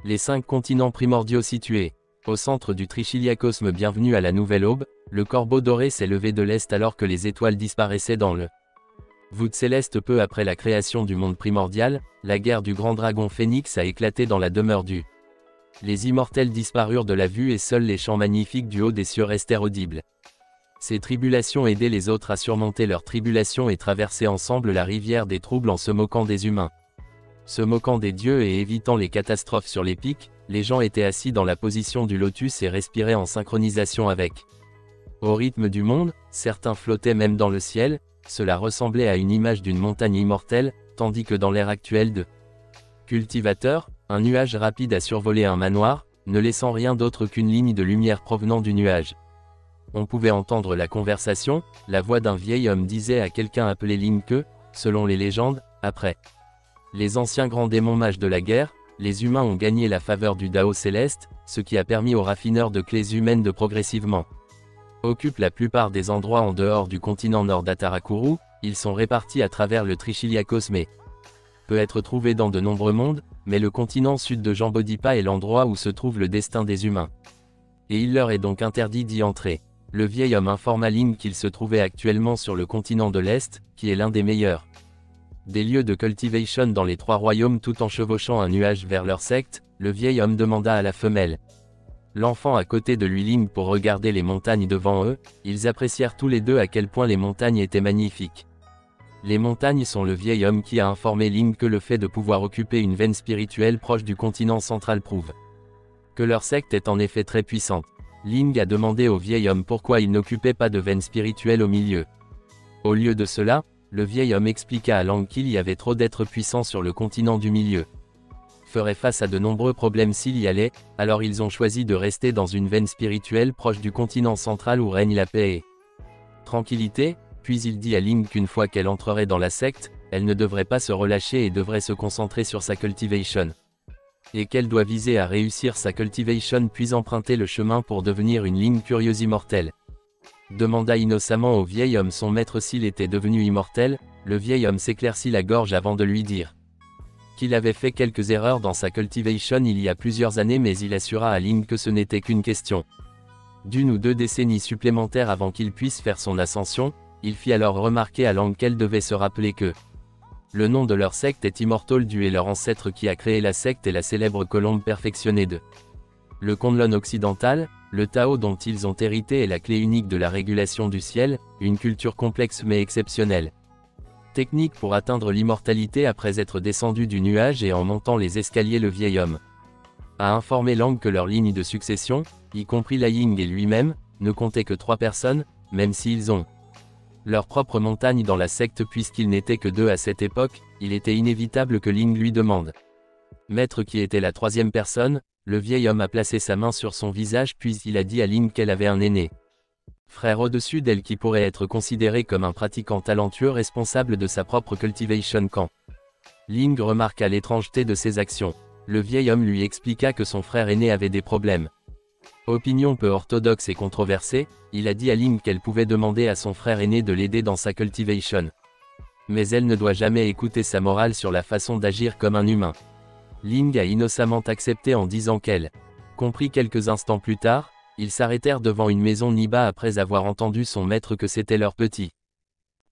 Les 5 continents primordiaux situés au centre du Trichiliacosme. Bienvenue à la nouvelle aube, le corbeau doré s'est levé de l'est alors que les étoiles disparaissaient dans le voûte céleste. Peu après la création du monde primordial, la guerre du grand dragon Phénix a éclaté dans la demeure du. Les immortels disparurent de la vue et seuls les chants magnifiques du haut des cieux restèrent audibles. Ces tribulations aidaient les autres à surmonter leurs tribulations et traverser ensemble la rivière des troubles en se moquant des humains. Se moquant des dieux et évitant les catastrophes sur les pics, les gens étaient assis dans la position du lotus et respiraient en synchronisation avec. Au rythme du monde, certains flottaient même dans le ciel, cela ressemblait à une image d'une montagne immortelle, tandis que dans l'ère actuelle de cultivateur, un nuage rapide a survolé un manoir, ne laissant rien d'autre qu'une ligne de lumière provenant du nuage. On pouvait entendre la conversation, la voix d'un vieil homme disait à quelqu'un appelé Ling que, selon les légendes, après les anciens grands démons mages de la guerre, les humains ont gagné la faveur du Dao céleste, ce qui a permis aux raffineurs de clés humaines de progressivement occupent la plupart des endroits en dehors du continent nord d'Atarakuru. Ils sont répartis à travers le Trichiliacosme et peut être trouvé dans de nombreux mondes, mais le continent sud de Jambodipa est l'endroit où se trouve le destin des humains. Et il leur est donc interdit d'y entrer. Le vieil homme informa Ling qu'il se trouvait actuellement sur le continent de l'Est, qui est l'un des meilleurs des lieux de cultivation dans les 3 royaumes. Tout en chevauchant un nuage vers leur secte, le vieil homme demanda à la femelle l'enfant à côté de lui Ling pour regarder les montagnes devant eux. Ils apprécièrent tous les deux à quel point les montagnes étaient magnifiques. Les montagnes sont le vieil homme qui a informé Ling que le fait de pouvoir occuper une veine spirituelle proche du continent central prouve que leur secte est en effet très puissante. Ling a demandé au vieil homme pourquoi il n'occupait pas de veine spirituelle au milieu. Au lieu de cela, le vieil homme expliqua à Lang qu'il y avait trop d'êtres puissants sur le continent du milieu. Ferait face à de nombreux problèmes s'il y allait, alors ils ont choisi de rester dans une veine spirituelle proche du continent central où règne la paix et tranquillité. Puis il dit à Ling qu'une fois qu'elle entrerait dans la secte, elle ne devrait pas se relâcher et devrait se concentrer sur sa cultivation. Et qu'elle doit viser à réussir sa cultivation puis emprunter le chemin pour devenir une Ling curieuse immortelle. Demanda innocemment au vieil homme son maître s'il était devenu immortel. Le vieil homme s'éclaircit la gorge avant de lui dire qu'il avait fait quelques erreurs dans sa cultivation il y a plusieurs années, mais il assura à Ling que ce n'était qu'une question d'1 ou 2 décennies supplémentaires avant qu'il puisse faire son ascension. Il fit alors remarquer à Lang qu'elle devait se rappeler que le nom de leur secte est Immortal Du et leur ancêtre qui a créé la secte est la célèbre colombe perfectionnée de le Conlon occidental. Le Tao dont ils ont hérité est la clé unique de la régulation du ciel, une culture complexe mais exceptionnelle. Technique pour atteindre l'immortalité après être descendu du nuage et en montant les escaliers. Le vieil homme a informé Lang que leur ligne de succession, y compris la Ying et lui-même, ne comptait que 3 personnes, même s'ils ont leur propre montagne dans la secte. Puisqu'ils n'étaient que 2 à cette époque, il était inévitable que Ling lui demande maître qui était la 3e personne. Le vieil homme a placé sa main sur son visage puis il a dit à Ling qu'elle avait un aîné frère au-dessus d'elle qui pourrait être considéré comme un pratiquant talentueux responsable de sa propre cultivation. Quand Ling remarqua l'étrangeté de ses actions, le vieil homme lui expliqua que son frère aîné avait des problèmes. Opinion peu orthodoxe et controversée, il a dit à Ling qu'elle pouvait demander à son frère aîné de l'aider dans sa cultivation. Mais elle ne doit jamais écouter sa morale sur la façon d'agir comme un humain. Ling a innocemment accepté en disant qu'elle comprit. Quelques instants plus tard, ils s'arrêtèrent devant une maison Niba après avoir entendu son maître que c'était leur petit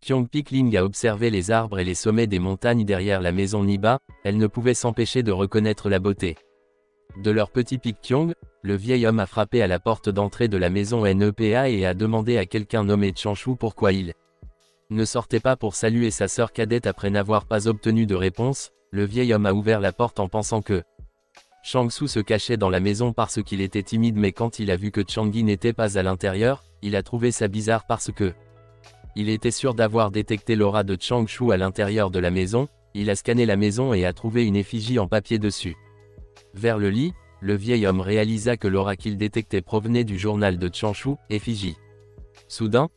Kyongpik. Ling a observé les arbres et les sommets des montagnes derrière la maison Niba. Elle ne pouvait s'empêcher de reconnaître la beauté de leur petit pic Kyong. Le vieil homme a frappé à la porte d'entrée de la maison NEPA et a demandé à quelqu'un nommé Chanshu pourquoi il ne sortait pas pour saluer sa sœur cadette. Après n'avoir pas obtenu de réponse, le vieil homme a ouvert la porte en pensant que Changsu se cachait dans la maison parce qu'il était timide, mais quand il a vu que Changi n'était pas à l'intérieur, il a trouvé ça bizarre parce que il était sûr d'avoir détecté l'aura de Changshu à l'intérieur de la maison. Il a scanné la maison et a trouvé une effigie en papier dessus. Vers le lit, le vieil homme réalisa que l'aura qu'il détectait provenait du journal de Changshu, effigie. Soudain,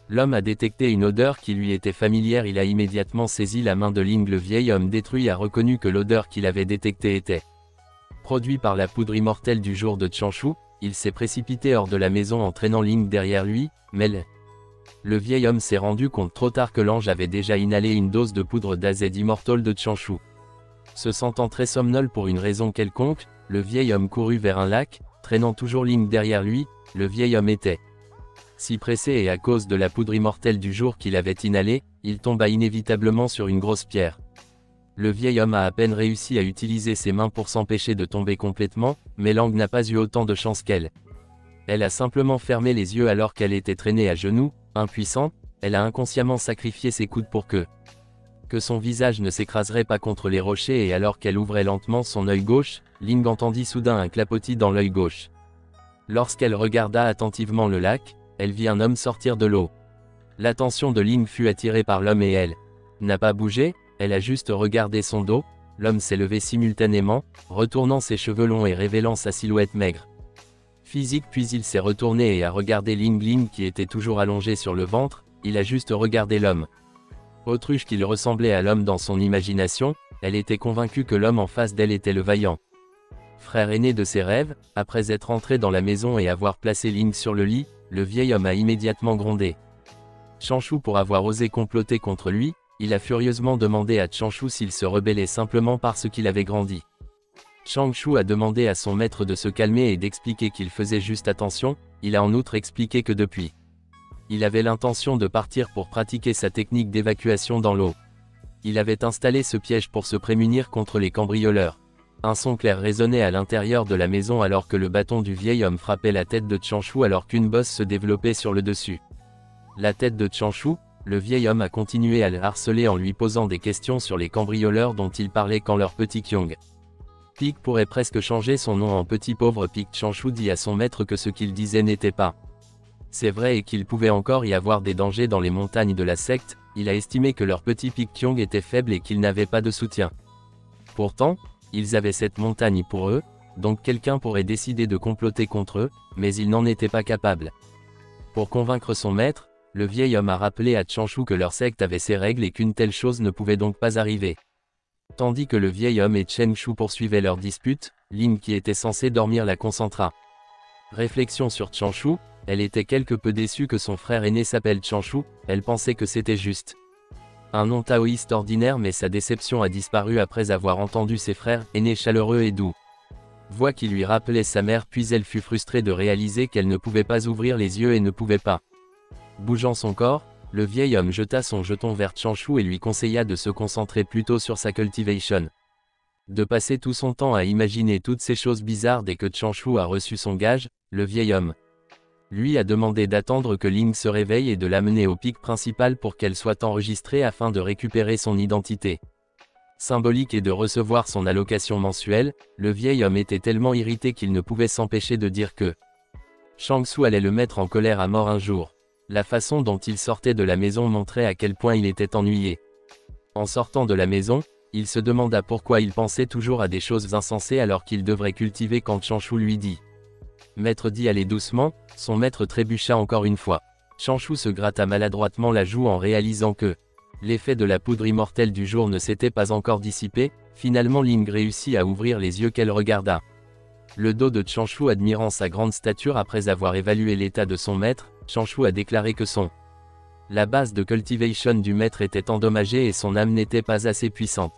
l'homme a détecté une odeur qui lui était familière. Il a immédiatement saisi la main de Ling. Le vieil homme détruit a reconnu que l'odeur qu'il avait détectée était produite par la poudre immortelle du jour de Changshu. Il s'est précipité hors de la maison entraînant Ling derrière lui, mais le vieil homme s'est rendu compte trop tard que l'ange avait déjà inhalé une dose de poudre d'AZ Immortal de Changshu. Se sentant très somnolent pour une raison quelconque, le vieil homme courut vers un lac, traînant toujours Ling derrière lui. Le vieil homme était si pressé et à cause de la poudre immortelle du jour qu'il avait inhalée, il tomba inévitablement sur une grosse pierre. Le vieil homme a à peine réussi à utiliser ses mains pour s'empêcher de tomber complètement, mais Lang n'a pas eu autant de chance qu'elle. Elle a simplement fermé les yeux alors qu'elle était traînée à genoux, impuissante. Elle a inconsciemment sacrifié ses coudes pour que son visage ne s'écraserait pas contre les rochers, et alors qu'elle ouvrait lentement son œil gauche, Ling entendit soudain un clapotis dans l'œil gauche. Lorsqu'elle regarda attentivement le lac, elle vit un homme sortir de l'eau. L'attention de Ling fut attirée par l'homme et elle n'a pas bougé, elle a juste regardé son dos. L'homme s'est levé simultanément, retournant ses cheveux longs et révélant sa silhouette maigre physique, puis il s'est retourné et a regardé Ling qui était toujours allongé sur le ventre. Il a juste regardé l'homme. Autruche qu'il ressemblait à l'homme dans son imagination, elle était convaincue que l'homme en face d'elle était le vaillant frère aîné de ses rêves. Après être entré dans la maison et avoir placé Ling sur le lit, le vieil homme a immédiatement grondé Changshu pour avoir osé comploter contre lui. Il a furieusement demandé à Changshu s'il se rebellait simplement parce qu'il avait grandi. Changshu a demandé à son maître de se calmer et d'expliquer qu'il faisait juste attention. Il a en outre expliqué que depuis, il avait l'intention de partir pour pratiquer sa technique d'évacuation dans l'eau. Il avait installé ce piège pour se prémunir contre les cambrioleurs. Un son clair résonnait à l'intérieur de la maison alors que le bâton du vieil homme frappait la tête de Changshu alors qu'une bosse se développait sur le dessus. La tête de Changshu, le vieil homme a continué à le harceler en lui posant des questions sur les cambrioleurs dont il parlait quand leur petit Kyung Pik pourrait presque changer son nom en petit pauvre Pik. Changshu dit à son maître que ce qu'il disait n'était pas c'est vrai et qu'il pouvait encore y avoir des dangers dans les montagnes de la secte. Il a estimé que leur petit Pik Kyung était faible et qu'ils n'avaient pas de soutien. Pourtant, ils avaient cette montagne pour eux, donc quelqu'un pourrait décider de comploter contre eux, mais il n'en était pas capable. Pour convaincre son maître, le vieil homme a rappelé à Changshu que leur secte avait ses règles et qu'une telle chose ne pouvait donc pas arriver. Tandis que le vieil homme et Changshu poursuivaient leur dispute, Ling qui était censée dormir la concentra. Réflexion sur Changshu. Elle était quelque peu déçue que son frère aîné s'appelle Changshu. Elle pensait que c'était juste un nom taoïste ordinaire, mais sa déception a disparu après avoir entendu ses frères aînés chaleureux et doux voix qui lui rappelaient sa mère, puis elle fut frustrée de réaliser qu'elle ne pouvait pas ouvrir les yeux et ne pouvait pas. Bougeant son corps, le vieil homme jeta son jeton vers Changshu et lui conseilla de se concentrer plutôt sur sa cultivation. De passer tout son temps à imaginer toutes ces choses bizarres. Dès que Changshu a reçu son gage, le vieil homme lui a demandé d'attendre que Ling se réveille et de l'amener au pic principal pour qu'elle soit enregistrée afin de récupérer son identité symbolique et de recevoir son allocation mensuelle. Le vieil homme était tellement irrité qu'il ne pouvait s'empêcher de dire que Changshu allait le mettre en colère à mort un jour. La façon dont il sortait de la maison montrait à quel point il était ennuyé. En sortant de la maison, il se demanda pourquoi il pensait toujours à des choses insensées alors qu'il devrait cultiver. Quand Changshu lui dit Maître dit allez doucement, son maître trébucha encore une fois. Changshu se gratta maladroitement la joue en réalisant que l'effet de la poudre immortelle du jour ne s'était pas encore dissipé. Finalement Ling réussit à ouvrir les yeux qu'elle regarda le dos de Changshu admirant sa grande stature. Après avoir évalué l'état de son maître, Changshu a déclaré que la base de cultivation du maître était endommagée et son âme n'était pas assez puissante.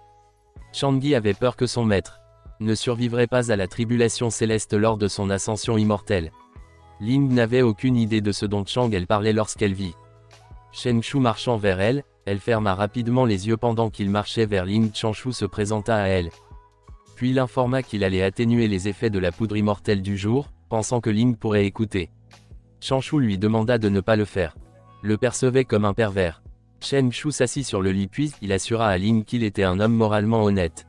Changi avait peur que son maître ne survivrait pas à la tribulation céleste lors de son ascension immortelle. Ling n'avait aucune idée de ce dont Chang elle parlait lorsqu'elle vit Changshu marchant vers elle. Elle ferma rapidement les yeux pendant qu'il marchait vers Ling. Changshu se présenta à elle, puis l'informa qu'il allait atténuer les effets de la poudre immortelle du jour, pensant que Ling pourrait écouter. Changshu lui demanda de ne pas le faire. Le percevait comme un pervers. Changshu s'assit sur le lit puis il assura à Ling qu'il était un homme moralement honnête.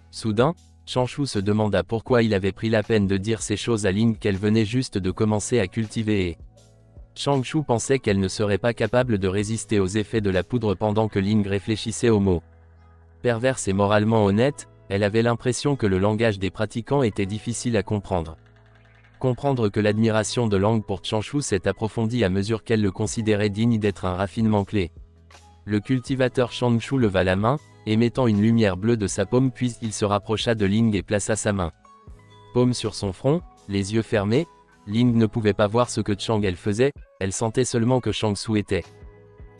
Soudain, Changshu se demanda pourquoi il avait pris la peine de dire ces choses à Ling qu'elle venait juste de commencer à cultiver et Changshu pensait qu'elle ne serait pas capable de résister aux effets de la poudre. Pendant que Ling réfléchissait aux mots perverse et moralement honnête, elle avait l'impression que le langage des pratiquants était difficile à comprendre. Comprendre que l'admiration de Lang pour Changshu s'est approfondie à mesure qu'elle le considérait digne d'être un raffinement clé. Le cultivateur Changshu leva la main, émettant une lumière bleue de sa paume, puis il se rapprocha de Ling et plaça sa main paume sur son front, les yeux fermés. Ling ne pouvait pas voir ce que Chang elle faisait, elle sentait seulement que Changshu était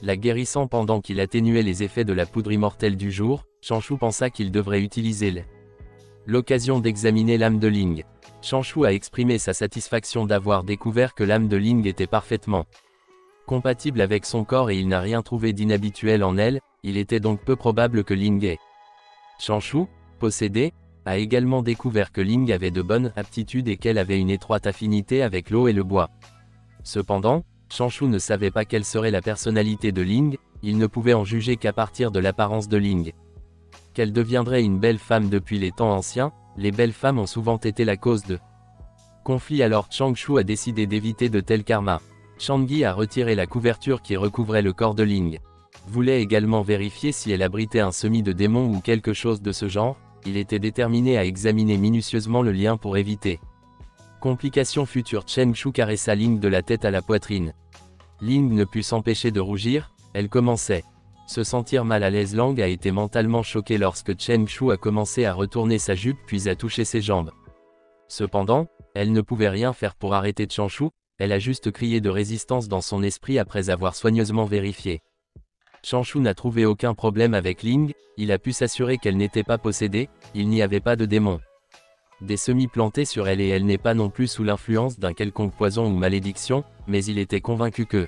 la guérissant pendant qu'il atténuait les effets de la poudre immortelle du jour. Changshu pensa qu'il devrait utiliser l'occasion d'examiner l'âme de Ling. Changshu a exprimé sa satisfaction d'avoir découvert que l'âme de Ling était parfaitement compatible avec son corps et il n'a rien trouvé d'inhabituel en elle, il était donc peu probable que Ling ait. Changshu, possédé, a également découvert que Ling avait de bonnes aptitudes et qu'elle avait une étroite affinité avec l'eau et le bois. Cependant, Changshu ne savait pas quelle serait la personnalité de Ling, il ne pouvait en juger qu'à partir de l'apparence de Ling. Qu'elle deviendrait une belle femme depuis les temps anciens, les belles femmes ont souvent été la cause de conflits, alors Changshu a décidé d'éviter de tels karmas. Changi a retiré la couverture qui recouvrait le corps de Ling. Voulait également vérifier si elle abritait un semis de démons ou quelque chose de ce genre, il était déterminé à examiner minutieusement le lien pour éviter complications futures. Changshu caressa Ling de la tête à la poitrine. Ling ne put s'empêcher de rougir, elle commençait se sentir mal à l'aise. Lang a été mentalement choqué lorsque Changshu a commencé à retourner sa jupe puis à toucher ses jambes. Cependant, elle ne pouvait rien faire pour arrêter Changshu, elle a juste crié de résistance dans son esprit après avoir soigneusement vérifié. Changshu n'a trouvé aucun problème avec Ling, il a pu s'assurer qu'elle n'était pas possédée, il n'y avait pas de démon. Des semis plantés sur elle et elle n'est pas non plus sous l'influence d'un quelconque poison ou malédiction, mais il était convaincu que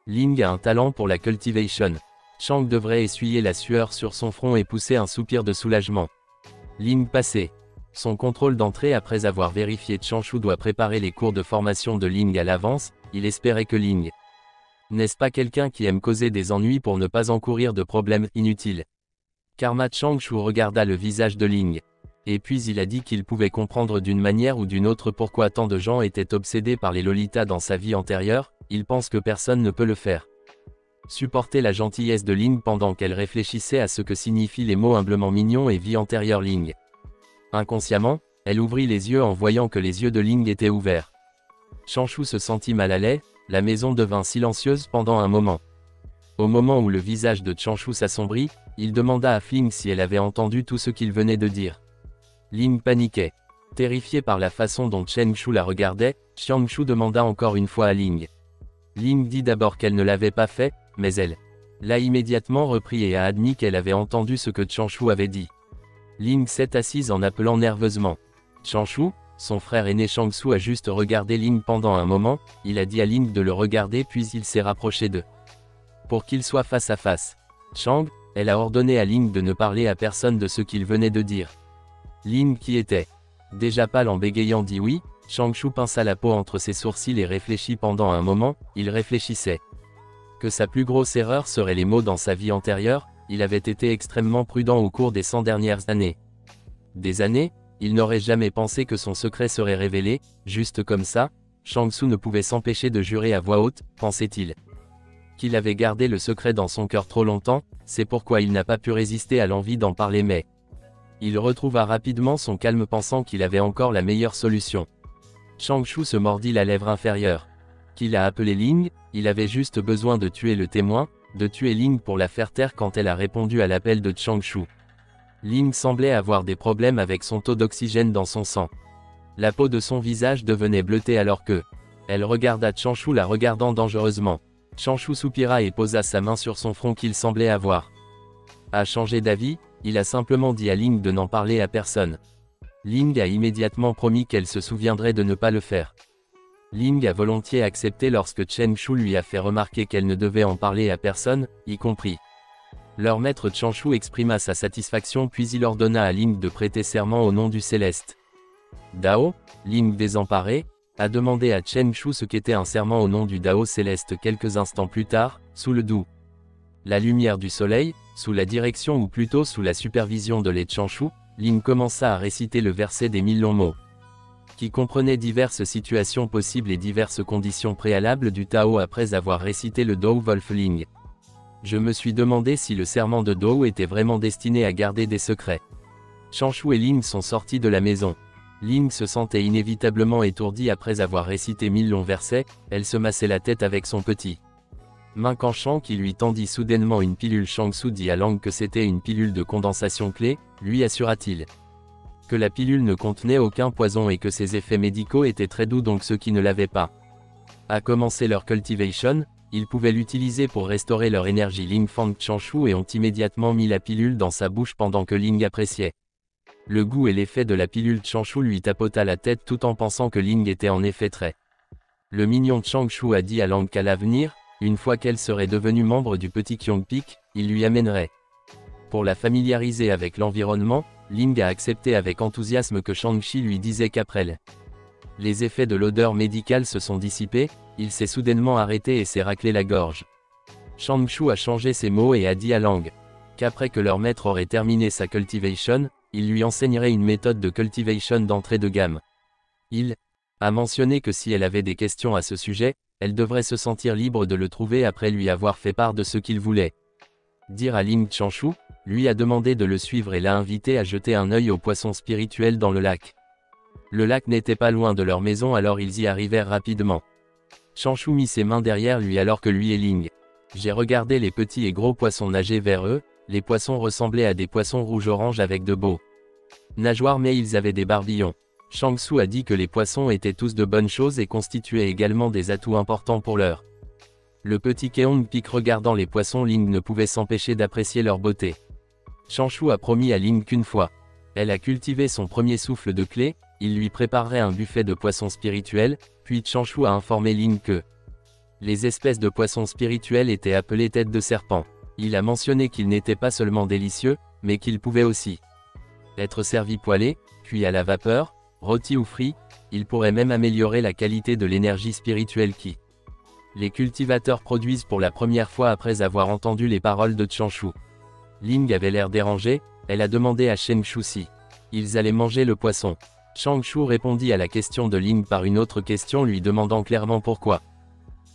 Ling a un talent pour la cultivation. Chang devrait essuyer la sueur sur son front et pousser un soupir de soulagement. Ling passait son contrôle d'entrée après avoir vérifié. Changshu doit préparer les cours de formation de Ling à l'avance, il espérait que Ling n'est-ce pas quelqu'un qui aime causer des ennuis pour ne pas encourir de problèmes inutiles. Karma. Changshu regarda le visage de Ling. Et puis il a dit qu'il pouvait comprendre d'une manière ou d'une autre pourquoi tant de gens étaient obsédés par les lolitas dans sa vie antérieure, il pense que personne ne peut le faire. Supporter la gentillesse de Ling pendant qu'elle réfléchissait à ce que signifient les mots humblement mignon et vie antérieure Ling. Inconsciemment, elle ouvrit les yeux en voyant que les yeux de Ling étaient ouverts. Changshu se sentit mal à l'aise, la maison devint silencieuse pendant un moment. Au moment où le visage de Changshu s'assombrit, il demanda à Ling si elle avait entendu tout ce qu'il venait de dire. Ling paniquait. Terrifié par la façon dont Changshu la regardait, Changshu demanda encore une fois à Ling. Ling dit d'abord qu'elle ne l'avait pas fait, mais elle l'a immédiatement repris et a admis qu'elle avait entendu ce que Changshu avait dit. Ling s'est assise en appelant nerveusement. Changshu, son frère aîné Changshu a juste regardé Ling pendant un moment, il a dit à Ling de le regarder puis il s'est rapproché d'eux pour qu'ils soient face à face. Chang, elle a ordonné à Ling de ne parler à personne de ce qu'il venait de dire. Ling qui était déjà pâle en bégayant dit oui. Changshu pinça la peau entre ses sourcils et réfléchit pendant un moment, il réfléchissait que sa plus grosse erreur serait les mots dans sa vie antérieure, il avait été extrêmement prudent au cours des 100 dernières années. Des années, il n'aurait jamais pensé que son secret serait révélé, juste comme ça, Changshu ne pouvait s'empêcher de jurer à voix haute, pensait-il. Qu'il avait gardé le secret dans son cœur trop longtemps, c'est pourquoi il n'a pas pu résister à l'envie d'en parler mais il retrouva rapidement son calme pensant qu'il avait encore la meilleure solution. Changshu se mordit la lèvre inférieure. Qu'il a appelé Ling, il avait juste besoin de tuer le témoin, de tuer Ling pour la faire taire quand elle a répondu à l'appel de Changshu. Ling semblait avoir des problèmes avec son taux d'oxygène dans son sang. La peau de son visage devenait bleutée alors que elle regarda Changshu la regardant dangereusement. Changshu soupira et posa sa main sur son front qu'il semblait avoir changé d'avis, il a simplement dit à Ling de n'en parler à personne. Ling a immédiatement promis qu'elle se souviendrait de ne pas le faire. Ling a volontiers accepté lorsque Changshu lui a fait remarquer qu'elle ne devait en parler à personne, y compris leur maître. Changshu exprima sa satisfaction puis il ordonna à Ling de prêter serment au nom du Céleste. Dao, Ling désemparé, a demandé à Changshu ce qu'était un serment au nom du Dao Céleste. Quelques instants plus tard, sous le doux la lumière du soleil, sous la direction ou plutôt sous la supervision de les Changshu, Ling commença à réciter le verset des 1000 longs mots, qui comprenait diverses situations possibles et diverses conditions préalables du Tao. Après avoir récité le Dao Wolf Ling, je me suis demandé si le serment de Dao était vraiment destiné à garder des secrets. Changshu et Ling sont sortis de la maison. Ling se sentait inévitablement étourdie après avoir récité 1000 longs versets, elle se massait la tête avec son petit main quand Chang qui lui tendit soudainement une pilule. Changshu dit à Lang que c'était une pilule de condensation clé, lui assura-t-il que la pilule ne contenait aucun poison et que ses effets médicaux étaient très doux donc ceux qui ne l'avaient pas commencé leur cultivation, Ils pouvaient l'utiliser pour restaurer leur énergie. Ling Fang Changshu et ont immédiatement mis la pilule dans sa bouche pendant que Ling appréciait. Le goût et l'effet de la pilule. Changshu lui tapota la tête tout en pensant que Ling était en effet très. Le mignon Changshu a dit à Lang qu'à l'avenir, une fois qu'elle serait devenue membre du petit Kyongpik, il lui amènerait. Pour la familiariser avec l'environnement, Ling a accepté avec enthousiasme que Shang-Chi lui disait qu'après les effets de l'odeur médicale se sont dissipés, il s'est soudainement arrêté et s'est raclé la gorge. Shang-Chi a changé ses mots et a dit à Lang qu'après que leur maître aurait terminé sa cultivation, il lui enseignerait une méthode de cultivation d'entrée de gamme. Il a mentionné que si elle avait des questions à ce sujet, elle devrait se sentir libre de le trouver après lui avoir fait part de ce qu'il voulait dire à Ling Changshu, lui a demandé de le suivre et l'a invité à jeter un œil aux poissons spirituels dans le lac. Le lac n'était pas loin de leur maison alors ils y arrivèrent rapidement. Changshu mit ses mains derrière lui alors que lui et Ling. J'ai regardé les petits et gros poissons nager vers eux, les poissons ressemblaient à des poissons rouge-orange avec de beaux nageoires mais ils avaient des barbillons. Shang-Su a dit que les poissons étaient tous de bonnes choses et constituaient également des atouts importants pour leur. Le petit Kyongpik regardant les poissons, Ling ne pouvait s'empêcher d'apprécier leur beauté. Shang-Chu a promis à Ling qu'une fois elle a cultivé son premier souffle de clé, il lui préparerait un buffet de poissons spirituels, puis Shang-Chu a informé Ling que les espèces de poissons spirituels étaient appelées têtes de serpent. Il a mentionné qu'ils n'étaient pas seulement délicieux, mais qu'ils pouvaient aussi être servis poêlés, puis à la vapeur, rôtis ou frits, ils pourraient même améliorer la qualité de l'énergie spirituelle qui les cultivateurs produisent pour la première fois après avoir entendu les paroles de Changshu. Ling avait l'air dérangé, elle a demandé à Changshu si ils allaient manger le poisson. Changshu répondit à la question de Ling par une autre question lui demandant clairement pourquoi.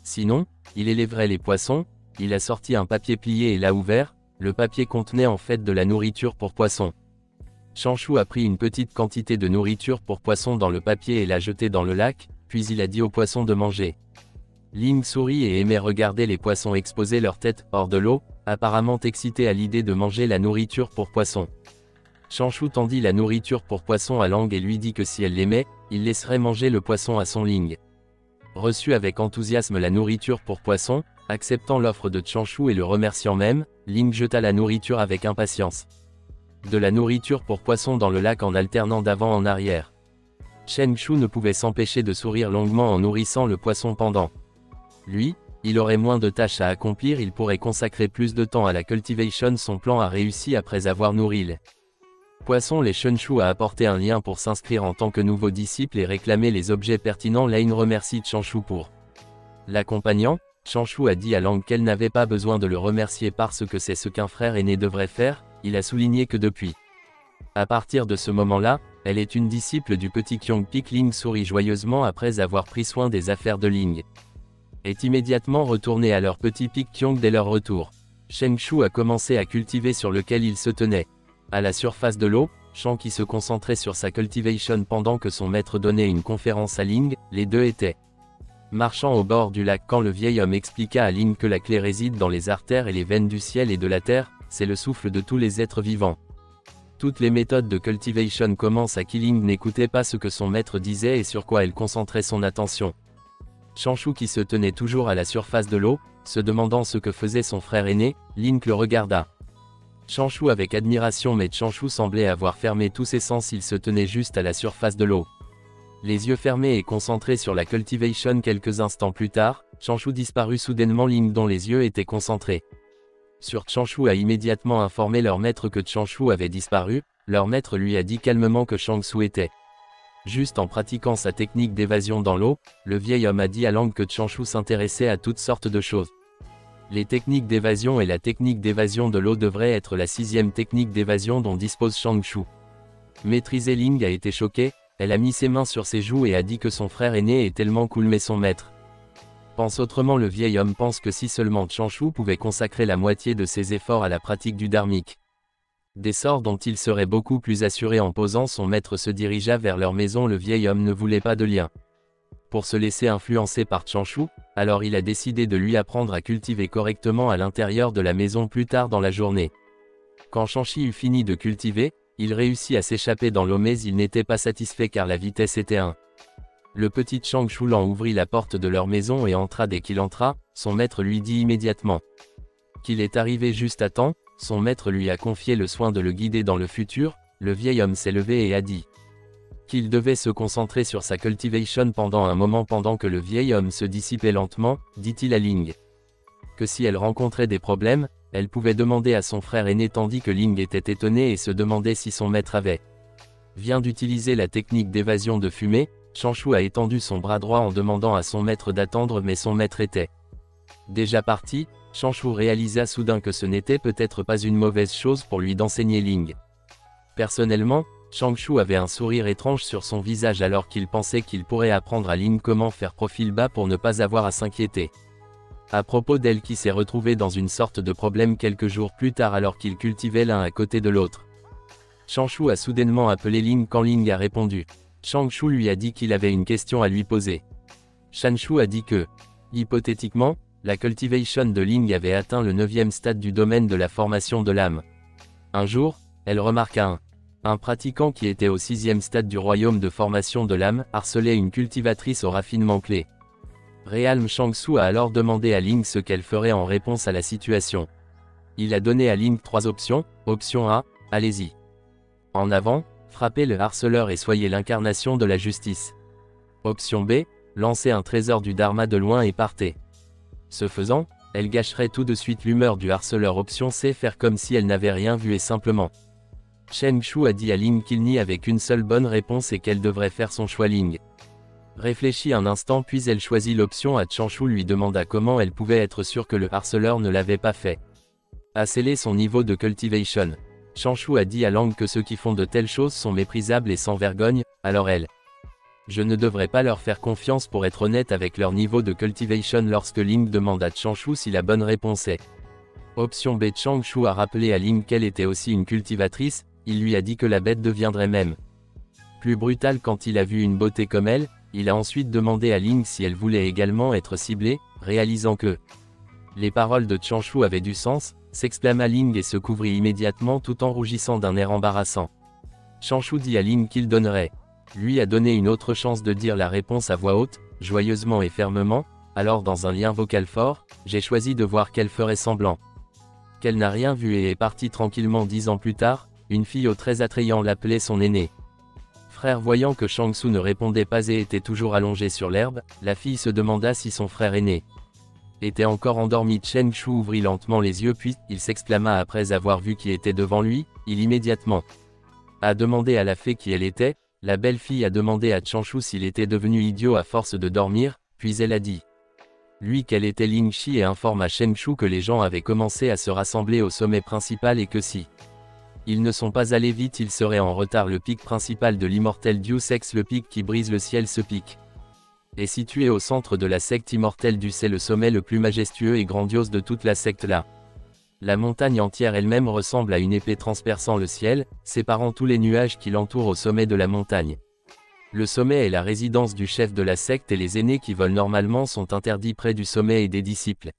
Sinon, il élèverait les poissons, il a sorti un papier plié et l'a ouvert, le papier contenait en fait de la nourriture pour poissons. Changshu a pris une petite quantité de nourriture pour poissons dans le papier et l'a jeté dans le lac, puis il a dit aux poissons de manger. Ling sourit et aimait regarder les poissons exposer leur tête hors de l'eau, apparemment excité à l'idée de manger la nourriture pour poissons. Changshu tendit la nourriture pour poissons à Lang et lui dit que si elle l'aimait, il laisserait manger le poisson à son Ling. Reçu avec enthousiasme la nourriture pour poissons, acceptant l'offre de Changshu et le remerciant même, Ling jeta la nourriture avec impatience. De la nourriture pour poissons dans le lac en alternant d'avant en arrière. Changshu ne pouvait s'empêcher de sourire longuement en nourrissant le poisson pendant. Lui, il aurait moins de tâches à accomplir, il pourrait consacrer plus de temps à la cultivation. Son plan a réussi après avoir nourri les poissons. Les Changshu a apporté un lien pour s'inscrire en tant que nouveau disciple et réclamer les objets pertinents. Lane remercie Changshu pour l'accompagnant. Changshu a dit à Lang qu'elle n'avait pas besoin de le remercier parce que c'est ce qu'un frère aîné devrait faire, il a souligné que depuis. À partir de ce moment-là, elle est une disciple du petit Kyongpik. Ling sourit joyeusement après avoir pris soin des affaires de Ling. Est immédiatement retourné à leur petit Pik Kyong dès leur retour. Changshu a commencé à cultiver sur lequel il se tenait. À la surface de l'eau, Shang qui se concentrait sur sa cultivation pendant que son maître donnait une conférence à Ling, les deux étaient marchant au bord du lac quand le vieil homme expliqua à Ling que la clé réside dans les artères et les veines du ciel et de la terre, c'est le souffle de tous les êtres vivants. Toutes les méthodes de cultivation commencent à qui Ling n'écoutait pas ce que son maître disait et sur quoi elle concentrait son attention. Changshu qui se tenait toujours à la surface de l'eau, se demandant ce que faisait son frère aîné, Ling le regarda. Changshu avec admiration mais Changshu semblait avoir fermé tous ses sens, il se tenait juste à la surface de l'eau. Les yeux fermés et concentrés sur la cultivation. Quelques instants plus tard, Changshu disparut soudainement. Ling dont les yeux étaient concentrés sur Changshu a immédiatement informé leur maître que Changshu avait disparu. Leur maître lui a dit calmement que Changshu était juste en pratiquant sa technique d'évasion dans l'eau. Le vieil homme a dit à Lang que Changshu s'intéressait à toutes sortes de choses. Les techniques d'évasion et la technique d'évasion de l'eau devraient être la 6e technique d'évasion dont dispose Changshu. Maîtrisée. Ling a été choquée, elle a mis ses mains sur ses joues et a dit que son frère aîné est tellement cool mais son maître pense autrement. Le vieil homme pense que si seulement Changshu pouvait consacrer la moitié de ses efforts à la pratique du dharmique, des sorts dont il serait beaucoup plus assuré. En posant, son maître se dirigea vers leur maison. Le vieil homme ne voulait pas de lien pour se laisser influencer par Changshu, alors il a décidé de lui apprendre à cultiver correctement à l'intérieur de la maison plus tard dans la journée. Quand Changshu eut fini de cultiver, il réussit à s'échapper dans l'eau mais il n'était pas satisfait car la vitesse était un Le petit Chang Shulan ouvrit la porte de leur maison et entra. Dès qu'il entra, son maître lui dit immédiatement qu'il est arrivé juste à temps. Son maître lui a confié le soin de le guider dans le futur. Le vieil homme s'est levé et a dit qu'il devait se concentrer sur sa cultivation pendant un moment. Pendant que le vieil homme se dissipait lentement, dit-il à Ling que si elle rencontrait des problèmes, elle pouvait demander à son frère aîné, tandis que Ling était étonné et se demandait si son maître avait vient d'utiliser la technique d'évasion de fumée. Changshu a étendu son bras droit en demandant à son maître d'attendre, mais son maître était déjà parti. Changshu réalisa soudain que ce n'était peut-être pas une mauvaise chose pour lui d'enseigner Ling. Personnellement, Changshu avait un sourire étrange sur son visage alors qu'il pensait qu'il pourrait apprendre à Ling comment faire profil bas pour ne pas avoir à s'inquiéter à propos d'elle, qui s'est retrouvée dans une sorte de problème quelques jours plus tard alors qu'ils cultivaient l'un à côté de l'autre. Changshu a soudainement appelé Ling quand Ling a répondu. Changshu lui a dit qu'il avait une question à lui poser. Changshu a dit que, hypothétiquement, la cultivation de Ling avait atteint le 9e stade du domaine de la formation de l'âme. Un jour, elle remarqua un pratiquant qui était au 6e stade du royaume de formation de l'âme, harcelait une cultivatrice au raffinement clé. Realm Changshu a alors demandé à Ling ce qu'elle ferait en réponse à la situation. Il a donné à Ling 3 options. Option A, allez-y. En avant, frappez le harceleur et soyez l'incarnation de la justice. Option B, lancez un trésor du Dharma de loin et partez. Ce faisant, elle gâcherait tout de suite l'humeur du harceleur. Option C, faire comme si elle n'avait rien vu et simplement. Changshu a dit à Ling qu'il n'y avait qu'une seule bonne réponse et qu'elle devrait faire son choix. Ling réfléchit un instant puis elle choisit l'option A. Changshu lui demanda comment elle pouvait être sûre que le harceleur ne l'avait pas fait. A scellé son niveau de cultivation. Changshu a dit à Lang que ceux qui font de telles choses sont méprisables et sans vergogne, alors elle. Je ne devrais pas leur faire confiance pour être honnête avec leur niveau de cultivation. Lorsque Ling demande à Changshu si la bonne réponse est option B, Changshu a rappelé à Ling qu'elle était aussi une cultivatrice. Il lui a dit que la bête deviendrait même plus brutale quand il a vu une beauté comme elle. Il a ensuite demandé à Ling si elle voulait également être ciblée, réalisant que les paroles de Changshu avaient du sens, s'exclama Ling et se couvrit immédiatement tout en rougissant d'un air embarrassant. Changshu dit à Ling qu'il donnerait. Lui a donné une autre chance de dire la réponse à voix haute, joyeusement et fermement. Alors dans un lien vocal fort, j'ai choisi de voir qu'elle ferait semblant qu'elle n'a rien vu et est partie tranquillement. 10 ans plus tard, une fille au très attrayant l'appelait son aîné frère. Voyant que Changshu ne répondait pas et était toujours allongé sur l'herbe, la fille se demanda si son frère aîné était encore endormi. Changshu ouvrit lentement les yeux puis, il s'exclama après avoir vu qui était devant lui. Il immédiatement a demandé à la fée qui elle était. La belle fille a demandé à Changshu s'il était devenu idiot à force de dormir, puis elle a dit lui qu'elle était Ling Shi et informe à Changshu que les gens avaient commencé à se rassembler au sommet principal et que si ils ne sont pas allés vite, ils seraient en retard. Le pic principal de l'immortel Deus Ex, le pic qui brise le ciel. Ce pic est situé au centre de la secte immortelle du c'est le sommet le plus majestueux et grandiose de toute la secte là. La montagne entière elle-même ressemble à une épée transperçant le ciel, séparant tous les nuages qui l'entourent au sommet de la montagne. Le sommet est la résidence du chef de la secte et les aînés qui volent normalement sont interdits près du sommet et des disciples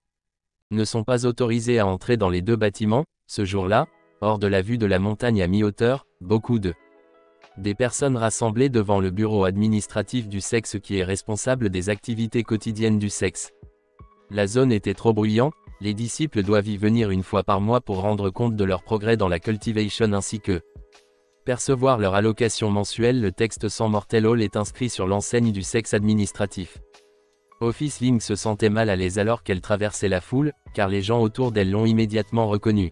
ne sont pas autorisés à entrer dans les 2 bâtiments. Ce jour-là, hors de la vue de la montagne à mi-hauteur, beaucoup des personnes rassemblées devant le bureau administratif du sexe qui est responsable des activités quotidiennes du sexe. La zone était trop bruyante, les disciples doivent y venir une fois par mois pour rendre compte de leur progrès dans la cultivation ainsi que percevoir leur allocation mensuelle. Le texte sans mortel hall est inscrit sur l'enseigne du sexe administratif. Office Ling se sentait mal à l'aise alors qu'elle traversait la foule, car les gens autour d'elle l'ont immédiatement reconnue.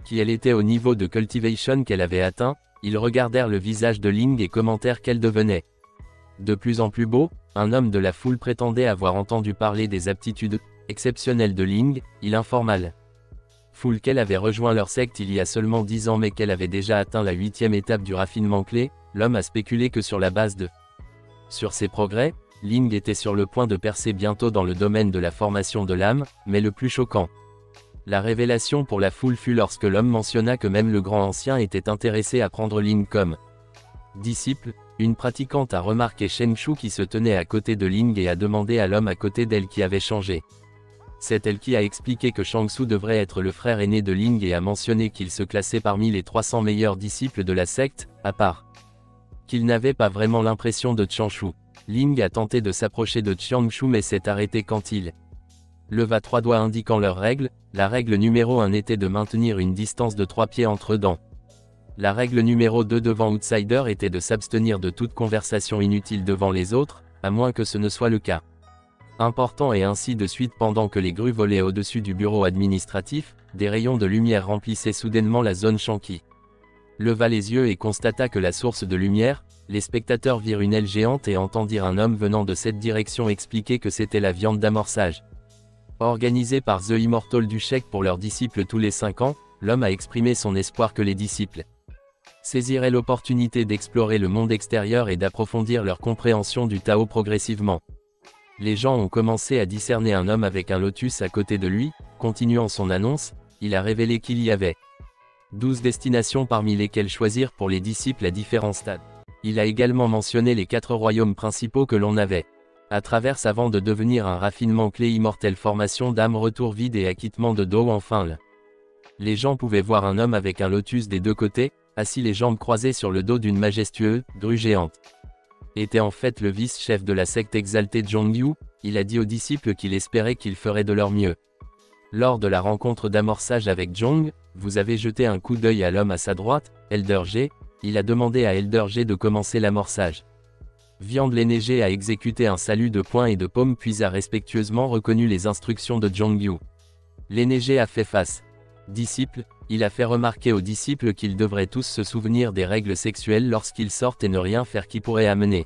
Qui elle était au niveau de cultivation qu'elle avait atteint, ils regardèrent le visage de Ling et commentèrent qu'elle devenait de plus en plus beau. Un homme de la foule prétendait avoir entendu parler des aptitudes exceptionnelles de Ling. Il informa la foule qu'elle avait rejoint leur secte il y a seulement 10 ans mais qu'elle avait déjà atteint la 8e étape du raffinement clé. L'homme a spéculé que sur la base de ses progrès, Ling était sur le point de percer bientôt dans le domaine de la formation de l'âme, mais le plus choquant la révélation pour la foule fut lorsque l'homme mentionna que même le grand ancien était intéressé à prendre Ling comme disciple. Une pratiquante a remarqué Changshu qui se tenait à côté de Ling et a demandé à l'homme à côté d'elle qui avait changé. C'est elle qui a expliqué que Changshu devrait être le frère aîné de Ling et a mentionné qu'il se classait parmi les 300 meilleurs disciples de la secte, à part qu'il n'avait pas vraiment l'impression de Changshu. Ling a tenté de s'approcher de Qiangshu mais s'est arrêté quand il leva 3 doigts indiquant leur règle. La règle numéro 1 était de maintenir une distance de 3 pieds entre dents. La règle numéro 2 devant Outsider était de s'abstenir de toute conversation inutile devant les autres, à moins que ce ne soit le cas. Important et ainsi de suite. Pendant que les grues volaient au-dessus du bureau administratif, des rayons de lumière remplissaient soudainement la zone Shanqi. Leva les yeux et constata que la source de lumière, les spectateurs virent une aile géante et entendirent un homme venant de cette direction expliquer que c'était la viande d'amorçage. Organisée par The Immortal du chèque pour leurs disciples tous les 5 ans, l'homme a exprimé son espoir que les disciples saisiraient l'opportunité d'explorer le monde extérieur et d'approfondir leur compréhension du Tao progressivement. Les gens ont commencé à discerner un homme avec un lotus à côté de lui. Continuant son annonce, il a révélé qu'il y avait 12 destinations parmi lesquelles choisir pour les disciples à différents stades. Il a également mentionné les 4 royaumes principaux que l'on avait à travers avant de devenir un raffinement clé immortel, formation d'âme, retour vide et acquittement de dos. Enfin, les gens pouvaient voir un homme avec un lotus des 2 côtés, assis les jambes croisées sur le dos d'une majestueuse grue géante. Était en fait le vice-chef de la secte exaltée Zhongyu. Il a dit aux disciples qu'il espérait qu'ils feraient de leur mieux. Lors de la rencontre d'amorçage avec Zhong, vous avez jeté un coup d'œil à l'homme à sa droite, Elder G. Il a demandé à Elder G de commencer l'amorçage. Viande l'aîné G a exécuté un salut de poing et de paume puis a respectueusement reconnu les instructions de Zhongyu. L'aîné G a fait face. Disciple, il a fait remarquer aux disciples qu'ils devraient tous se souvenir des règles sexuelles lorsqu'ils sortent et ne rien faire qui pourrait amener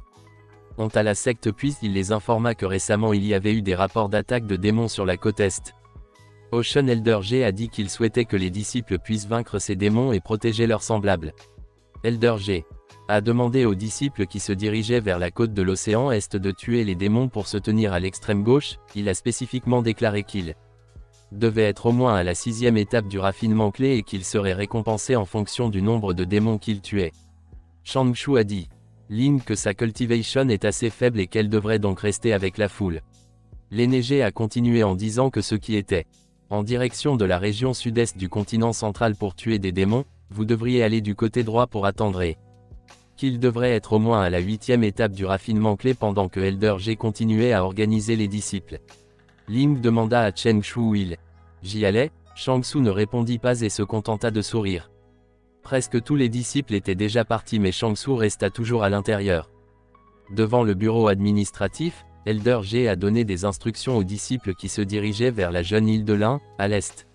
honte à la secte, puis il les informa que récemment il y avait eu des rapports d'attaque de démons sur la côte Est. Ocean Elder G a dit qu'il souhaitait que les disciples puissent vaincre ces démons et protéger leurs semblables. Elder G a demandé aux disciples qui se dirigeaient vers la côte de l'océan Est de tuer les démons pour se tenir à l'extrême gauche. Il a spécifiquement déclaré qu'il devait être au moins à la 6e étape du raffinement clé et qu'il serait récompensé en fonction du nombre de démons qu'il tuait. Changshu a dit Ling que sa cultivation est assez faible et qu'elle devrait donc rester avec la foule. L'aîné G a continué en disant que ceux qui étaient en direction de la région sud-est du continent central pour tuer des démons, vous devriez aller du côté droit pour attendre et qu'il devrait être au moins à la 8e étape du raffinement clé. Pendant que Elder G continuait à organiser les disciples, Ling demanda à Changshu où j'y allait. Changshu ne répondit pas et se contenta de sourire. Presque tous les disciples étaient déjà partis mais Changshu resta toujours à l'intérieur. Devant le bureau administratif, Elder G a donné des instructions aux disciples qui se dirigeaient vers la jeune île de l'Ain, à l'est.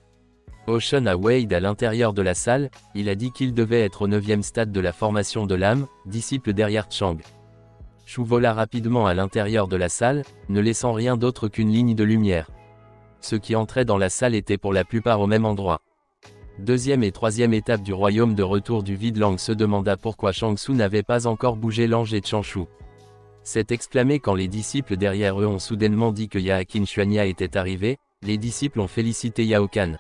Ocean a Wade à l'intérieur de la salle. Il a dit qu'il devait être au 9e stade de la formation de l'âme, disciple derrière Chang. Shu vola rapidement à l'intérieur de la salle, ne laissant rien d'autre qu'une ligne de lumière. Ceux qui entraient dans la salle étaient pour la plupart au même endroit. 2e et 3e étape du royaume de retour du vide. Lang se demanda pourquoi Changshu n'avait pas encore bougé. Lang et Changshu s'est exclamé quand les disciples derrière eux ont soudainement dit que Yaokan Xuanya était arrivé. Les disciples ont félicité Yaokan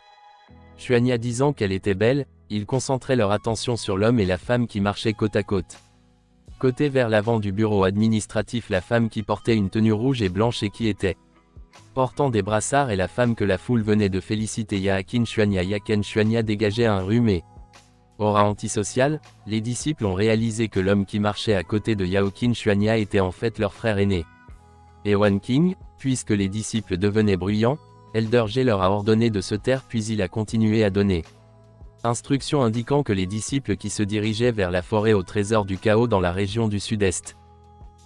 Xuanya disant qu'elle était belle. Ils concentraient leur attention sur l'homme et la femme qui marchaient côte à côte. Côté vers l'avant du bureau administratif, la femme qui portait une tenue rouge et blanche et qui était portant des brassards et la femme que la foule venait de féliciter Yaokan Xuanya. Yaokan Xuanya dégageait un rhume et aura antisocial. Les disciples ont réalisé que l'homme qui marchait à côté de Yaokan Xuanya était en fait leur frère aîné. Ewan King, puisque les disciples devenaient bruyants, Elder G leur a ordonné de se taire puis il a continué à donner instructions indiquant que les disciples qui se dirigeaient vers la forêt au trésor du chaos dans la région du sud-est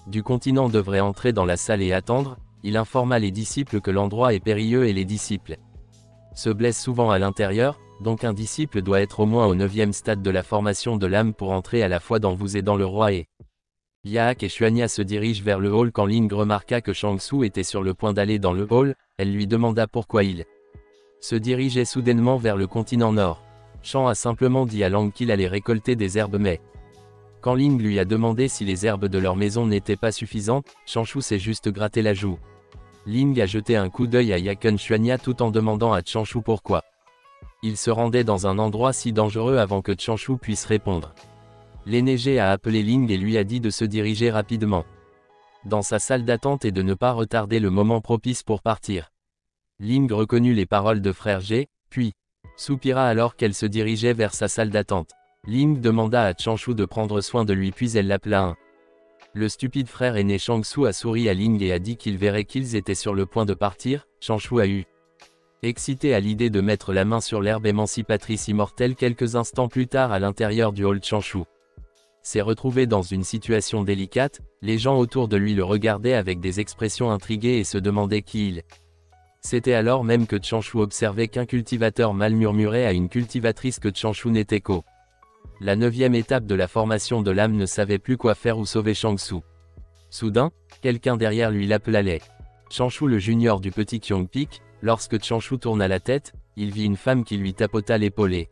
du continent devraient entrer dans la salle et attendre. Il informa les disciples que l'endroit est périlleux et les disciples se blessent souvent à l'intérieur, donc un disciple doit être au moins au 9e stade de la formation de l'âme pour entrer à la fois dans vous et dans le roi. Et Yaak et Xuanya se dirigent vers le hall quand Ling remarqua que Changshu était sur le point d'aller dans le hall. Elle lui demanda pourquoi il se dirigeait soudainement vers le continent nord. Shang a simplement dit à Lang qu'il allait récolter des herbes mais quand Ling lui a demandé si les herbes de leur maison n'étaient pas suffisantes, Changshu s'est juste gratté la joue. Ling a jeté un coup d'œil à Yaokan Xuanya tout en demandant à Changshu pourquoi il se rendait dans un endroit si dangereux avant que Changshu puisse répondre. L'aîné G a appelé Ling et lui a dit de se diriger rapidement dans sa salle d'attente et de ne pas retarder le moment propice pour partir. Ling reconnut les paroles de frère G, puis soupira alors qu'elle se dirigeait vers sa salle d'attente. Ling demanda à Changshu de prendre soin de lui puis elle l'appela un Le stupide frère aîné Shang-Su a souri à Ling et a dit qu'il verrait qu'ils étaient sur le point de partir. Shang-Chu a eu excité à l'idée de mettre la main sur l'herbe émancipatrice immortelle quelques instants plus tard à l'intérieur du hall de Shang-Chu. S'est retrouvé dans une situation délicate, les gens autour de lui le regardaient avec des expressions intriguées et se demandaient qui il. C'était alors même que Shang-Chu observait qu'un cultivateur mal murmurait à une cultivatrice que Shang-Chu n'était qu'au. La 9e étape de la formation de l'âme ne savait plus quoi faire ou sauver Shang-Su. Soudain, quelqu'un derrière lui l'appelait. Shang-Chu le junior du petit Kyong-pik, lorsque Shang-Chu tourna la tête, il vit une femme qui lui tapota l'épaulé.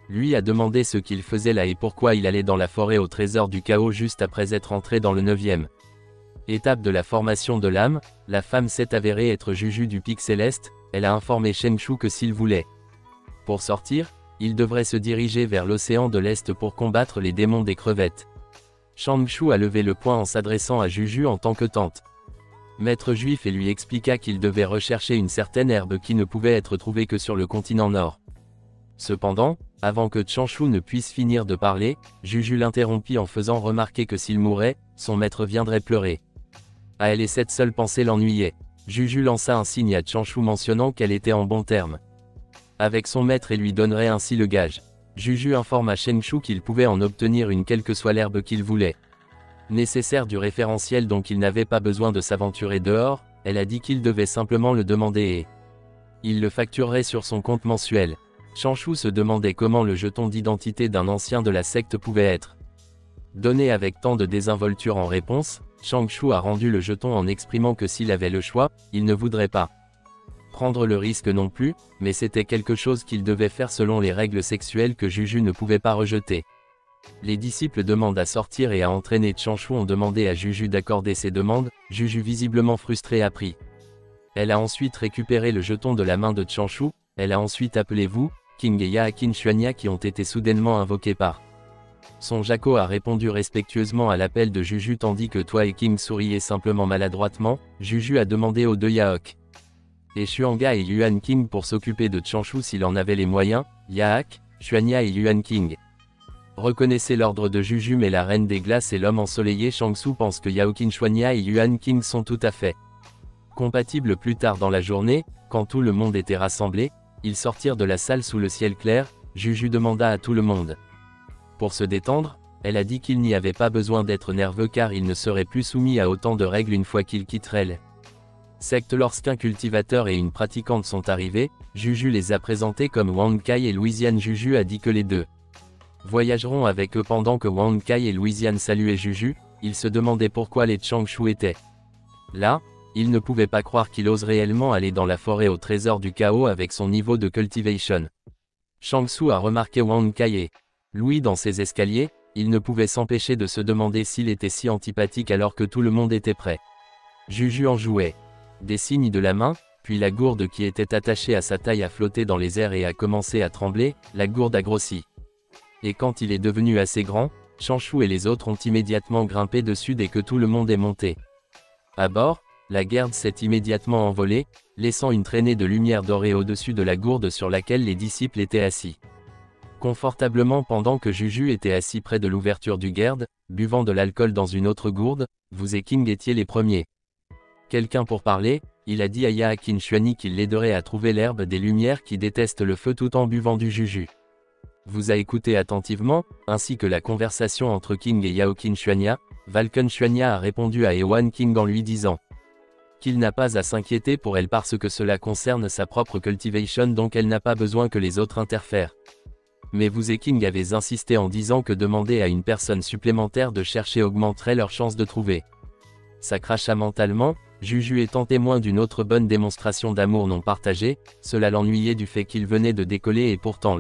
Lui a demandé ce qu'il faisait là et pourquoi il allait dans la forêt au trésor du chaos juste après être entré dans le 9e étape de la formation de l'âme. La femme s'est avérée être Juju du pic céleste. Elle a informé Shang-Chu que s'il voulait pour sortir, il devrait se diriger vers l'océan de l'Est pour combattre les démons des crevettes. Shang-Chu a levé le poing en s'adressant à Juju en tant que tante maître juif et lui expliqua qu'il devait rechercher une certaine herbe qui ne pouvait être trouvée que sur le continent nord. Cependant, avant que Shang-Chu ne puisse finir de parler, Juju l'interrompit en faisant remarquer que s'il mourait, son maître viendrait pleurer. À elle et cette seule pensée l'ennuyait. Juju lança un signe à Shang-Chu mentionnant qu'elle était en bons termes avec son maître et lui donnerait ainsi le gage. Juju informa Shang-Chu qu'il pouvait en obtenir une quelle que soit l'herbe qu'il voulait. Nécessaire du référentiel donc il n'avait pas besoin de s'aventurer dehors, elle a dit qu'il devait simplement le demander et il le facturerait sur son compte mensuel. Shang-Chu se demandait comment le jeton d'identité d'un ancien de la secte pouvait être donné avec tant de désinvolture. En réponse, Shang-Chu a rendu le jeton en exprimant que s'il avait le choix, il ne voudrait pas prendre le risque non plus, mais c'était quelque chose qu'il devait faire selon les règles sexuelles que Juju ne pouvait pas rejeter. Les disciples demandent à sortir et à entraîner Shang-Chu ont demandé à Juju d'accorder ses demandes. Juju visiblement frustré a pris. Elle a ensuite récupéré le jeton de la main de Shang-Chu. Elle a ensuite appelé Wu, King et Yakin Xuanya qui ont été soudainement invoqués par son Jaco a répondu respectueusement à l'appel de Juju tandis que Toi et King souriaient simplement maladroitement. Juju a demandé aux deux Yaok et Xuanga et Yuan King pour s'occuper de Shang-Chu s'il en avait les moyens. Yaak, Xuanya et Yuan King reconnaissez l'ordre de Juju mais la reine des glaces et l'homme ensoleillé Shang-Su pense que Yaokin Xuanya et Yuan King sont tout à fait compatibles. Plus tard dans la journée, quand tout le monde était rassemblé, ils sortirent de la salle sous le ciel clair. Juju demanda à tout le monde pour se détendre. Elle a dit qu'il n'y avait pas besoin d'être nerveux car il ne serait plus soumis à autant de règles une fois qu'il quitterait le secte. Lorsqu'un cultivateur et une pratiquante sont arrivés, Juju les a présentés comme Wang Kai et Louisiane. Juju a dit que les deux voyageront avec eux pendant que Wang Kai et Louisiane saluaient Juju. Ils se demandaient pourquoi les Shang-Chu étaient là. Ils ne pouvaient pas croire qu'il ose réellement aller dans la forêt au trésor du chaos avec son niveau de cultivation. Shang-Su a remarqué Wang Kai et Louis dans ses escaliers. Il ne pouvait s'empêcher de se demander s'il était si antipathique alors que tout le monde était prêt. Juju en jouait. Des signes de la main, puis la gourde qui était attachée à sa taille a flotté dans les airs et a commencé à trembler. La gourde a grossi. Et quand il est devenu assez grand, Shang-Chu et les autres ont immédiatement grimpé dessus dès que tout le monde est monté à bord. La gourde s'est immédiatement envolée, laissant une traînée de lumière dorée au-dessus de la gourde sur laquelle les disciples étaient assis confortablement pendant que Juju était assis près de l'ouverture du gourde, buvant de l'alcool dans une autre gourde. Vous et King étiez les premiers. Quelqu'un pour parler. Il a dit à Yakin Xuani qu'il l'aiderait à trouver l'herbe des lumières qui déteste le feu tout en buvant du Juju. Vous a écouté attentivement, ainsi que la conversation entre King et Yaokin Xuania. Valken Xuania a répondu à Ewan King en lui disant qu'il n'a pas à s'inquiéter pour elle parce que cela concerne sa propre cultivation donc elle n'a pas besoin que les autres interfèrent. Mais vous et King avez insisté en disant que demander à une personne supplémentaire de chercher augmenterait leurs chances de trouver. Ça cracha mentalement. Juju étant témoin d'une autre bonne démonstration d'amour non partagé, cela l'ennuyait du fait qu'il venait de décoller et pourtant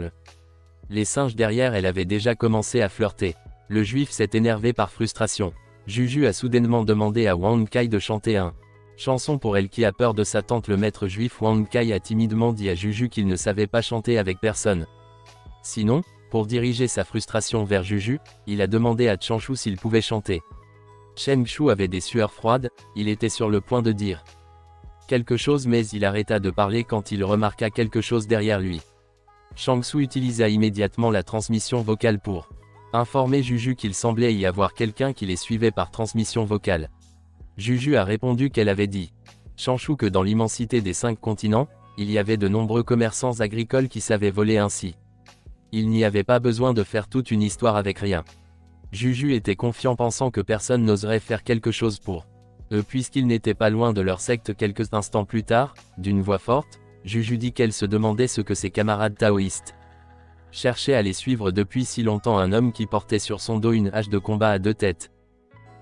les singes derrière elle avaient déjà commencé à flirter. Le juif s'est énervé par frustration. Juju a soudainement demandé à Wang Kai de chanter un chanson pour elle qui a peur de sa tante. Le maître juif Wang Kai a timidement dit à Juju qu'il ne savait pas chanter avec personne. Sinon, pour diriger sa frustration vers Juju, il a demandé à Shang-Chu s'il pouvait chanter. Shang-Chu avait des sueurs froides, il était sur le point de dire quelque chose mais il arrêta de parler quand il remarqua quelque chose derrière lui. Shang-Chu utilisa immédiatement la transmission vocale pour Informé Juju qu'il semblait y avoir quelqu'un qui les suivait par transmission vocale. Juju a répondu qu'elle avait dit Chanshu que dans l'immensité des 5 continents, il y avait de nombreux commerçants agricoles qui savaient voler ainsi. Il n'y avait pas besoin de faire toute une histoire avec rien. Juju était confiant pensant que personne n'oserait faire quelque chose pour eux puisqu'ils n'étaient pas loin de leur secte. Quelques instants plus tard, d'une voix forte, Juju dit qu'elle se demandait ce que ses camarades taoïstes cherchaient à les suivre depuis si longtemps. Un homme qui portait sur son dos une hache de combat à 2 têtes.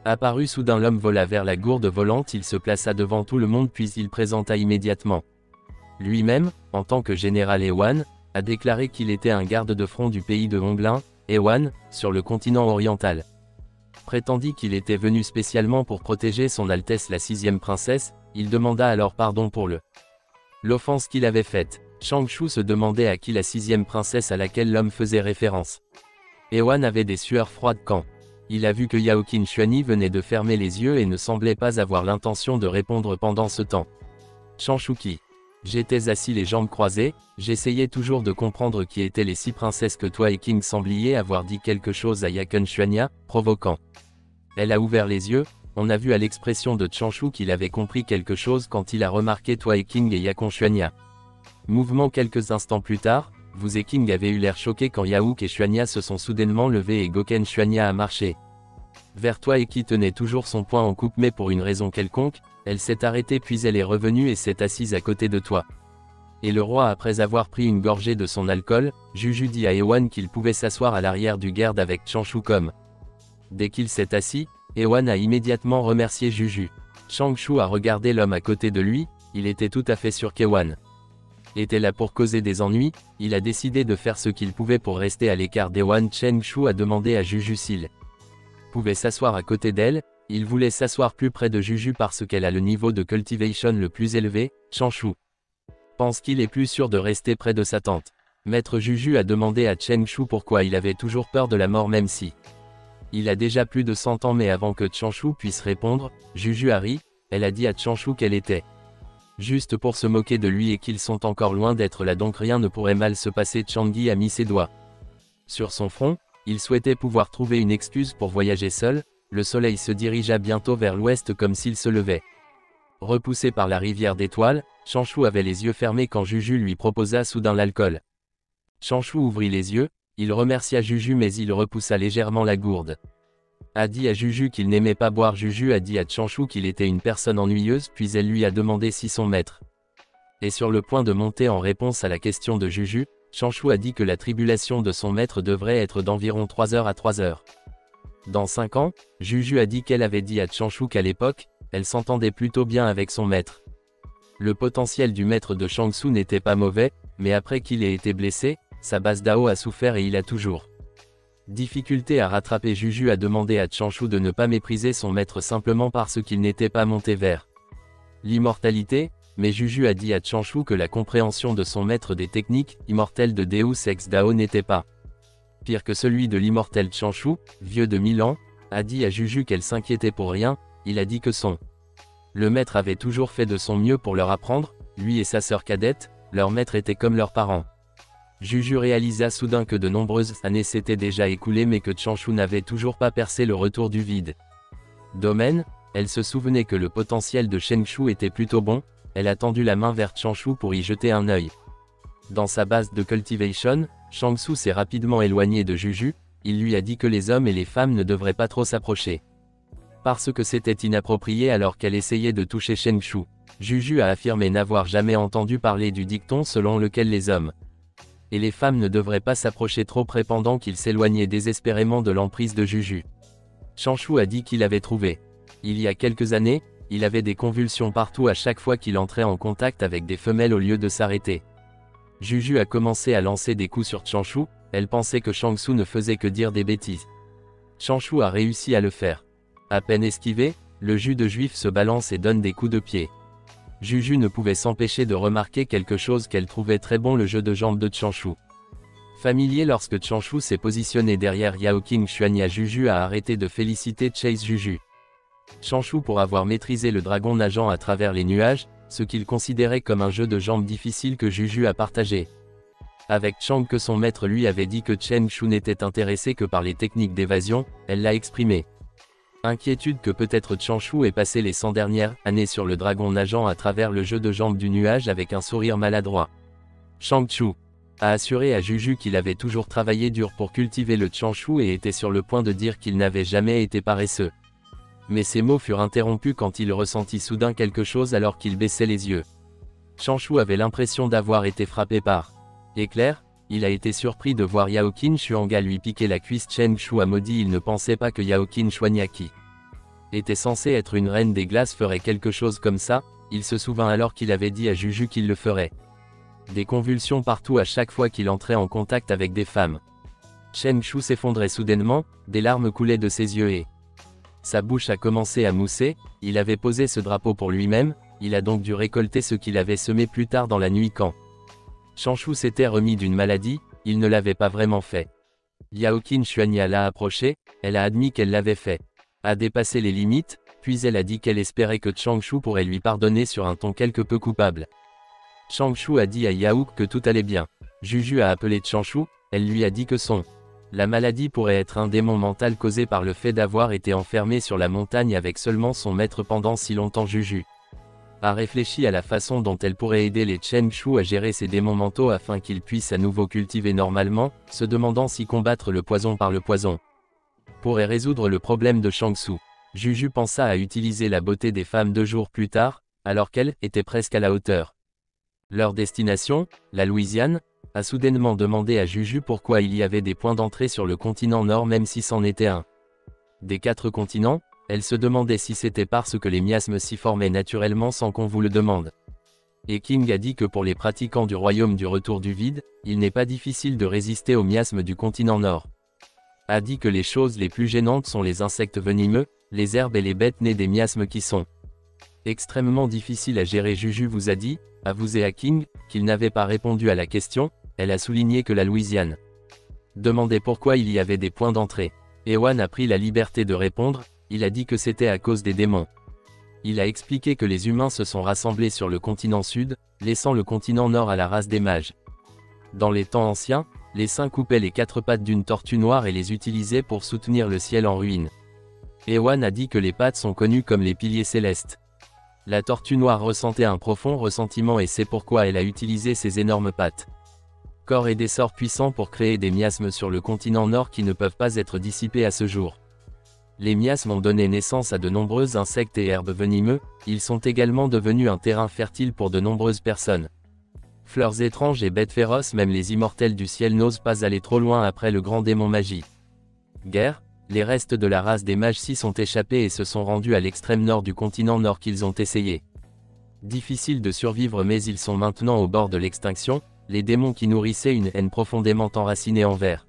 Apparu soudain, l'homme vola vers la gourde volante, il se plaça devant tout le monde puis il présenta immédiatement lui-même, en tant que général Ewan, a déclaré qu'il était un garde de front du pays de Honglin, Ewan, sur le continent oriental. Prétendit qu'il était venu spécialement pour protéger son Altesse la 6e princesse, il demanda alors pardon pour l'offense qu'il avait faite. Changshu se demandait à qui la 6e princesse à laquelle l'homme faisait référence. Ewan avait des sueurs froides quand il a vu que Yaoqin Xuanyi venait de fermer les yeux et ne semblait pas avoir l'intention de répondre pendant ce temps. Changshu qui J'étais assis les jambes croisées, j'essayais toujours de comprendre qui étaient les 6 princesses que toi et King sembliez avoir dit quelque chose à Yaoqin Xuanyi, provoquant. Elle a ouvert les yeux, on a vu à l'expression de Changshu qu'il avait compris quelque chose quand il a remarqué toi et King et Yaoqin Xuanyi. Mouvement quelques instants plus tard, vous et King avez eu l'air choqués quand Yaoq et Xuanyi se sont soudainement levés et Gokuen Xuanyi a marché vers toi et qui tenait toujours son poing en coupe mais pour une raison quelconque, elle s'est arrêtée puis elle est revenue et s'est assise à côté de toi. Et le roi après avoir pris une gorgée de son alcool, Juju dit à Ewan qu'il pouvait s'asseoir à l'arrière du garde avec Changshu comme. Dès qu'il s'est assis, Ewan a immédiatement remercié Juju. Changshu a regardé l'homme à côté de lui, il était tout à fait sûr qu'Ewan était là pour causer des ennuis, il a décidé de faire ce qu'il pouvait pour rester à l'écart d'Ewan. Changshu a demandé à Juju s'il pouvait s'asseoir à côté d'elle, il voulait s'asseoir plus près de Juju parce qu'elle a le niveau de cultivation le plus élevé. Changshu pense qu'il est plus sûr de rester près de sa tante. Maître Juju a demandé à Changshu pourquoi il avait toujours peur de la mort même si il a déjà plus de 100 ans mais avant que Changshu puisse répondre, Juju a ri, elle a dit à Changshu qu'elle était juste pour se moquer de lui et qu'ils sont encore loin d'être là donc rien ne pourrait mal se passer. Changi a mis ses doigts sur son front, il souhaitait pouvoir trouver une excuse pour voyager seul, le soleil se dirigea bientôt vers l'ouest comme s'il se levait. Repoussé par la rivière d'étoiles, Changshu avait les yeux fermés quand Juju lui proposa soudain l'alcool. Changshu ouvrit les yeux, il remercia Juju mais il repoussa légèrement la gourde. A dit à Juju qu'il n'aimait pas boire. Juju a dit à Changshu qu'il était une personne ennuyeuse puis elle lui a demandé si son maître est sur le point de monter. En réponse à la question de Juju, Changshu a dit que la tribulation de son maître devrait être d'environ 3 heures à 3 heures. Dans 5 ans, Juju a dit qu'elle avait dit à Changshu qu'à l'époque, elle s'entendait plutôt bien avec son maître. Le potentiel du maître de Changshu n'était pas mauvais, mais après qu'il ait été blessé, sa base Dao a souffert et il a toujours difficulté à rattraper. Juju a demandé à Changshu de ne pas mépriser son maître simplement parce qu'il n'était pas monté vers l'immortalité, mais Juju a dit à Changshu que la compréhension de son maître des techniques immortelles de Deus Ex Dao n'était pas pire que celui de l'immortel. Changshu, vieux de 1000 ans, a dit à Juju qu'elle s'inquiétait pour rien, il a dit que le maître avait toujours fait de son mieux pour leur apprendre, lui et sa sœur cadette, leur maître était comme leurs parents. Juju réalisa soudain que de nombreuses années s'étaient déjà écoulées mais que Changshu n'avait toujours pas percé le retour du vide. Domaine, elle se souvenait que le potentiel de Changshu était plutôt bon, elle a tendu la main vers Changshu pour y jeter un œil. Dans sa base de cultivation, Changshu s'est rapidement éloigné de Juju, il lui a dit que les hommes et les femmes ne devraient pas trop s'approcher. Parce que c'était inapproprié alors qu'elle essayait de toucher Changshu. Juju a affirmé n'avoir jamais entendu parler du dicton selon lequel les hommes et les femmes ne devraient pas s'approcher trop près pendant qu'il s'éloignait désespérément de l'emprise de Juju. Changshu a dit qu'il avait trouvé. Il y a quelques années, il avait des convulsions partout à chaque fois qu'il entrait en contact avec des femelles au lieu de s'arrêter. Juju a commencé à lancer des coups sur Changshu, elle pensait que Changshu ne faisait que dire des bêtises. Changshu a réussi à le faire. À peine esquivé, le jus de juif se balance et donne des coups de pied. Juju ne pouvait s'empêcher de remarquer quelque chose qu'elle trouvait très bon, le jeu de jambes de Changshu. Familier lorsque Changshu s'est positionné derrière Yaoqin Xuanyi, Juju a arrêté de féliciter Chase Juju. Changshu pour avoir maîtrisé le dragon nageant à travers les nuages, ce qu'il considérait comme un jeu de jambes difficile que Juju a partagé. Avec Chang que son maître lui avait dit que Chen Shu n'était intéressé que par les techniques d'évasion, elle l'a exprimé. Inquiétude que peut-être Chang Shu ait passé les 100 dernières années sur le dragon nageant à travers le jeu de jambes du nuage avec un sourire maladroit. Chang Shu a assuré à Juju qu'il avait toujours travaillé dur pour cultiver le Changshu et était sur le point de dire qu'il n'avait jamais été paresseux. Mais ces mots furent interrompus quand il ressentit soudain quelque chose alors qu'il baissait les yeux. Changshu avait l'impression d'avoir été frappé par éclair. Il a été surpris de voir Yaoqin Xuanga lui piquer la cuisse. Chen Shu a maudit. Il ne pensait pas que Yaoqin Xuanya qui était censée être une reine des glaces ferait quelque chose comme ça. Il se souvint alors qu'il avait dit à Juju qu'il le ferait. Des convulsions partout à chaque fois qu'il entrait en contact avec des femmes. Chen Shu s'effondrait soudainement, des larmes coulaient de ses yeux et sa bouche a commencé à mousser. Il avait posé ce drapeau pour lui-même, il a donc dû récolter ce qu'il avait semé plus tard dans la nuit quand Changshu s'était remis d'une maladie. Il ne l'avait pas vraiment fait. Yaoqin Xuanya l'a approché, elle a admis qu'elle l'avait fait. A dépassé les limites, puis elle a dit qu'elle espérait que Changshu pourrait lui pardonner sur un ton quelque peu coupable. Changshu a dit à Yaoq que tout allait bien. Juju a appelé Changshu, elle lui a dit que la maladie pourrait être un démon mental causé par le fait d'avoir été enfermé sur la montagne avec seulement son maître pendant si longtemps. Juju a réfléchi à la façon dont elle pourrait aider les Changshu à gérer ces démons mentaux afin qu'ils puissent à nouveau cultiver normalement, se demandant si combattre le poison par le poison pourrait résoudre le problème de Changshu. Juju pensa à utiliser la beauté des femmes 2 jours plus tard, alors qu'elle était presque à la hauteur. Leur destination, la Louisiane, a soudainement demandé à Juju pourquoi il y avait des points d'entrée sur le continent nord même si c'en était un des 4 continents. Elle se demandait si c'était parce que les miasmes s'y formaient naturellement sans qu'on vous le demande. Et King a dit que pour les pratiquants du royaume du retour du vide, il n'est pas difficile de résister aux miasmes du continent nord. A dit que les choses les plus gênantes sont les insectes venimeux, les herbes et les bêtes nées des miasmes qui sont extrêmement difficiles à gérer. Juju vous a dit, à vous et à King, qu'il n'avait pas répondu à la question. Elle a souligné que la Louisiane demandait pourquoi il y avait des points d'entrée. Ewan a pris la liberté de répondre. Il a dit que c'était à cause des démons. Il a expliqué que les humains se sont rassemblés sur le continent sud, laissant le continent nord à la race des mages. Dans les temps anciens, les saints coupaient les 4 pattes d'une tortue noire et les utilisaient pour soutenir le ciel en ruine. Ewan a dit que les pattes sont connues comme les piliers célestes. La tortue noire ressentait un profond ressentiment et c'est pourquoi elle a utilisé ses énormes pattes. Corps et des sorts puissants pour créer des miasmes sur le continent nord qui ne peuvent pas être dissipés à ce jour. Les miasmes ont donné naissance à de nombreux insectes et herbes venimeux. Ils sont également devenus un terrain fertile pour de nombreuses personnes. Fleurs étranges et bêtes féroces, même les immortels du ciel n'osent pas aller trop loin après le grand démon magie. Guerre, les restes de la race des mages s'y sont échappés et se sont rendus à l'extrême nord du continent nord qu'ils ont essayé. Difficile de survivre mais ils sont maintenant au bord de l'extinction, les démons qui nourrissaient une haine profondément enracinée envers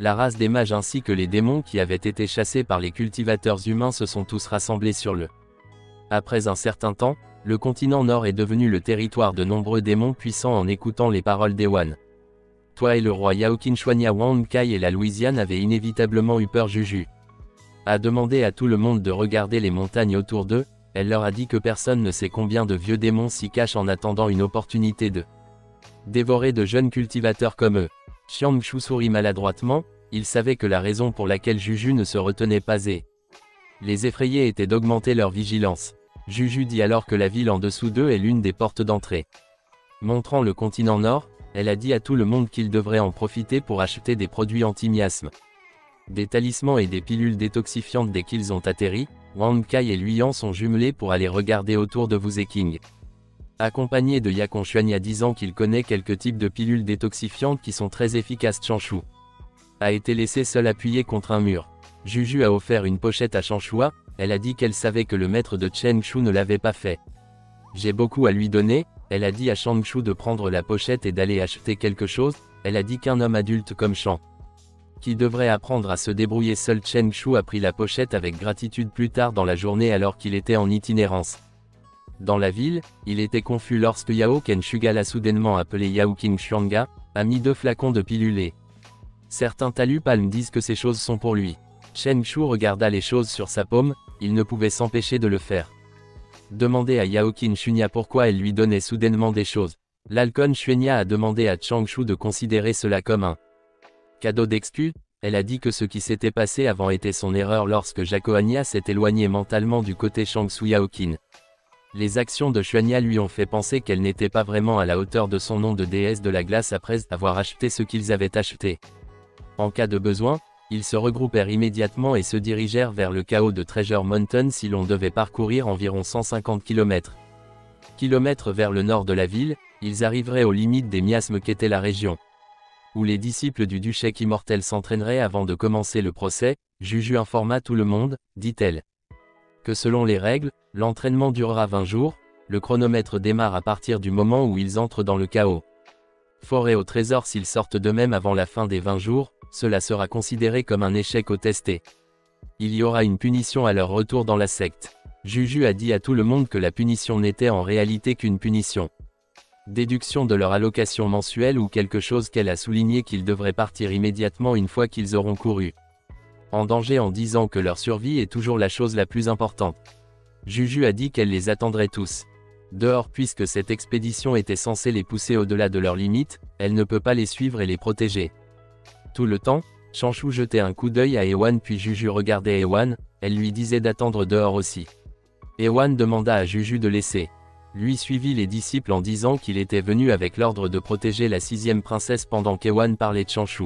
la race des mages ainsi que les démons qui avaient été chassés par les cultivateurs humains se sont tous rassemblés sur le. Après un certain temps, le continent nord est devenu le territoire de nombreux démons puissants en écoutant les paroles d'Ewan. Toi et le roi Yaoqin Xuanya Wang Kai et la Louisiane avaient inévitablement eu peur. Juju a demandé à tout le monde de regarder les montagnes autour d'eux. Elle leur a dit que personne ne sait combien de vieux démons s'y cachent en attendant une opportunité de dévorer de jeunes cultivateurs comme eux. Changshu sourit maladroitement. Il savait que la raison pour laquelle Juju ne se retenait pas et les effrayer était d'augmenter leur vigilance. Juju dit alors que la ville en dessous d'eux est l'une des portes d'entrée. Montrant le continent nord, elle a dit à tout le monde qu'ils devraient en profiter pour acheter des produits anti-miasmes, des talismans et des pilules détoxifiantes dès qu'ils ont atterri. Wang Kai et Luyan sont jumelés pour aller regarder autour de vous et King, accompagné de Yaoqin Xuanya disant qu'il connaît quelques types de pilules détoxifiantes qui sont très efficaces. Changshu a été laissé seul appuyé contre un mur. Juju a offert une pochette à Changshua. Elle a dit qu'elle savait que le maître de Changshu ne l'avait pas fait. J'ai beaucoup à lui donner. Elle a dit à Changshu de prendre la pochette et d'aller acheter quelque chose. Elle a dit qu'un homme adulte comme Chang, qui devrait apprendre à se débrouiller seul. Changshu a pris la pochette avec gratitude plus tard dans la journée alors qu'il était en itinérance. Dans la ville, il était confus lorsque Yaoqin Xuga l'a soudainement appelé Yaoqin Xuanga, a mis 2 flacons de pilules. Certains talus palmes disent que ces choses sont pour lui. Changshu regarda les choses sur sa paume, il ne pouvait s'empêcher de le faire. Demander à Yaoqin Xunya pourquoi elle lui donnait soudainement des choses. L'Halcon Xuenya a demandé à Changshu de considérer cela comme un cadeau d'excuse. Elle a dit que ce qui s'était passé avant était son erreur lorsque Jacoania s'est éloigné mentalement du côté Shangsu Yaoqin. Les actions de Xuenya lui ont fait penser qu'elle n'était pas vraiment à la hauteur de son nom de déesse de la glace après avoir acheté ce qu'ils avaient acheté. En cas de besoin, ils se regroupèrent immédiatement et se dirigèrent vers le chaos de Treasure Mountain si l'on devait parcourir environ 150 km. Vers le nord de la ville, ils arriveraient aux limites des miasmes qu'était la région. Où les disciples du Duchek immortel s'entraîneraient avant de commencer le procès, Juju informa tout le monde, dit-elle. Que selon les règles, l'entraînement durera 20 jours, le chronomètre démarre à partir du moment où ils entrent dans le chaos. Forêt au trésor s'ils sortent d'eux-mêmes avant la fin des 20 jours, cela sera considéré comme un échec au testé. Il y aura une punition à leur retour dans la secte. Juju a dit à tout le monde que la punition n'était en réalité qu'une punition. Déduction de leur allocation mensuelle ou quelque chose qu'elle a souligné qu'ils devraient partir immédiatement une fois qu'ils auront couru. En danger en disant que leur survie est toujours la chose la plus importante. Juju a dit qu'elle les attendrait tous. Dehors puisque cette expédition était censée les pousser au-delà de leurs limites, elle ne peut pas les suivre et les protéger. Tout le temps, Changshu jetait un coup d'œil à Ewan puis Juju regardait Ewan, elle lui disait d'attendre dehors aussi. Ewan demanda à Juju de laisser. Lui suivit les disciples en disant qu'il était venu avec l'ordre de protéger la 6e princesse pendant qu'Ewan parlait de Changshu.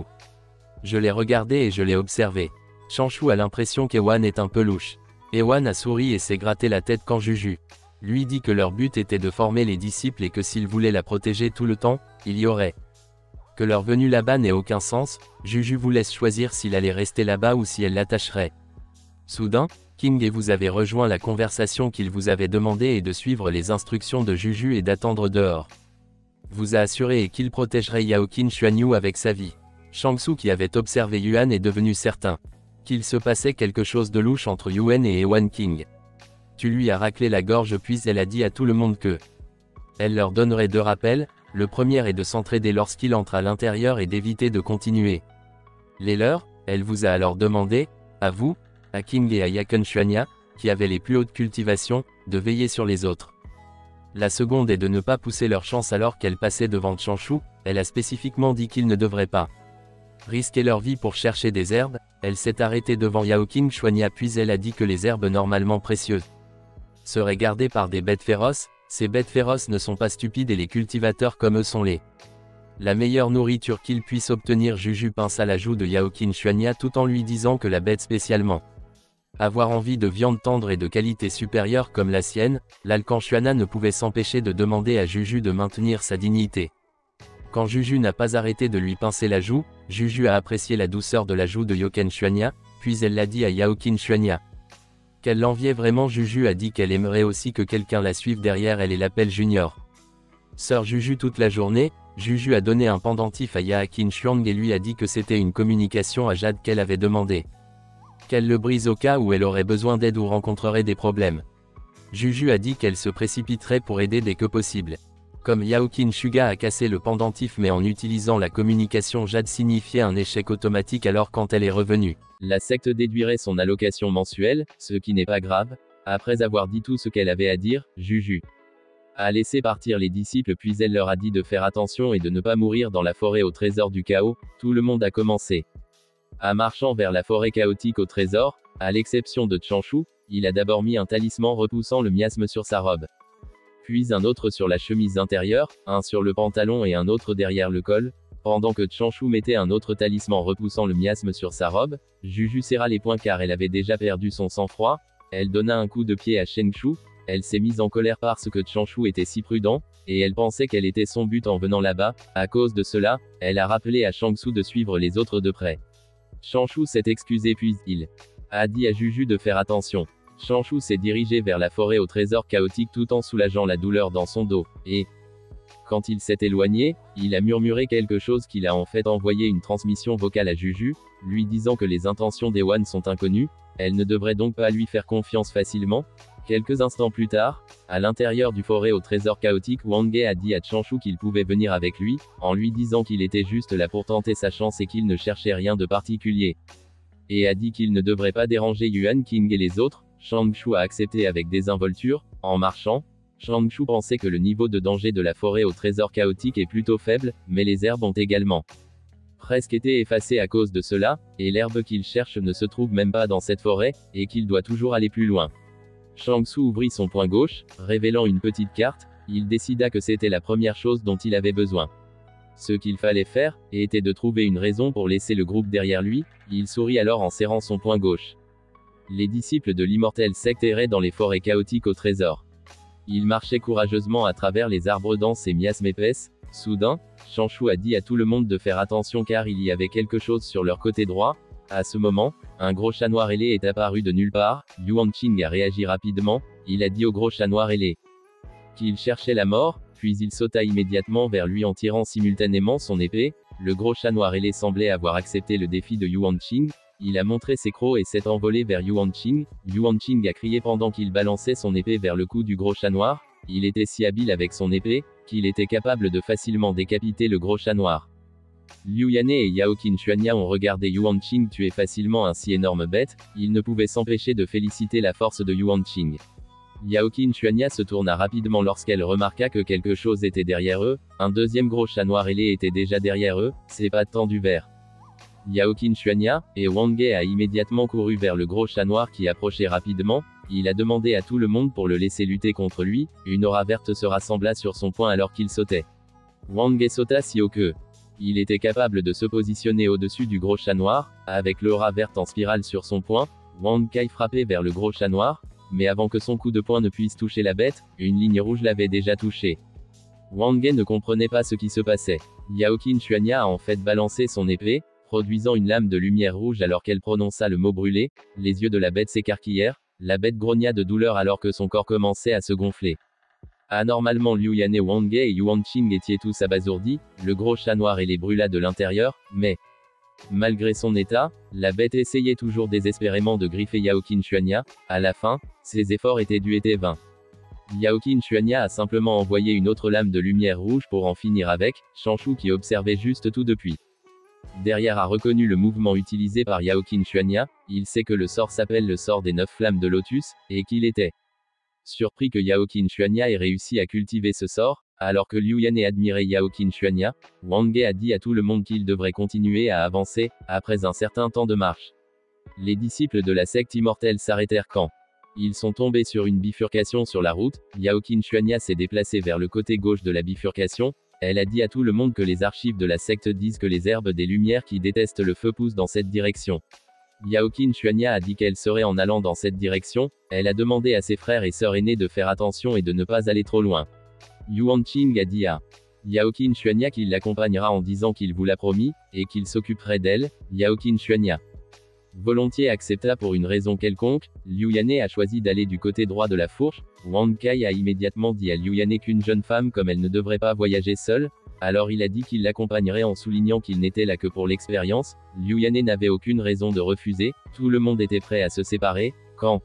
Je l'ai regardé et je l'ai observé. Changshu a l'impression qu'Ewan est un peu louche. Ewan a souri et s'est gratté la tête quand Juju lui dit que leur but était de former les disciples et que s'ils voulaient la protéger tout le temps, il y aurait que leur venue là-bas n'ait aucun sens. Juju vous laisse choisir s'il allait rester là-bas ou si elle l'attacherait. Soudain, King et vous avez rejoint la conversation qu'il vous avait demandé et de suivre les instructions de Juju et d'attendre dehors. Vous a assuré et qu'il protégerait Yaoqin Xuanyu avec sa vie. Shangsu qui avait observé Yuan est devenu certain qu'il se passait quelque chose de louche entre Yuan et Ewan King. Tu lui as raclé la gorge puis elle a dit à tout le monde que elle leur donnerait 2 rappels, le premier est de s'entraider lorsqu'il entre à l'intérieur et d'éviter de continuer les leurs. Elle vous a alors demandé, à vous, à King et à Yaoqin Xuanya, qui avaient les plus hautes cultivations, de veiller sur les autres. La seconde est de ne pas pousser leur chance alors qu'elle passait devant Changshu. Elle a spécifiquement dit qu'ils ne devraient pas risquer leur vie pour chercher des herbes. Elle s'est arrêtée devant Yaoqin Xuanya puis elle a dit que les herbes normalement précieuses seraient gardées par des bêtes féroces. Ces bêtes féroces ne sont pas stupides et les cultivateurs comme eux sont la meilleure nourriture qu'ils puissent obtenir. Juju pince à la joue de Yaoqin Xuanya tout en lui disant que la bête spécialement avoir envie de viande tendre et de qualité supérieure comme la sienne, l'Halcon Xuanya ne pouvait s'empêcher de demander à Juju de maintenir sa dignité. Quand Juju n'a pas arrêté de lui pincer la joue, Juju a apprécié la douceur de la joue de Yaoqin Xuanya, puis elle l'a dit à Yaoqin Xuanya qu'elle l'enviait vraiment. Juju a dit qu'elle aimerait aussi que quelqu'un la suive derrière elle et l'appelle Junior. Sœur Juju toute la journée, Juju a donné un pendentif à Yaoqin Xuang et lui a dit que c'était une communication à Jade qu'elle avait demandé qu'elle le brise au cas où elle aurait besoin d'aide ou rencontrerait des problèmes. Juju a dit qu'elle se précipiterait pour aider dès que possible. Comme Yaoqin Suga a cassé le pendentif mais en utilisant la communication Jade signifiait un échec automatique alors quand elle est revenue, la secte déduirait son allocation mensuelle, ce qui n'est pas grave. Après avoir dit tout ce qu'elle avait à dire, Juju a laissé partir les disciples puis elle leur a dit de faire attention et de ne pas mourir dans la forêt au trésor du chaos. Tout le monde a commencé à marchant vers la forêt chaotique au trésor, à l'exception de Changshu. Il a d'abord mis un talisman repoussant le miasme sur sa robe. Puis un autre sur la chemise intérieure, un sur le pantalon et un autre derrière le col. Pendant que Changshu mettait un autre talisman repoussant le miasme sur sa robe, Juju serra les poings car elle avait déjà perdu son sang-froid. Elle donna un coup de pied à Changshu. Elle s'est mise en colère parce que Changshu était si prudent, et elle pensait qu'elle était son but en venant là-bas. À cause de cela, elle a rappelé à Changshu de suivre les autres de près. Changshu s'est excusé puis il a dit à Juju de faire attention. Changshu s'est dirigé vers la forêt au trésor chaotique tout en soulageant la douleur dans son dos, et quand il s'est éloigné, il a murmuré quelque chose qu'il a en fait envoyé une transmission vocale à Juju, lui disant que les intentions d'Ewan sont inconnues, elle ne devrait donc pas lui faire confiance facilement. Quelques instants plus tard, à l'intérieur du forêt au trésor chaotique, Wang Ge a dit à Changshu qu'il pouvait venir avec lui, en lui disant qu'il était juste là pour tenter sa chance et qu'il ne cherchait rien de particulier. Et a dit qu'il ne devrait pas déranger Yuan King et les autres. Changshu a accepté avec désinvolture. En marchant, Changshu pensait que le niveau de danger de la forêt au trésor chaotique est plutôt faible, mais les herbes ont également presque été effacées à cause de cela, et l'herbe qu'il cherche ne se trouve même pas dans cette forêt, et qu'il doit toujours aller plus loin. Changshu ouvrit son poing gauche, révélant une petite carte. Il décida que c'était la première chose dont il avait besoin. Ce qu'il fallait faire, était de trouver une raison pour laisser le groupe derrière lui. Il sourit alors en serrant son poing gauche. Les disciples de l'immortelle secte erraient dans les forêts chaotiques au trésor. Ils marchaient courageusement à travers les arbres denses et miasmes épaisses. Soudain, Changshu a dit à tout le monde de faire attention car il y avait quelque chose sur leur côté droit. À ce moment, un gros chat noir ailé est apparu de nulle part. Yuan Qing a réagi rapidement. Il a dit au gros chat noir ailé qu'il cherchait la mort, puis il sauta immédiatement vers lui en tirant simultanément son épée. Le gros chat noir ailé semblait avoir accepté le défi de Yuan Qing. Il a montré ses crocs et s'est envolé vers Yuan Qing. Yuan Qing a crié pendant qu'il balançait son épée vers le cou du gros chat noir. Il était si habile avec son épée, qu'il était capable de facilement décapiter le gros chat noir. Liu Yane et Yao Qinchuanya ont regardé Yuan Qing tuer facilement un si énorme bête, ils ne pouvaient s'empêcher de féliciter la force de Yuan Qing. Yao Qinchuanya se tourna rapidement lorsqu'elle remarqua que quelque chose était derrière eux. Un deuxième gros chat noir ailé était déjà derrière eux, ses pattes tendues vers Yao Qinchuanya, et Wang Ge a immédiatement couru vers le gros chat noir qui approchait rapidement. Il a demandé à tout le monde pour le laisser lutter contre lui. Une aura verte se rassembla sur son poing alors qu'il sautait. Wang Ge sauta si haut que il était capable de se positionner au-dessus du gros chat noir. Avec l'aura verte en spirale sur son poing, Wang Kai frappait vers le gros chat noir, mais avant que son coup de poing ne puisse toucher la bête, une ligne rouge l'avait déjà touché. Wang Ge ne comprenait pas ce qui se passait. Yao Qinchuanya a en fait balancé son épée, produisant une lame de lumière rouge alors qu'elle prononça le mot brûlé. Les yeux de la bête s'écarquillèrent. La bête grogna de douleur alors que son corps commençait à se gonfler. Anormalement Liu Yane, Wang Ge et Yuan Qing étaient tous abasourdis. Le gros chat noir les brûla de l'intérieur, mais malgré son état, la bête essayait toujours désespérément de griffer Yao Qinchuanya. À la fin, ses efforts étaient vains. Yao Qinchuanya a simplement envoyé une autre lame de lumière rouge pour en finir avec. Changshu qui observait juste tout depuis derrière a reconnu le mouvement utilisé par Yao Qinchuanya. Il sait que le sort s'appelle le sort des 9 flammes de lotus, et qu'il était surpris que Yao Qinchuanya ait réussi à cultiver ce sort. Alors que Liu Yane admirait Yao Qinchuanya, Wang Ge a dit à tout le monde qu'il devrait continuer à avancer, après un certain temps de marche. Les disciples de la secte immortelle s'arrêtèrent quand ils sont tombés sur une bifurcation sur la route. Yao Qinchuanya s'est déplacé vers le côté gauche de la bifurcation. Elle a dit à tout le monde que les archives de la secte disent que les herbes des lumières qui détestent le feu poussent dans cette direction. Yao Qinchuanya a dit qu'elle serait en allant dans cette direction. Elle a demandé à ses frères et sœurs aînés de faire attention et de ne pas aller trop loin. Yuan Qing a dit à Yao Qinchuanya qu'il l'accompagnera en disant qu'il vous l'a promis, et qu'il s'occuperait d'elle. Yao Qinchuanya volontiers accepta pour une raison quelconque. Liu Yane a choisi d'aller du côté droit de la fourche. Wang Kai a immédiatement dit à Liu Yane qu'une jeune femme comme elle ne devrait pas voyager seule. Alors il a dit qu'il l'accompagnerait en soulignant qu'il n'était là que pour l'expérience. Liu Yane n'avait aucune raison de refuser. Tout le monde était prêt à se séparer. Quand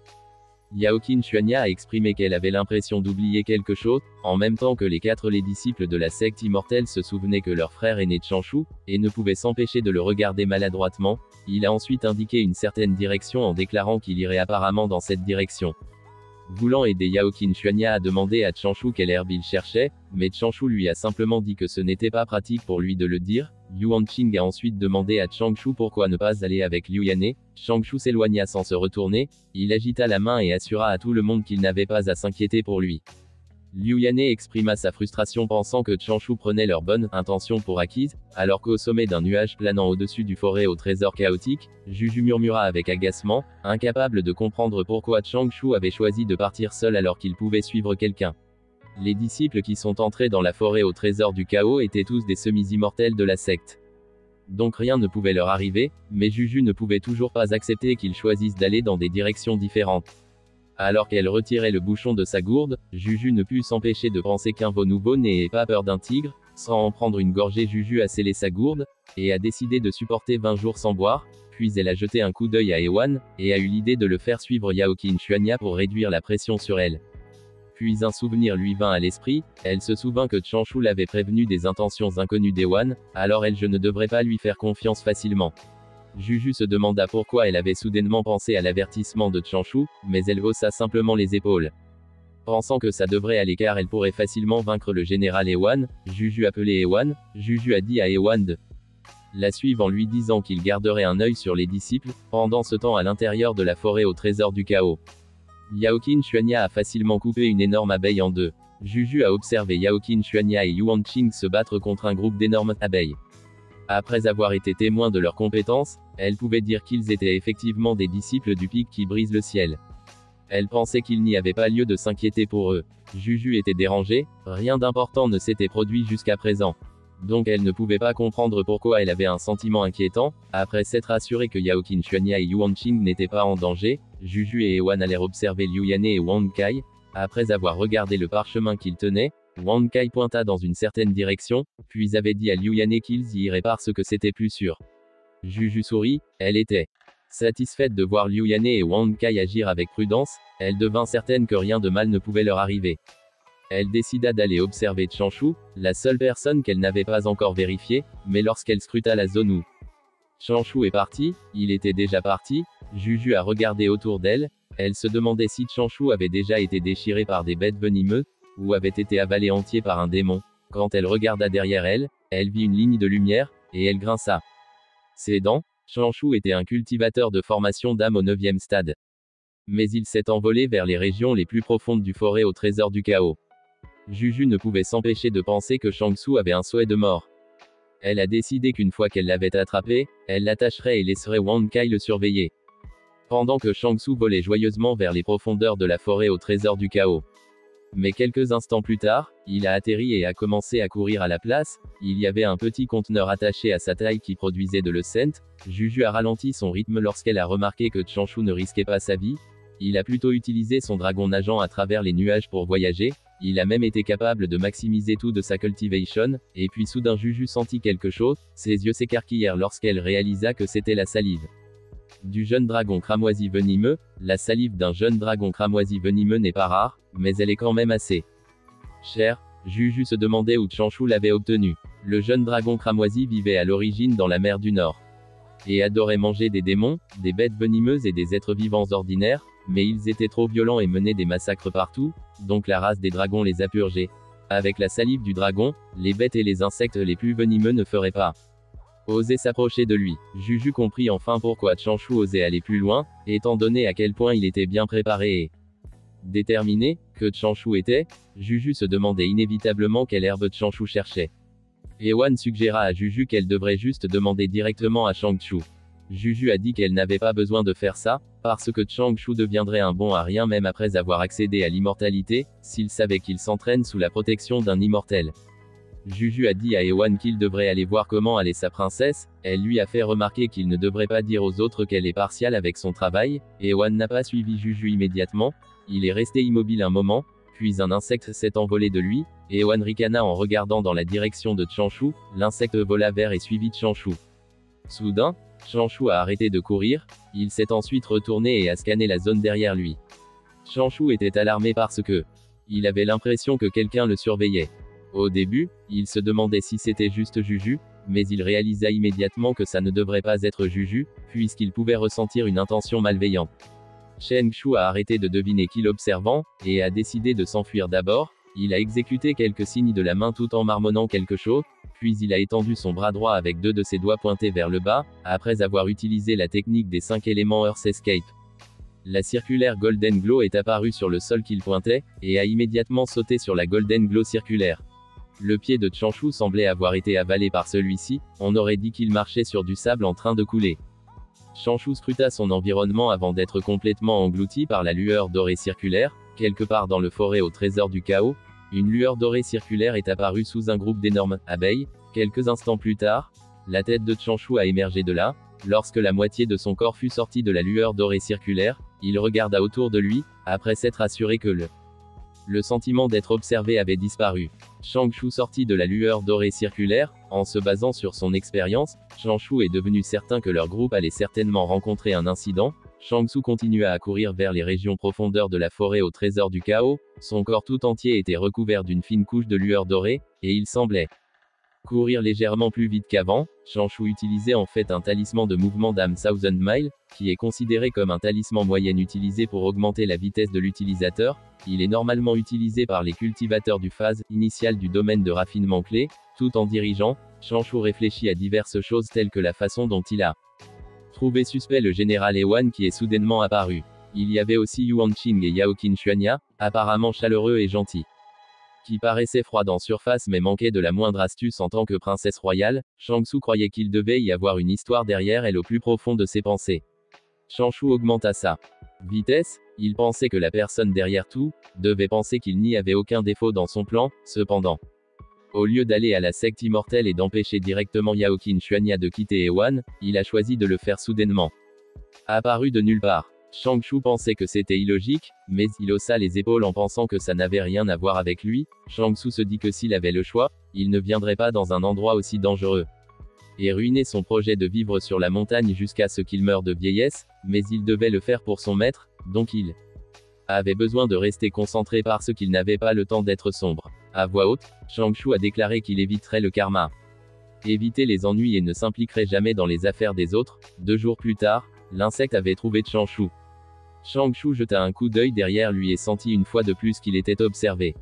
Yao Qinchuanya a exprimé qu'elle avait l'impression d'oublier quelque chose, en même temps que les disciples de la secte immortelle se souvenaient que leur frère aîné Changshu, et ne pouvaient s'empêcher de le regarder maladroitement. Il a ensuite indiqué une certaine direction en déclarant qu'il irait apparemment dans cette direction. Voulant aider Yao Qinchuanya a demandé à Changshu quelle herbe il cherchait, mais Changshu lui a simplement dit que ce n'était pas pratique pour lui de le dire. Yuan Qing a ensuite demandé à Changshu pourquoi ne pas aller avec Liu Yane. Changshu s'éloigna sans se retourner. Il agita la main et assura à tout le monde qu'il n'avait pas à s'inquiéter pour lui. Liu Yane exprima sa frustration pensant que Changshu prenait leurs bonnes intentions pour acquises, alors qu'au sommet d'un nuage planant au-dessus du forêt au trésor chaotique, Juju murmura avec agacement, incapable de comprendre pourquoi Changshu avait choisi de partir seul alors qu'il pouvait suivre quelqu'un. Les disciples qui sont entrés dans la forêt au trésor du chaos étaient tous des semi-immortels de la secte. Donc rien ne pouvait leur arriver, mais Juju ne pouvait toujours pas accepter qu'ils choisissent d'aller dans des directions différentes. Alors qu'elle retirait le bouchon de sa gourde, Juju ne put s'empêcher de penser qu'un veau nouveau n'ait pas peur d'un tigre. Sans en prendre une gorgée, Juju a scellé sa gourde, et a décidé de supporter 20 jours sans boire. Puis elle a jeté un coup d'œil à Ewan, et a eu l'idée de le faire suivre Yao Qinchuanya pour réduire la pression sur elle. Puis un souvenir lui vint à l'esprit. Elle se souvint que Changshu l'avait prévenu des intentions inconnues d'Ewan, alors je ne devrais pas lui faire confiance facilement. Juju se demanda pourquoi elle avait soudainement pensé à l'avertissement de Changshu, mais elle haussa simplement les épaules. Pensant que ça devrait aller car elle pourrait facilement vaincre le général Ewan, Juju appelait Ewan, Juju a dit à Ewan de la suivre en lui disant qu'il garderait un œil sur les disciples, pendant ce temps à l'intérieur de la forêt au trésor du chaos. Yaoqin Xuanya a facilement coupé une énorme abeille en deux. Juju a observé Yaoqin Xuanya et Yuan Qing se battre contre un groupe d'énormes abeilles. Après avoir été témoins de leurs compétences, elle pouvait dire qu'ils étaient effectivement des disciples du pic qui brise le ciel. Elle pensait qu'il n'y avait pas lieu de s'inquiéter pour eux. Juju était dérangée, rien d'important ne s'était produit jusqu'à présent. Donc elle ne pouvait pas comprendre pourquoi elle avait un sentiment inquiétant. Après s'être assuré que Yaoqin Xuanya et Yuan Qing n'étaient pas en danger, Juju et Ewan allèrent observer Liu Yane et Wang Kai. Après avoir regardé le parchemin qu'ils tenaient, Wang Kai pointa dans une certaine direction, puis avait dit à Liu Yane qu'ils y iraient parce que c'était plus sûr. Juju sourit, elle était satisfaite de voir Liu Yane et Wang Kai agir avec prudence, elle devint certaine que rien de mal ne pouvait leur arriver. Elle décida d'aller observer Changshu, la seule personne qu'elle n'avait pas encore vérifiée, mais lorsqu'elle scruta la zone où Changshu est parti, il était déjà parti, Juju a regardé autour d'elle, elle se demandait si Changshu avait déjà été déchiré par des bêtes venimeuses, ou avait été avalé entier par un démon. Quand elle regarda derrière elle, elle vit une ligne de lumière, et elle grinça ses dents. Changshu était un cultivateur de formation d'âme au 9e stade. Mais il s'est envolé vers les régions les plus profondes du forêt au trésor du chaos. Juju ne pouvait s'empêcher de penser que Changshu avait un souhait de mort. Elle a décidé qu'une fois qu'elle l'avait attrapé, elle l'attacherait et laisserait Wang Kai le surveiller. Pendant que Changshu volait joyeusement vers les profondeurs de la forêt au trésor du chaos. Mais quelques instants plus tard, il a atterri et a commencé à courir à la place. Il y avait un petit conteneur attaché à sa taille qui produisait de l'eau-scent. Juju a ralenti son rythme lorsqu'elle a remarqué que Changshu ne risquait pas sa vie. Il a plutôt utilisé son dragon nageant à travers les nuages pour voyager. Il a même été capable de maximiser tout de sa cultivation, et puis soudain Juju sentit quelque chose, ses yeux s'écarquillèrent lorsqu'elle réalisa que c'était la salive du jeune dragon cramoisi venimeux. La salive d'un jeune dragon cramoisi venimeux n'est pas rare, mais elle est quand même assez chère. Juju se demandait où Changshu l'avait obtenue. Le jeune dragon cramoisi vivait à l'origine dans la mer du Nord, et adorait manger des démons, des bêtes venimeuses et des êtres vivants ordinaires, mais ils étaient trop violents et menaient des massacres partout, donc la race des dragons les a purgés. Avec la salive du dragon, les bêtes et les insectes les plus venimeux ne feraient pas oser s'approcher de lui. Juju comprit enfin pourquoi Changshu osait aller plus loin, étant donné à quel point il était bien préparé et déterminé, que Changshu était. Juju se demandait inévitablement quelle herbe Changshu cherchait. Ewan suggéra à Juju qu'elle devrait juste demander directement à Changshu. Juju a dit qu'elle n'avait pas besoin de faire ça, parce que Changshu deviendrait un bon à rien même après avoir accédé à l'immortalité, s'il savait qu'il s'entraîne sous la protection d'un immortel. Juju a dit à Ewan qu'il devrait aller voir comment allait sa princesse. Elle lui a fait remarquer qu'il ne devrait pas dire aux autres qu'elle est partiale avec son travail. Ewan n'a pas suivi Juju immédiatement. Il est resté immobile un moment, puis un insecte s'est envolé de lui. Ewan ricana en regardant dans la direction de Changshu. L'insecte vola vers et suivit Changshu. Soudain, Changshu a arrêté de courir. Il s'est ensuite retourné et a scanné la zone derrière lui. Changshu était alarmé parce que il avait l'impression que quelqu'un le surveillait. Au début, il se demandait si c'était juste Juju, mais il réalisa immédiatement que ça ne devrait pas être Juju, puisqu'il pouvait ressentir une intention malveillante. Changshu a arrêté de deviner qui l'observant, et a décidé de s'enfuir d'abord. Il a exécuté quelques signes de la main tout en marmonnant quelque chose, puis il a étendu son bras droit avec deux de ses doigts pointés vers le bas, après avoir utilisé la technique des 5 éléments Earth Escape. La circulaire Golden Glow est apparue sur le sol qu'il pointait, et a immédiatement sauté sur la Golden Glow circulaire. Le pied de Changshu semblait avoir été avalé par celui-ci, on aurait dit qu'il marchait sur du sable en train de couler. Changshu scruta son environnement avant d'être complètement englouti par la lueur dorée circulaire. Quelque part dans le forêt au trésor du chaos, une lueur dorée circulaire est apparue sous un groupe d'énormes abeilles. Quelques instants plus tard, la tête de Changshu a émergé de là. Lorsque la moitié de son corps fut sortie de la lueur dorée circulaire, il regarda autour de lui, après s'être assuré que le sentiment d'être observé avait disparu. Changshu sortit de la lueur dorée circulaire. En se basant sur son expérience, Changshu est devenu certain que leur groupe allait certainement rencontrer un incident. Changshu continua à courir vers les régions profondeurs de la forêt au trésor du chaos. Son corps tout entier était recouvert d'une fine couche de lueur dorée, et il semblait Courir légèrement plus vite qu'avant, Chanshu utilisait en fait un talisman de mouvement d'âme Thousand Mile, qui est considéré comme un talisman moyen utilisé pour augmenter la vitesse de l'utilisateur. Il est normalement utilisé par les cultivateurs du phase initiale du domaine de raffinement clé. Tout en dirigeant, Chanshu réfléchit à diverses choses telles que la façon dont il a trouvé suspect le général Ewan qui est soudainement apparu. Il y avait aussi Yuan Qing et Yaoqin Xuanya, apparemment chaleureux et gentils, qui paraissaient froides en surface mais manquaient de la moindre astuce en tant que princesse royale. Changshu croyait qu'il devait y avoir une histoire derrière elle au plus profond de ses pensées. Chanshu augmenta sa vitesse, il pensait que la personne derrière tout devait penser qu'il n'y avait aucun défaut dans son plan. Cependant, au lieu d'aller à la secte immortelle et d'empêcher directement Yaoqin Xuanya de quitter Ewan, il a choisi de le faire soudainement. Apparu de nulle part. Changshu pensait que c'était illogique, mais il haussa les épaules en pensant que ça n'avait rien à voir avec lui. Changshu se dit que s'il avait le choix, il ne viendrait pas dans un endroit aussi dangereux et ruiner son projet de vivre sur la montagne jusqu'à ce qu'il meure de vieillesse, mais il devait le faire pour son maître, donc il avait besoin de rester concentré parce qu'il n'avait pas le temps d'être sombre. À voix haute, Changshu a déclaré qu'il éviterait le karma, éviter les ennuis et ne s'impliquerait jamais dans les affaires des autres. 2 jours plus tard, l'insecte avait trouvé Changshu. Changshu jeta un coup d'œil derrière lui et sentit une fois de plus qu'il était observé.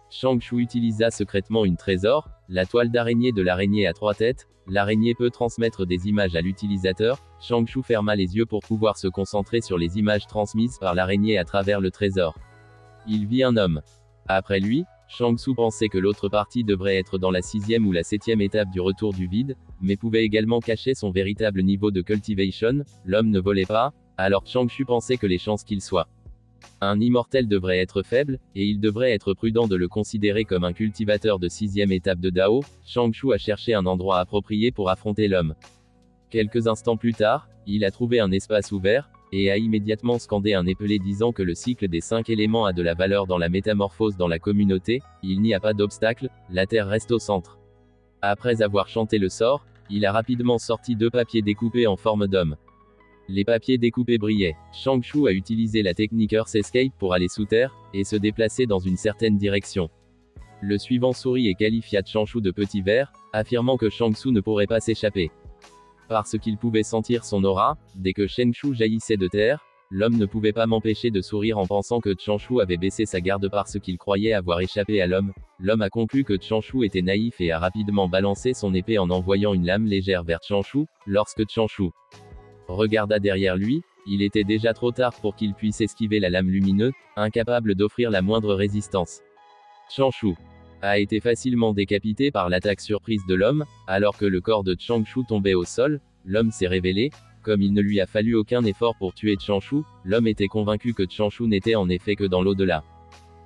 Changshu utilisa secrètement une trésor, la toile d'araignée de l'araignée à 3 têtes. L'araignée peut transmettre des images à l'utilisateur. Changshu ferma les yeux pour pouvoir se concentrer sur les images transmises par l'araignée à travers le trésor. Il vit un homme. Après lui, Changshu pensait que l'autre partie devrait être dans la 6e ou la 7e étape du retour du vide, mais pouvait également cacher son véritable niveau de cultivation. L'homme ne volait pas, alors Changshu pensait que les chances qu'il soit un immortel devraient être faibles, et il devrait être prudent de le considérer comme un cultivateur de 6e étape de Dao. Changshu a cherché un endroit approprié pour affronter l'homme. Quelques instants plus tard, il a trouvé un espace ouvert, et a immédiatement scandé un épelé disant que le cycle des 5 éléments a de la valeur dans la métamorphose dans la communauté. Il n'y a pas d'obstacle, la terre reste au centre. Après avoir chanté le sort, il a rapidement sorti 2 papiers découpés en forme d'homme. Les papiers découpés brillaient. Changshu a utilisé la technique Earth Escape pour aller sous terre, et se déplacer dans une certaine direction. Le suivant sourit et qualifia Changshu de petit ver, affirmant que Changshu ne pourrait pas s'échapper. Parce qu'il pouvait sentir son aura, dès que Changshu jaillissait de terre, l'homme ne pouvait pas m'empêcher de sourire en pensant que Changshu avait baissé sa garde parce qu'il croyait avoir échappé à l'homme. L'homme a conclu que Changshu était naïf et a rapidement balancé son épée en envoyant une lame légère vers Changshu. Lorsque Changshu regarda derrière lui, il était déjà trop tard pour qu'il puisse esquiver la lame lumineuse, incapable d'offrir la moindre résistance. Changshu a été facilement décapité par l'attaque surprise de l'homme. Alors que le corps de Changshu tombait au sol, l'homme s'est révélé. Comme il ne lui a fallu aucun effort pour tuer Changshu, l'homme était convaincu que Changshu n'était en effet que dans l'au-delà.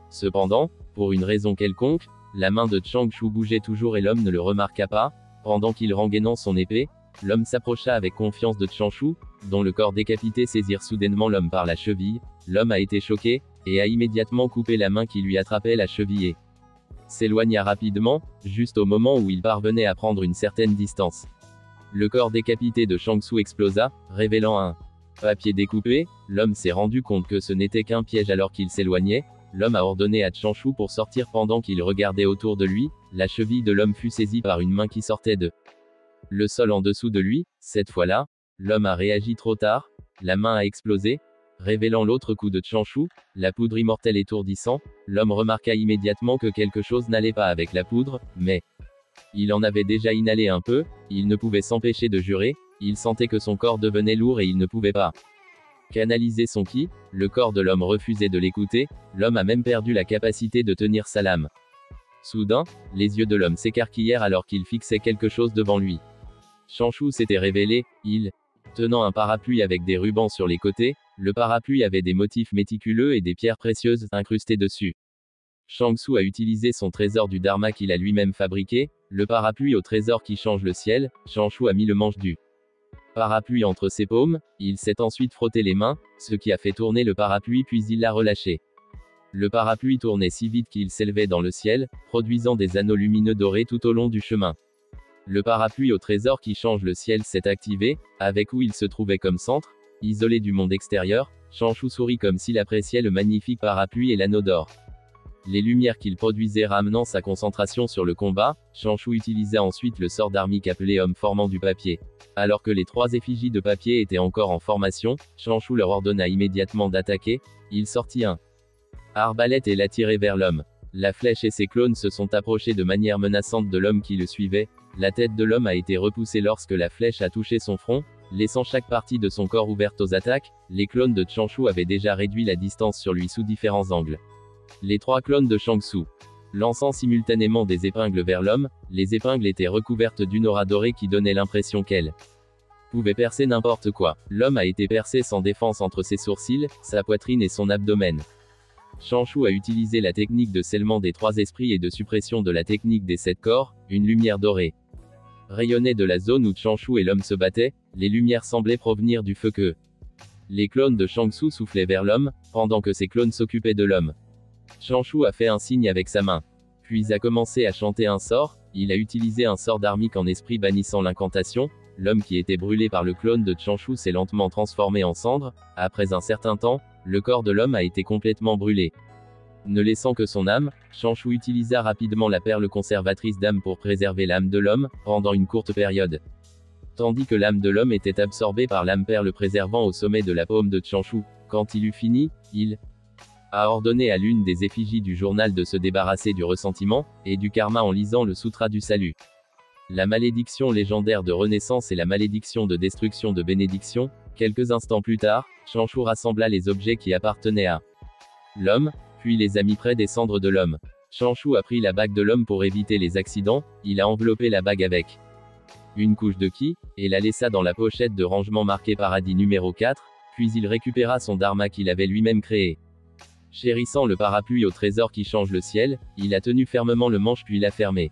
Cependant, pour une raison quelconque, la main de Changshu bougeait toujours et l'homme ne le remarqua pas. Pendant qu'il rengainait son épée, l'homme s'approcha avec confiance de Changshu, dont le corps décapité saisirent soudainement l'homme par la cheville. L'homme a été choqué, et a immédiatement coupé la main qui lui attrapait la cheville et s'éloigna rapidement, juste au moment où il parvenait à prendre une certaine distance. Le corps décapité de Changshu explosa, révélant un papier découpé. L'homme s'est rendu compte que ce n'était qu'un piège alors qu'il s'éloignait. L'homme a ordonné à Changshu pour sortir pendant qu'il regardait autour de lui. La cheville de l'homme fut saisie par une main qui sortait de le sol en dessous de lui. Cette fois-là, l'homme a réagi trop tard, la main a explosé, révélant l'autre coup de Changshu, la poudre immortelle étourdissant. L'homme remarqua immédiatement que quelque chose n'allait pas avec la poudre, mais il en avait déjà inhalé un peu. Il ne pouvait s'empêcher de jurer, il sentait que son corps devenait lourd et il ne pouvait pas canaliser son ki. Le corps de l'homme refusait de l'écouter, l'homme a même perdu la capacité de tenir sa lame. Soudain, les yeux de l'homme s'écarquillèrent alors qu'il fixait quelque chose devant lui. Changshu s'était révélé, il tenant un parapluie avec des rubans sur les côtés. Le parapluie avait des motifs méticuleux et des pierres précieuses incrustées dessus. Changshu a utilisé son trésor du Dharma qu'il a lui-même fabriqué, le parapluie au trésor qui change le ciel. Changshu a mis le manche du parapluie entre ses paumes, il s'est ensuite frotté les mains, ce qui a fait tourner le parapluie puis il l'a relâché. Le parapluie tournait si vite qu'il s'élevait dans le ciel, produisant des anneaux lumineux dorés tout au long du chemin. Le parapluie au trésor qui change le ciel s'est activé, avec où il se trouvait comme centre, isolé du monde extérieur. Changshu sourit comme s'il appréciait le magnifique parapluie et l'anneau d'or. les lumières qu'il produisait ramenant sa concentration sur le combat. Changshu utilisa ensuite le sort dharmique appelé homme formant du papier. Alors que les 3 effigies de papier étaient encore en formation, Changshu leur ordonna immédiatement d'attaquer. Il sortit un arbalète et l'attirait vers l'homme. La flèche et ses clones se sont approchés de manière menaçante de l'homme qui le suivait. La tête de l'homme a été repoussée lorsque la flèche a touché son front, laissant chaque partie de son corps ouverte aux attaques. Les clones de Changshu avaient déjà réduit la distance sur lui sous différents angles. Les 3 clones de Changshu, lançant simultanément des épingles vers l'homme, les épingles étaient recouvertes d'une aura dorée qui donnait l'impression qu'elle pouvait percer n'importe quoi. L'homme a été percé sans défense entre ses sourcils, sa poitrine et son abdomen. Changshu a utilisé la technique de scellement des 3 esprits et de suppression de la technique des 7 corps. Une lumière dorée rayonnait de la zone où Changshu et l'homme se battaient. Les lumières semblaient provenir du feu que les clones de Changshu soufflaient vers l'homme, pendant que ces clones s'occupaient de l'homme. Changshu a fait un signe avec sa main, puis a commencé à chanter un sort. Il a utilisé un sort dharmique en esprit bannissant l'incantation. L'homme qui était brûlé par le clone de Changshu s'est lentement transformé en cendre. Après un certain temps, le corps de l'homme a été complètement brûlé. Ne laissant que son âme, Changshu utilisa rapidement la perle conservatrice d'âme pour préserver l'âme de l'homme, pendant une courte période. Tandis que l'âme de l'homme était absorbée par l'âme perle préservant au sommet de la paume de Changshu. Quand il eut fini, il a ordonné à l'une des effigies du journal de se débarrasser du ressentiment et du karma en lisant le Sutra du Salut. La malédiction légendaire de renaissance et la malédiction de destruction de bénédiction. Quelques instants plus tard, Changshu rassembla les objets qui appartenaient à l'homme, puis les a mis près des cendres de l'homme. Changshu a pris la bague de l'homme pour éviter les accidents. Il a enveloppé la bague avec une couche de ki, et la laissa dans la pochette de rangement marquée paradis numéro 4, puis il récupéra son dharma qu'il avait lui-même créé. Chérissant le parapluie au trésor qui change le ciel, il a tenu fermement le manche puis l'a fermé.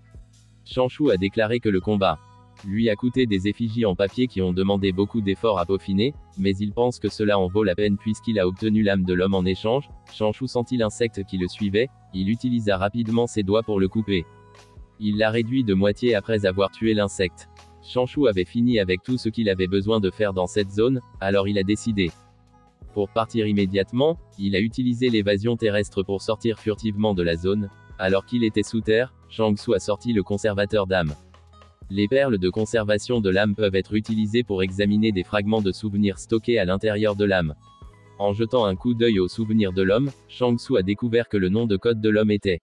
Changshu a déclaré que le combat lui a coûté des effigies en papier qui ont demandé beaucoup d'efforts à peaufiner, mais il pense que cela en vaut la peine puisqu'il a obtenu l'âme de l'homme en échange. Changshu sentit l'insecte qui le suivait, il utilisa rapidement ses doigts pour le couper. Il l'a réduit de moitié après avoir tué l'insecte. Changshu avait fini avec tout ce qu'il avait besoin de faire dans cette zone, alors il a décidé. Pour partir immédiatement, il a utilisé l'évasion terrestre pour sortir furtivement de la zone. Alors qu'il était sous terre, Changshu a sorti le conservateur d'âme. Les perles de conservation de l'âme peuvent être utilisées pour examiner des fragments de souvenirs stockés à l'intérieur de l'âme. En jetant un coup d'œil aux souvenirs de l'homme, Changshu a découvert que le nom de code de l'homme était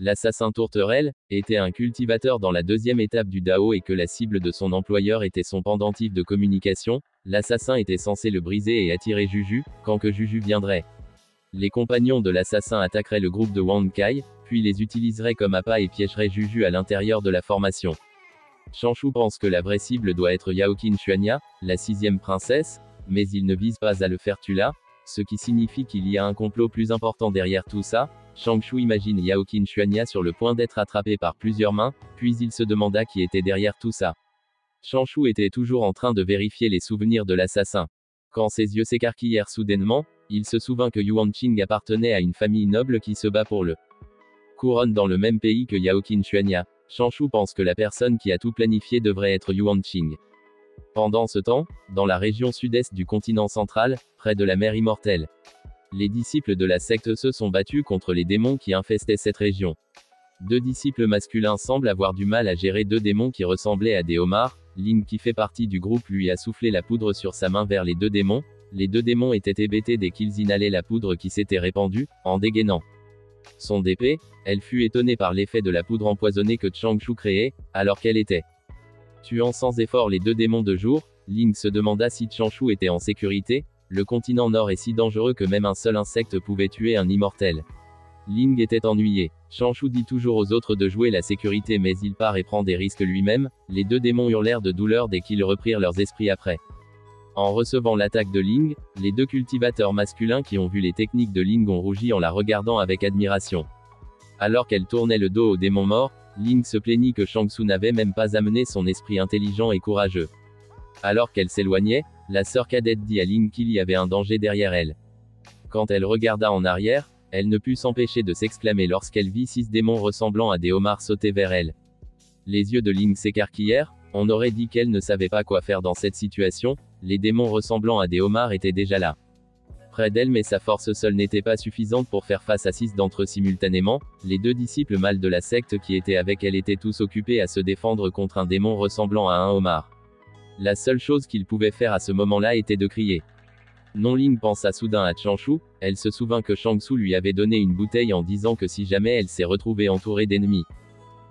l'assassin tourterelle, était un cultivateur dans la 2e étape du Dao et que la cible de son employeur était son pendentif de communication. L'assassin était censé le briser et attirer Juju, quand que Juju viendrait. Les compagnons de l'assassin attaqueraient le groupe de Wang Kai, puis les utiliseraient comme appât et piégeraient Juju à l'intérieur de la formation. Changshu pense que la vraie cible doit être Yaoqin Xuanya, la 6e princesse, mais il ne vise pas à le faire tuer là, ce qui signifie qu'il y a un complot plus important derrière tout ça. Changshu imagine Yaoqin Xuanya sur le point d'être attrapé par plusieurs mains, puis il se demanda qui était derrière tout ça. Changshu était toujours en train de vérifier les souvenirs de l'assassin. Quand ses yeux s'écarquillèrent soudainement, il se souvint que Yuan Qing appartenait à une famille noble qui se bat pour le couronne dans le même pays que Yaoqin Xuanya. Changshu pense que la personne qui a tout planifié devrait être Yuan Qing. Pendant ce temps, dans la région sud-est du continent central, près de la mer immortelle, les disciples de la secte se sont battus contre les démons qui infestaient cette région. 2 disciples masculins semblent avoir du mal à gérer 2 démons qui ressemblaient à des homards. Ling qui fait partie du groupe lui a soufflé la poudre sur sa main vers les 2 démons. Les 2 démons étaient hébétés dès qu'ils inhalaient la poudre qui s'était répandue, en dégainant son épée. Elle fut étonnée par l'effet de la poudre empoisonnée que Changshu créait, alors qu'elle était tuant sans effort les 2 démons de jour. Ling se demanda si Changshu était en sécurité. Le continent Nord est si dangereux que même un seul insecte pouvait tuer un immortel. Ling était ennuyé. Changshu dit toujours aux autres de jouer la sécurité mais il part et prend des risques lui-même. Les 2 démons hurlèrent de douleur dès qu'ils reprirent leurs esprits après. En recevant l'attaque de Ling, les 2 cultivateurs masculins qui ont vu les techniques de Ling ont rougi en la regardant avec admiration. Alors qu'elle tournait le dos au démon mort, Ling se plaignit que Changshu n'avait même pas amené son esprit intelligent et courageux. Alors qu'elle s'éloignait, la sœur cadette dit à Ling qu'il y avait un danger derrière elle. Quand elle regarda en arrière, elle ne put s'empêcher de s'exclamer lorsqu'elle vit 6 démons ressemblant à des homards sauter vers elle. Les yeux de Ling s'écarquillèrent. On aurait dit qu'elle ne savait pas quoi faire dans cette situation. Les démons ressemblant à des homards étaient déjà là. près d'elle, mais sa force seule n'était pas suffisante pour faire face à 6 d'entre eux simultanément. Les 2 disciples mâles de la secte qui étaient avec elle étaient tous occupés à se défendre contre un démon ressemblant à un homard. La seule chose qu'ils pouvaient faire à ce moment-là était de crier. Non-Ling pensa soudain à Changshu. Elle se souvint que Shang-Su lui avait donné une bouteille en disant que si jamais elle s'est retrouvée entourée d'ennemis,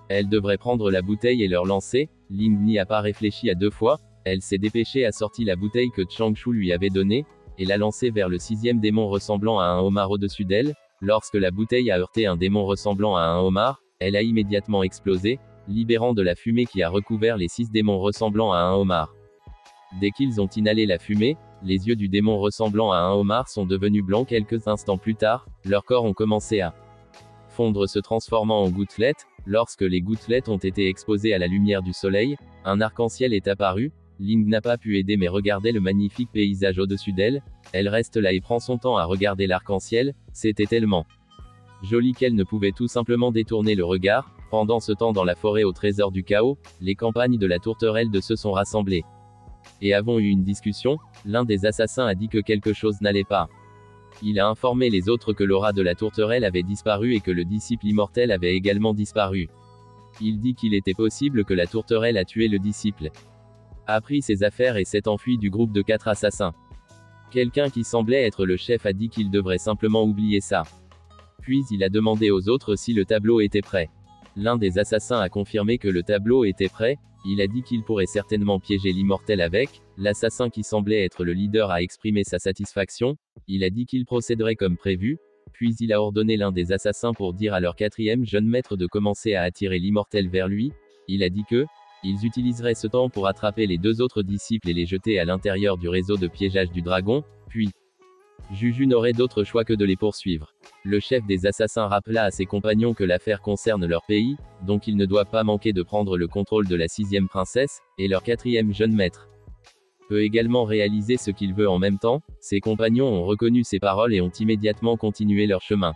elle devrait prendre la bouteille et leur lancer. Ling n'y a pas réfléchi à 2 fois. Elle s'est dépêchée, a sorti la bouteille que Changshu lui avait donnée, et l'a lancée vers le 6e démon ressemblant à un homard au-dessus d'elle. Lorsque la bouteille a heurté un démon ressemblant à un homard, elle a immédiatement explosé, libérant de la fumée qui a recouvert les 6 démons ressemblant à un homard. Dès qu'ils ont inhalé la fumée, les yeux du démon ressemblant à un homard sont devenus blancs. Quelques instants plus tard, leurs corps ont commencé à fondre, se transformant en gouttelettes. Lorsque les gouttelettes ont été exposées à la lumière du soleil, un arc-en-ciel est apparu. Ling n'a pas pu aider mais regardait le magnifique paysage au-dessus d'elle. Elle reste là et prend son temps à regarder l'arc-en-ciel. C'était tellement joli qu'elle ne pouvait tout simplement détourner le regard. Pendant ce temps, dans la forêt au trésor du chaos, les campagnes de la tourterelle de se sont rassemblées et avons eu une discussion. L'un des assassins a dit que quelque chose n'allait pas. Il a informé les autres que l'aura de la tourterelle avait disparu et que le disciple immortel avait également disparu. Il dit qu'il était possible que la tourterelle a tué le disciple, a pris ses affaires et s'est enfui du groupe de 4 assassins. Quelqu'un qui semblait être le chef a dit qu'il devrait simplement oublier ça. Puis il a demandé aux autres si le tableau était prêt. L'un des assassins a confirmé que le tableau était prêt. Il a dit qu'il pourrait certainement piéger l'immortel avec. L'assassin qui semblait être le leader a exprimé sa satisfaction. Il a dit qu'il procéderait comme prévu. Puis il a ordonné l'un des assassins pour dire à leur 4e jeune maître de commencer à attirer l'immortel vers lui. Il a dit que ils utiliseraient ce temps pour attraper les 2 autres disciples et les jeter à l'intérieur du réseau de piégeage du dragon. Puis Juju n'aurait d'autre choix que de les poursuivre. Le chef des assassins rappela à ses compagnons que l'affaire concerne leur pays, donc ils ne doivent pas manquer de prendre le contrôle de la 6e princesse, et leur 4e jeune maître peut également réaliser ce qu'il veut en même temps. Ses compagnons ont reconnu ces paroles et ont immédiatement continué leur chemin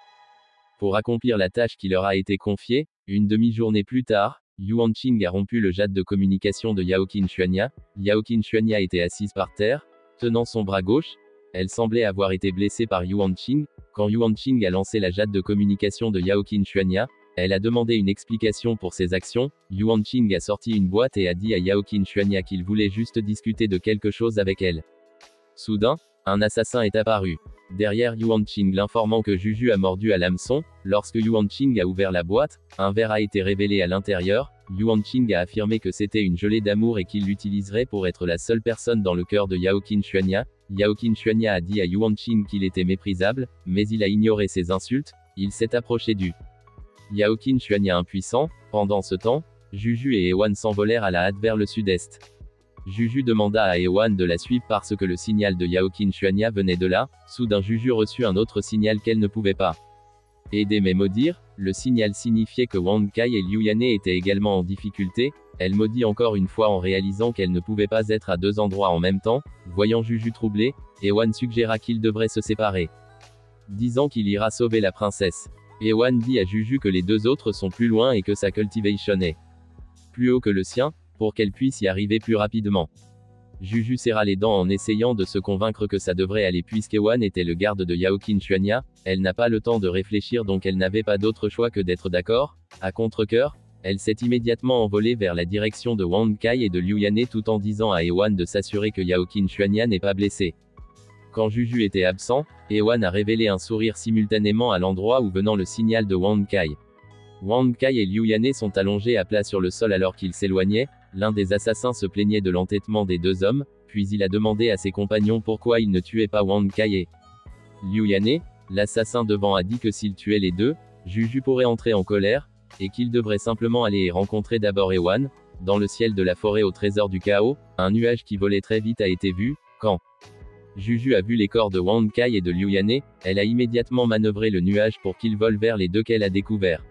pour accomplir la tâche qui leur a été confiée. Une demi-journée plus tard, Yuan Qing a rompu le jade de communication de Yao Qin-Xuanya. Yao Qin-Xuanya était assise par terre, tenant son bras gauche. Elle semblait avoir été blessée par Yuan Qing. Quand Yuan Qing a lancé la jade de communication de Yao Qin-Xuanya, elle a demandé une explication pour ses actions. Yuan Qing a sorti une boîte et a dit à Yao Qin-Xuanya qu'il voulait juste discuter de quelque chose avec elle. Soudain, un assassin est apparu derrière Yuan Qing, l'informant que Juju a mordu à l'hameçon. Lorsque Yuan Qing a ouvert la boîte, un verre a été révélé à l'intérieur. Yuan Qing a affirmé que c'était une gelée d'amour et qu'il l'utiliserait pour être la seule personne dans le cœur de Yao Qin-Xuanya. Yao Qin-Xuanya a dit à Yuan Qing qu'il était méprisable, mais il a ignoré ses insultes. Il s'est approché du Yao Qin-Xuanya impuissant. Pendant ce temps, Juju et Ewan s'envolèrent à la hâte vers le sud-est. Juju demanda à Ewan de la suivre parce que le signal de Yao Qin-Xuanya venait de là. Soudain Juju reçut un autre signal qu'elle ne pouvait pas aider mais maudire. Le signal signifiait que Wang Kai et Liu Yane étaient également en difficulté. Elle maudit encore une fois en réalisant qu'elle ne pouvait pas être à 2 endroits en même temps. Voyant Juju troublé, Ewan suggéra qu'ils devraient se séparer, disant qu'il ira sauver la princesse. Ewan dit à Juju que les 2 autres sont plus loin et que sa cultivation est plus haut que le sien, pour qu'elle puisse y arriver plus rapidement. Juju serra les dents en essayant de se convaincre que ça devrait aller puisqu'Ewan était le garde de Yao Qin-Xuanya. Elle n'a pas le temps de réfléchir donc elle n'avait pas d'autre choix que d'être d'accord. À contre-cœur, elle s'est immédiatement envolée vers la direction de Wang Kai et de Liu Yane tout en disant à Ewan de s'assurer que Yao Qin-Xuanya n'est pas blessé. Quand Juju était absent, Ewan a révélé un sourire simultanément à l'endroit où venant le signal de Wang Kai. Wang Kai et Liu Yane sont allongés à plat sur le sol alors qu'ils s'éloignaient. L'un des assassins se plaignait de l'entêtement des 2 hommes, puis il a demandé à ses compagnons pourquoi ils ne tuaient pas Wang Kai et Liu Yane. L'assassin devant a dit que s'il tuait les 2, Juju pourrait entrer en colère, et qu'il devrait simplement aller et rencontrer d'abord Ewan. Dans le ciel de la forêt au trésor du chaos, un nuage qui volait très vite a été vu. Quand Juju a vu les corps de Wang Kai et de Liu Yane, elle a immédiatement manœuvré le nuage pour qu'il vole vers les 2 qu'elle a découverts.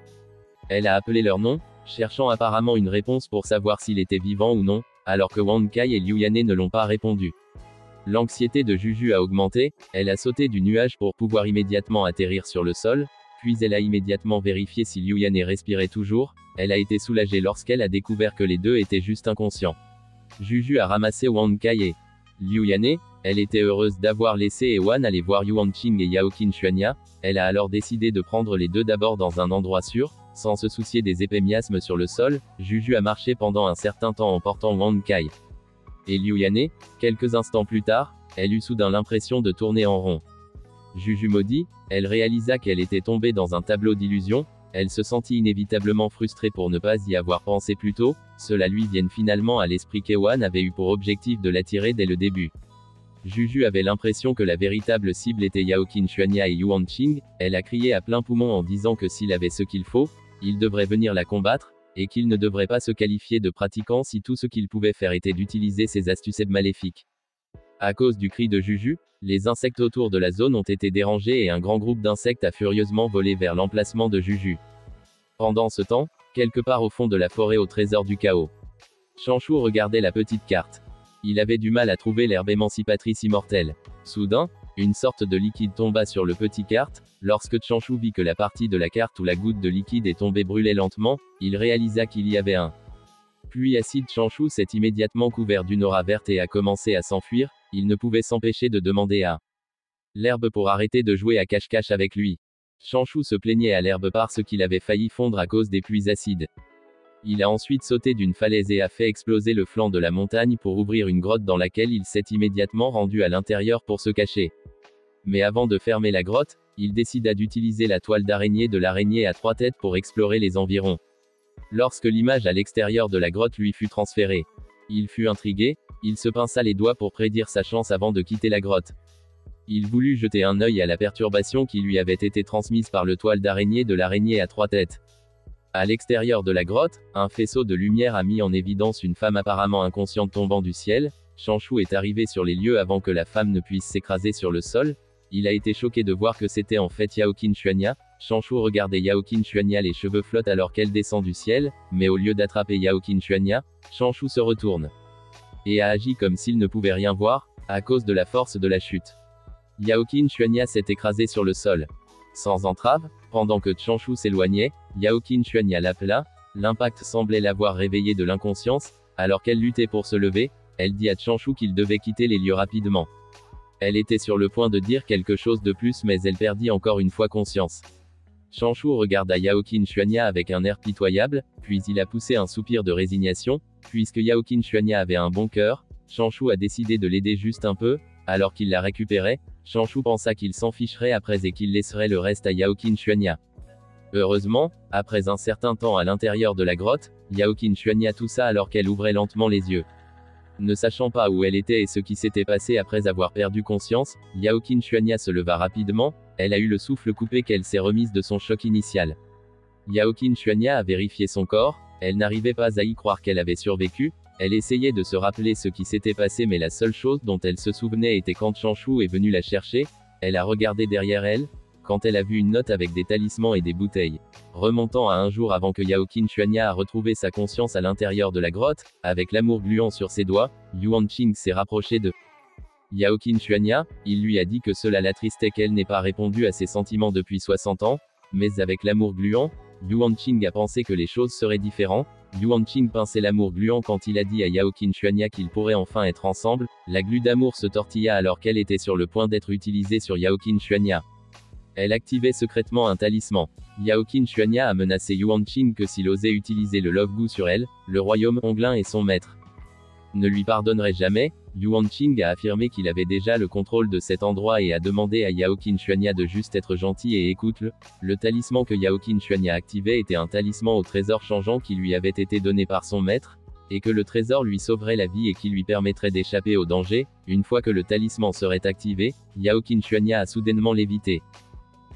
Elle a appelé leur nom, cherchant apparemment une réponse pour savoir s'il était vivant ou non, alors que Wang Kai et Liu Yane ne l'ont pas répondu. L'anxiété de Juju a augmenté, elle a sauté du nuage pour pouvoir immédiatement atterrir sur le sol, puis elle a immédiatement vérifié si Liu Yane respirait toujours. Elle a été soulagée lorsqu'elle a découvert que les 2 étaient juste inconscients. Juju a ramassé Wang Kai et Liu Yane, elle était heureuse d'avoir laissé Ewan aller voir Yuan Qing et Yao Qinchuanya, elle a alors décidé de prendre les deux d'abord dans un endroit sûr, sans se soucier des épais miasmes sur le sol. Juju a marché pendant un certain temps en portant Wang Kai. Et Liu Yane, quelques instants plus tard, elle eut soudain l'impression de tourner en rond. Juju maudit, elle réalisa qu'elle était tombée dans un tableau d'illusions, elle se sentit inévitablement frustrée pour ne pas y avoir pensé plus tôt, cela lui vienne finalement à l'esprit qu'Ewan avait eu pour objectif de l'attirer dès le début. Juju avait l'impression que la véritable cible était Yao Qinchuanya et Yuan Qing, elle a crié à plein poumon en disant que s'il avait ce qu'il faut, il devrait venir la combattre, et qu'il ne devrait pas se qualifier de pratiquant si tout ce qu'il pouvait faire était d'utiliser ses astuces maléfiques. À cause du cri de Juju, les insectes autour de la zone ont été dérangés et un grand groupe d'insectes a furieusement volé vers l'emplacement de Juju. Pendant ce temps, quelque part au fond de la forêt au trésor du chaos, Chanshu regardait la petite carte. Il avait du mal à trouver l'herbe émancipatrice immortelle. Soudain, une sorte de liquide tomba sur le petit carte. Lorsque Chanshu vit que la partie de la carte où la goutte de liquide est tombée brûlait lentement, il réalisa qu'il y avait un pluie acide. Chanshu s'est immédiatement couvert d'une aura verte et a commencé à s'enfuir. Il ne pouvait s'empêcher de demander à l'herbe pour arrêter de jouer à cache-cache avec lui. Chanshu se plaignait à l'herbe parce qu'il avait failli fondre à cause des pluies acides. Il a ensuite sauté d'une falaise et a fait exploser le flanc de la montagne pour ouvrir une grotte dans laquelle il s'est immédiatement rendu à l'intérieur pour se cacher. Mais avant de fermer la grotte, il décida d'utiliser la toile d'araignée de l'araignée à 3 têtes pour explorer les environs. Lorsque l'image à l'extérieur de la grotte lui fut transférée, il fut intrigué, il se pinça les doigts pour prédire sa chance avant de quitter la grotte. Il voulut jeter un œil à la perturbation qui lui avait été transmise par le toile d'araignée de l'araignée à 3 têtes. À l'extérieur de la grotte, un faisceau de lumière a mis en évidence une femme apparemment inconsciente tombant du ciel. Chanshu est arrivé sur les lieux avant que la femme ne puisse s'écraser sur le sol. Il a été choqué de voir que c'était en fait Yao Qinchuanya. Chanshu regardait Yao Qinchuanya, les cheveux flottent alors qu'elle descend du ciel, mais au lieu d'attraper Yao Qinchuanya, Chanshu se retourne et a agi comme s'il ne pouvait rien voir, à cause de la force de la chute. Yao Qinchuanya s'est écrasé sur le sol. Sans entrave, pendant que Chanshu s'éloignait, Yao Qinchuanya l'appela, l'impact semblait l'avoir réveillée de l'inconscience, alors qu'elle luttait pour se lever, elle dit à Chanshu qu'il devait quitter les lieux rapidement. Elle était sur le point de dire quelque chose de plus mais elle perdit encore une fois conscience. Chanshu regarda Yao Qinchuanya avec un air pitoyable, puis il a poussé un soupir de résignation, puisque Yao Qinchuanya avait un bon cœur, Chanshu a décidé de l'aider juste un peu, alors qu'il la récupérait, Chanshu pensa qu'il s'en ficherait après et qu'il laisserait le reste à Yao Qinchuanya. Heureusement, après un certain temps à l'intérieur de la grotte, Yao Qinchuanya toussa alors qu'elle ouvrait lentement les yeux. Ne sachant pas où elle était et ce qui s'était passé après avoir perdu conscience, Yao Qinchuanya se leva rapidement, elle a eu le souffle coupé qu'elle s'est remise de son choc initial. Yao Qinchuanya a vérifié son corps, elle n'arrivait pas à y croire qu'elle avait survécu, elle essayait de se rappeler ce qui s'était passé mais la seule chose dont elle se souvenait était quand Chanshu est venu la chercher, elle a regardé derrière elle, quand elle a vu une note avec des talismans et des bouteilles. Remontant à un jour avant que Yao Qinchuanya a retrouvé sa conscience à l'intérieur de la grotte, avec l'amour gluant sur ses doigts, Yuan Qing s'est rapproché de Yao Qinchuanya, il lui a dit que cela l'attristait qu'elle n'ait pas répondu à ses sentiments depuis 60 ans, mais avec l'amour gluant, Yuan Qing a pensé que les choses seraient différentes. Yuan Qing pinçait l'amour gluant quand il a dit à Yao Qinchuanya qu'ils pourraient enfin être ensemble, la glu d'amour se tortilla alors qu'elle était sur le point d'être utilisée sur Yao Qinchuanya. Elle activait secrètement un talisman. Yao Qinchuanya a menacé Yuan Qing que s'il osait utiliser le Love Gu sur elle, le royaume Honglin et son maître ne lui pardonnerait jamais. Yuan Qing a affirmé qu'il avait déjà le contrôle de cet endroit et a demandé à Yao Qinchuanya de juste être gentil et écoute-le. Le talisman que Yao Qinchuanya activait était un talisman au trésor changeant qui lui avait été donné par son maître, et que le trésor lui sauverait la vie et qui lui permettrait d'échapper au danger. Une fois que le talisman serait activé, Yao Qinchuanya a soudainement lévité.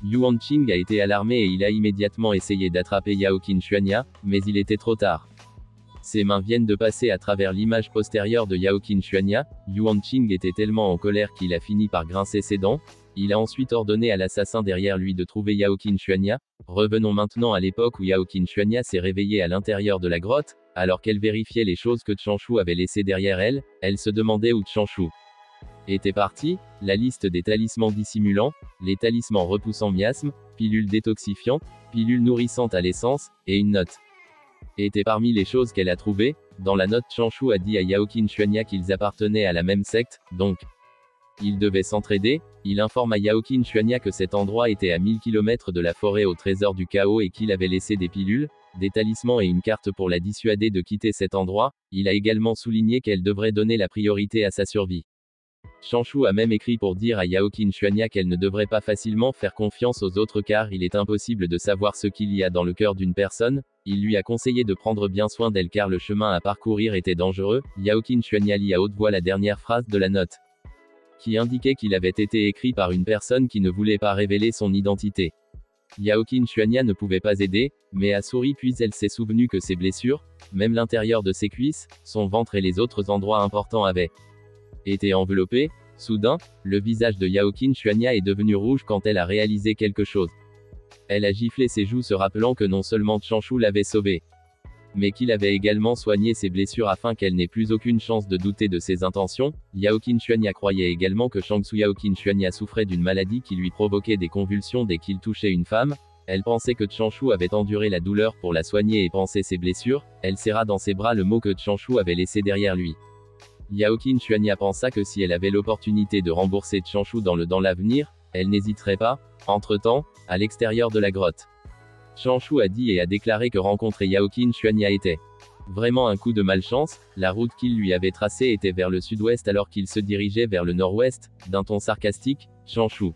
Yuan Qing a été alarmé et il a immédiatement essayé d'attraper Yao Qinchuanya, mais il était trop tard. Ses mains viennent de passer à travers l'image postérieure de Yao Qinchuanya. Yuan Qing était tellement en colère qu'il a fini par grincer ses dents. Il a ensuite ordonné à l'assassin derrière lui de trouver Yao Qinchuanya. Revenons maintenant à l'époque où Yao Qinchuanya s'est réveillée à l'intérieur de la grotte, alors qu'elle vérifiait les choses que Chanshu avait laissées derrière elle, elle se demandait où Chanshu était parti. La liste des talismans dissimulants, les talismans repoussant miasmes, pilules détoxifiantes, pilules nourrissantes à l'essence, et une note étaient parmi les choses qu'elle a trouvées. Dans la note, Changshu a dit à Yaoqin Xuanya qu'ils appartenaient à la même secte, donc ils devaient s'entraider. Il informe à Yaoqin Xuanya que cet endroit était à 1000 km de la forêt au trésor du chaos et qu'il avait laissé des pilules, des talismans et une carte pour la dissuader de quitter cet endroit. Il a également souligné qu'elle devrait donner la priorité à sa survie. Changshu a même écrit pour dire à Yaoqin Xuanya qu'elle ne devrait pas facilement faire confiance aux autres car il est impossible de savoir ce qu'il y a dans le cœur d'une personne. Il lui a conseillé de prendre bien soin d'elle car le chemin à parcourir était dangereux. Yaoqin Xuanya lit à haute voix la dernière phrase de la note, qui indiquait qu'il avait été écrit par une personne qui ne voulait pas révéler son identité. Yaoqin Xuanya ne pouvait pas aider, mais a souri puis elle s'est souvenue que ses blessures, même l'intérieur de ses cuisses, son ventre et les autres endroits importants avaient été enveloppés. Soudain, le visage de Yaoqin Xuanya est devenu rouge quand elle a réalisé quelque chose. Elle a giflé ses joues se rappelant que non seulement Changshu l'avait sauvée, mais qu'il avait également soigné ses blessures afin qu'elle n'ait plus aucune chance de douter de ses intentions. Yaoqin Xuanya croyait également que Yaoqin Xuanya souffrait d'une maladie qui lui provoquait des convulsions dès qu'il touchait une femme. Elle pensait que Changshu avait enduré la douleur pour la soigner et pansait ses blessures. Elle serra dans ses bras le mot que Changshu avait laissé derrière lui. Yaoqin Xuanya pensa que si elle avait l'opportunité de rembourser Changshu dans l'avenir, elle n'hésiterait pas. Entre-temps, à l'extérieur de la grotte, Changshu a dit et a déclaré que rencontrer Yaoqin Xuanya était vraiment un coup de malchance. La route qu'il lui avait tracée était vers le sud-ouest alors qu'il se dirigeait vers le nord-ouest. D'un ton sarcastique, Changshu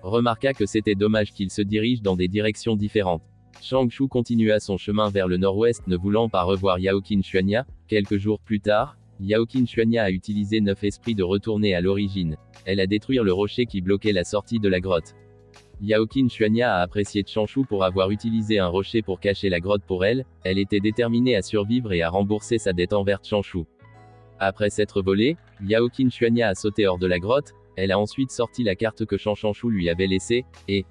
remarqua que c'était dommage qu'il se dirige dans des directions différentes. Changshu continua son chemin vers le nord-ouest ne voulant pas revoir Yaoqin Xuanya. Quelques jours plus tard, Yaoqin Xuanya a utilisé 9 esprits de retourner à l'origine. Elle a détruit le rocher qui bloquait la sortie de la grotte. Yaoqin Xuanya a apprécié Changshu pour avoir utilisé un rocher pour cacher la grotte pour elle. Elle était déterminée à survivre et à rembourser sa dette envers Changshu. Après s'être volée, Yaoqin Xuanya a sauté hors de la grotte. Elle a ensuite sorti la carte que Changshu lui avait laissée, et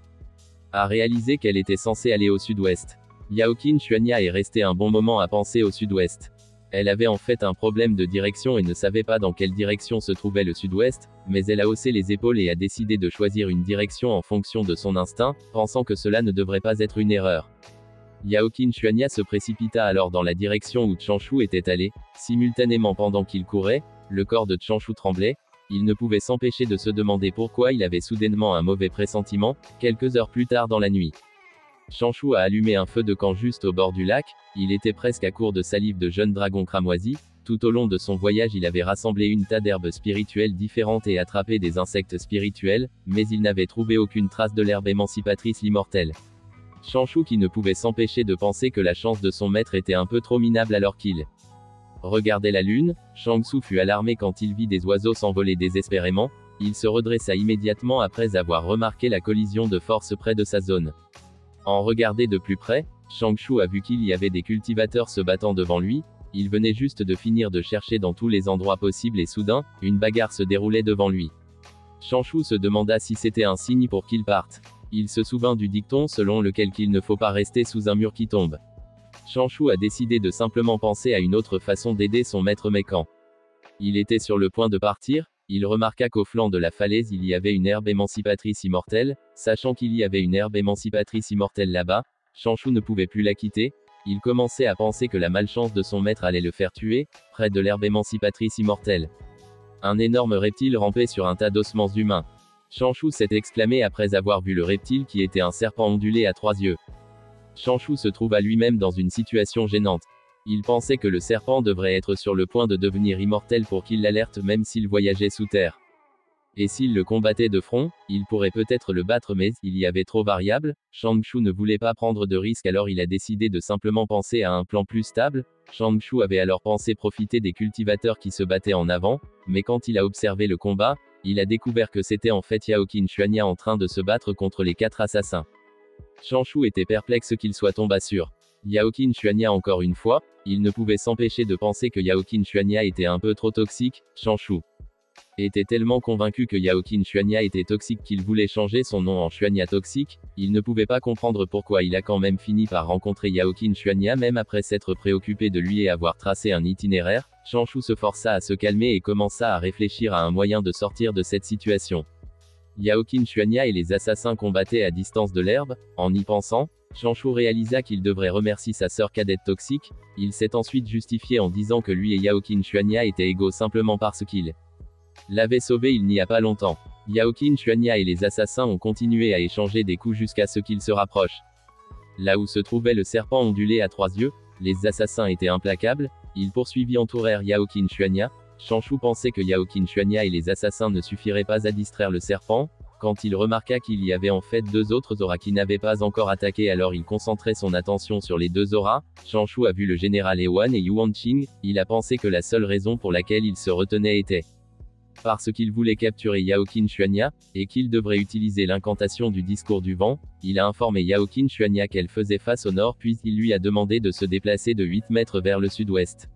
a réalisé qu'elle était censée aller au sud-ouest. Yaoqin Xuanya est restée un bon moment à penser au sud-ouest. Elle avait en fait un problème de direction et ne savait pas dans quelle direction se trouvait le sud-ouest, mais elle a haussé les épaules et a décidé de choisir une direction en fonction de son instinct, pensant que cela ne devrait pas être une erreur. Yaoqin Xuanya se précipita alors dans la direction où Changshu était allé. Simultanément pendant qu'il courait, le corps de Changshu tremblait. Il ne pouvait s'empêcher de se demander pourquoi il avait soudainement un mauvais pressentiment. Quelques heures plus tard dans la nuit, Changshu a allumé un feu de camp juste au bord du lac. Il était presque à court de salive de jeunes dragons cramoisis. Tout au long de son voyage il avait rassemblé une tas d'herbes spirituelles différentes et attrapé des insectes spirituels, mais il n'avait trouvé aucune trace de l'herbe émancipatrice immortelle. Changshu qui ne pouvait s'empêcher de penser que la chance de son maître était un peu trop minable alors qu'il regardait la lune. Changshu fut alarmé quand il vit des oiseaux s'envoler désespérément. Il se redressa immédiatement après avoir remarqué la collision de force près de sa zone. En regarder de plus près, Changshu a vu qu'il y avait des cultivateurs se battant devant lui. Il venait juste de finir de chercher dans tous les endroits possibles et soudain, une bagarre se déroulait devant lui. Changshu se demanda si c'était un signe pour qu'il parte. Il se souvint du dicton selon lequel qu'il ne faut pas rester sous un mur qui tombe. Changshu a décidé de simplement penser à une autre façon d'aider son maître mais quand il était sur le point de partir, il remarqua qu'au flanc de la falaise il y avait une herbe émancipatrice immortelle. Sachant qu'il y avait une herbe émancipatrice immortelle là-bas, Changshu ne pouvait plus la quitter. Il commençait à penser que la malchance de son maître allait le faire tuer, près de l'herbe émancipatrice immortelle. Un énorme reptile rampait sur un tas d'ossements humains. Changshu s'est exclamé après avoir vu le reptile qui était un serpent ondulé à 3 yeux. Changshu se trouva lui-même dans une situation gênante. Il pensait que le serpent devrait être sur le point de devenir immortel pour qu'il l'alerte même s'il voyageait sous terre. Et s'il le combattait de front, il pourrait peut-être le battre mais il y avait trop variable. Changshu ne voulait pas prendre de risque alors il a décidé de simplement penser à un plan plus stable. Changshu avait alors pensé profiter des cultivateurs qui se battaient en avant, mais quand il a observé le combat, il a découvert que c'était en fait Yaoqin Xuanya en train de se battre contre les 4 assassins. Changshu était perplexe qu'il soit tombé sur Yaoqin Xuanya encore une fois. Il ne pouvait s'empêcher de penser que Yaoqin Xuanya était un peu trop toxique. Changshu était tellement convaincu que Yaoqin Xuanya était toxique qu'il voulait changer son nom en Xuanya toxique. Il ne pouvait pas comprendre pourquoi il a quand même fini par rencontrer Yaoqin Xuanya même après s'être préoccupé de lui et avoir tracé un itinéraire. Changshu se força à se calmer et commença à réfléchir à un moyen de sortir de cette situation. Yaoqin Xuanya et les assassins combattaient à distance de l'herbe. En y pensant, Changshu réalisa qu'il devrait remercier sa sœur cadette toxique. Il s'est ensuite justifié en disant que lui et Yaoqin Xuanya étaient égaux simplement parce qu'il l'avait sauvé il n'y a pas longtemps. Yaoqin Xuanya et les assassins ont continué à échanger des coups jusqu'à ce qu'ils se rapprochent. Là où se trouvait le serpent ondulé à 3 yeux, les assassins étaient implacables. Ils poursuivirent entourèrent Yaoqin Xuanya. Changshu pensait que Yaoqin Xuanya et les assassins ne suffiraient pas à distraire le serpent. Quand il remarqua qu'il y avait en fait 2 autres auras qui n'avaient pas encore attaqué, alors il concentrait son attention sur les 2 auras. Changshu a vu le général Ewan et Yuan Qing. Il a pensé que la seule raison pour laquelle il se retenait était parce qu'il voulait capturer Yaoqin Xuanya, et qu'il devrait utiliser l'incantation du discours du vent. Il a informé Yaoqin Xuanya qu'elle faisait face au nord, puis il lui a demandé de se déplacer de 8 mètres vers le sud-ouest.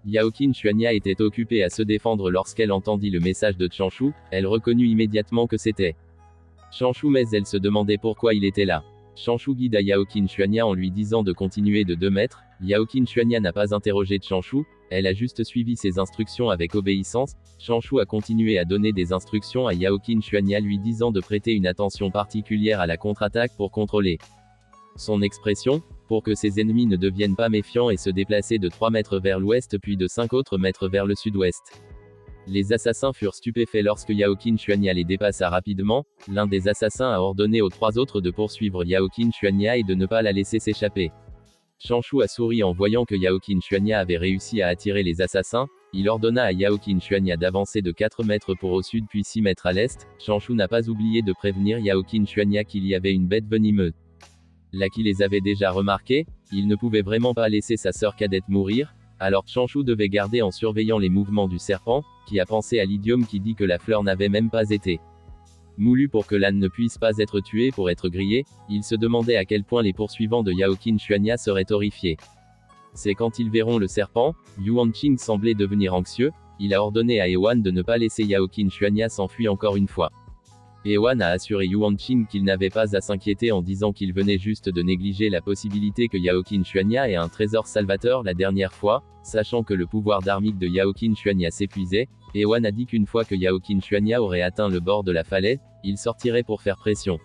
Yaoqin Xuanya était occupée à se défendre lorsqu'elle entendit le message de Changshu. Elle reconnut immédiatement que c'était Changshu, mais elle se demandait pourquoi il était là. Changshu guida Yaoqin Xuanya en lui disant de continuer de 2 mètres. Yaoqin Xuanya n'a pas interrogé Changshu, elle a juste suivi ses instructions avec obéissance. Changshu a continué à donner des instructions à Yaoqin Xuanya lui disant de prêter une attention particulière à la contre-attaque pour contrôler son expression, pour que ses ennemis ne deviennent pas méfiants et se déplacer de 3 mètres vers l'ouest puis de 5 autres mètres vers le sud-ouest. Les assassins furent stupéfaits lorsque Yaoqin Xuanya les dépassa rapidement. L'un des assassins a ordonné aux 3 autres de poursuivre Yaoqin Xuanya et de ne pas la laisser s'échapper. Changshu a souri en voyant que Yaoqin Xuanya avait réussi à attirer les assassins. Il ordonna à Yaoqin Xuanya d'avancer de 4 mètres pour au sud puis 6 mètres à l'est. Changshu n'a pas oublié de prévenir Yaoqin Xuanya qu'il y avait une bête venimeuse là qui les avait déjà remarqués. Il ne pouvait vraiment pas laisser sa sœur cadette mourir. Alors Changshu devait garder en surveillant les mouvements du serpent, qui a pensé à l'idiome qui dit que la fleur n'avait même pas été moulue pour que l'âne ne puisse pas être tué pour être grillé. Il se demandait à quel point les poursuivants de Yaoqin Xuanya seraient horrifiés. C'est quand ils verront le serpent. Yuan Qing semblait devenir anxieux. Il a ordonné à Ewan de ne pas laisser Yaoqin Xuanya s'enfuir encore une fois. Ewan a assuré Yuan Qing qu'il n'avait pas à s'inquiéter en disant qu'il venait juste de négliger la possibilité que Yaoqin Xuanya ait un trésor salvateur la dernière fois. Sachant que le pouvoir dharmique de Yaoqin Xuanya s'épuisait, Ewan a dit qu'une fois que Yaoqin Xuanya aurait atteint le bord de la falaise, il sortirait pour faire pression.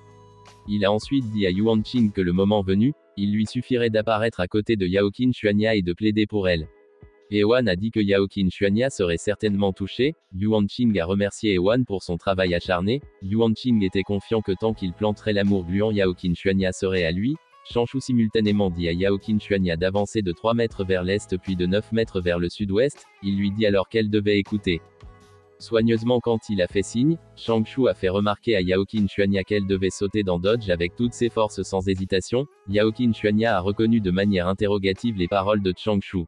Il a ensuite dit à Yuan Qing que le moment venu, il lui suffirait d'apparaître à côté de Yaoqin Xuanya et de plaider pour elle. Ewan a dit que Yaoqin Xuanya serait certainement touché. Yuan Qing a remercié Ewan pour son travail acharné. Yuan Qing était confiant que tant qu'il planterait l'amour gluant, Yaoqin Xuanya serait à lui. Changshu simultanément dit à Yaoqin Xuanya d'avancer de 3 mètres vers l'est puis de 9 mètres vers le sud-ouest. Il lui dit alors qu'elle devait écouter soigneusement quand il a fait signe. Changshu a fait remarquer à Yaoqin Xuanya qu'elle devait sauter dans dodge avec toutes ses forces sans hésitation. Yaoqin Xuanya a reconnu de manière interrogative les paroles de Changshu.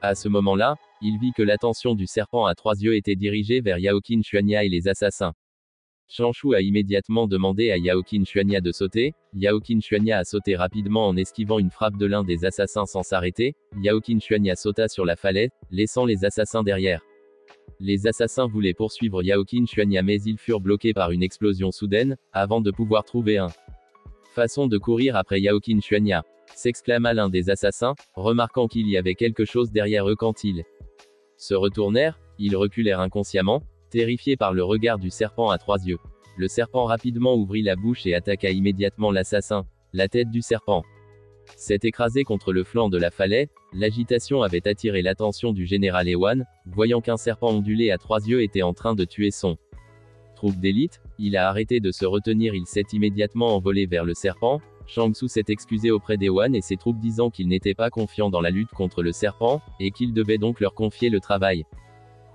À ce moment-là, il vit que l'attention du serpent à 3 yeux était dirigée vers Yaoqin Xuanya et les assassins. Changshu a immédiatement demandé à Yaoqin Xuanya de sauter. Yaoqin Xuanya a sauté rapidement en esquivant une frappe de l'un des assassins sans s'arrêter. Yaoqin Xuanya sauta sur la falaise, laissant les assassins derrière. Les assassins voulaient poursuivre Yaoqin Xuanya mais ils furent bloqués par une explosion soudaine, avant de pouvoir trouver un façon de courir après Yaoqin Xuanya. S'exclama l'un des assassins, remarquant qu'il y avait quelque chose derrière eux quand ils se retournèrent. Ils reculèrent inconsciemment, terrifiés par le regard du serpent à 3 yeux. Le serpent rapidement ouvrit la bouche et attaqua immédiatement l'assassin. La tête du serpent s'est écrasée contre le flanc de la falaise. L'agitation avait attiré l'attention du général Ewan, voyant qu'un serpent ondulé à 3 yeux était en train de tuer son troupe d'élite. Il a arrêté de se retenir, il s'est immédiatement envolé vers le serpent. Changshu s'est excusé auprès d'Ewan et ses troupes disant qu'il n'était pas confiant dans la lutte contre le serpent, et qu'il devait donc leur confier le travail.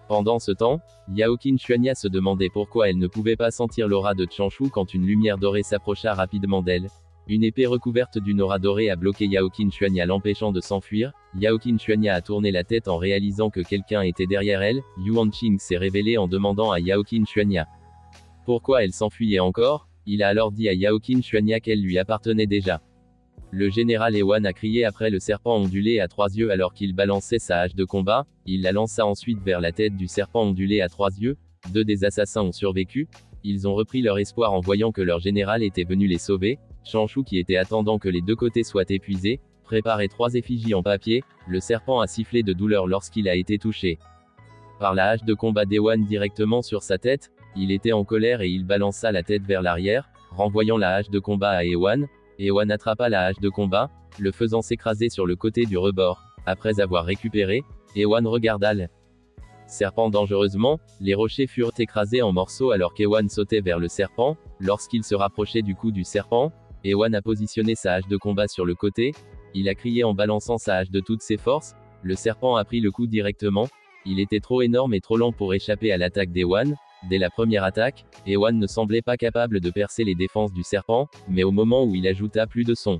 Pendant ce temps, Yaoqin Xuanya se demandait pourquoi elle ne pouvait pas sentir l'aura de Changshu quand une lumière dorée s'approcha rapidement d'elle. Une épée recouverte d'une aura dorée a bloqué Yaoqin Xuanya l'empêchant de s'enfuir. Yaoqin Xuanya a tourné la tête en réalisant que quelqu'un était derrière elle. Yuan Qing s'est révélé en demandant à Yaoqin Xuanya pourquoi elle s'enfuyait encore. Il a alors dit à Yaoqin Xuanya qu'elle lui appartenait déjà. Le général Ewan a crié après le serpent ondulé à 3 yeux alors qu'il balançait sa hache de combat. Il la lança ensuite vers la tête du serpent ondulé à 3 yeux. 2 des assassins ont survécu. Ils ont repris leur espoir en voyant que leur général était venu les sauver. Changshu, qui était attendant que les 2 côtés soient épuisés, préparait 3 effigies en papier. Le serpent a sifflé de douleur lorsqu'il a été touché par la hache de combat d'Ewan directement sur sa tête. Il était en colère et il balança la tête vers l'arrière, renvoyant la hache de combat à Ewan. Ewan attrapa la hache de combat, le faisant s'écraser sur le côté du rebord. Après avoir récupéré, Ewan regarda le serpent dangereusement, les rochers furent écrasés en morceaux alors qu'Ewan sautait vers le serpent. Lorsqu'il se rapprochait du cou du serpent, Ewan a positionné sa hache de combat sur le côté. Il a crié en balançant sa hache de toutes ses forces. Le serpent a pris le coup directement. Il était trop énorme et trop lent pour échapper à l'attaque d'Ewan. Dès la première attaque, Ewan ne semblait pas capable de percer les défenses du serpent, mais au moment où il ajouta plus de son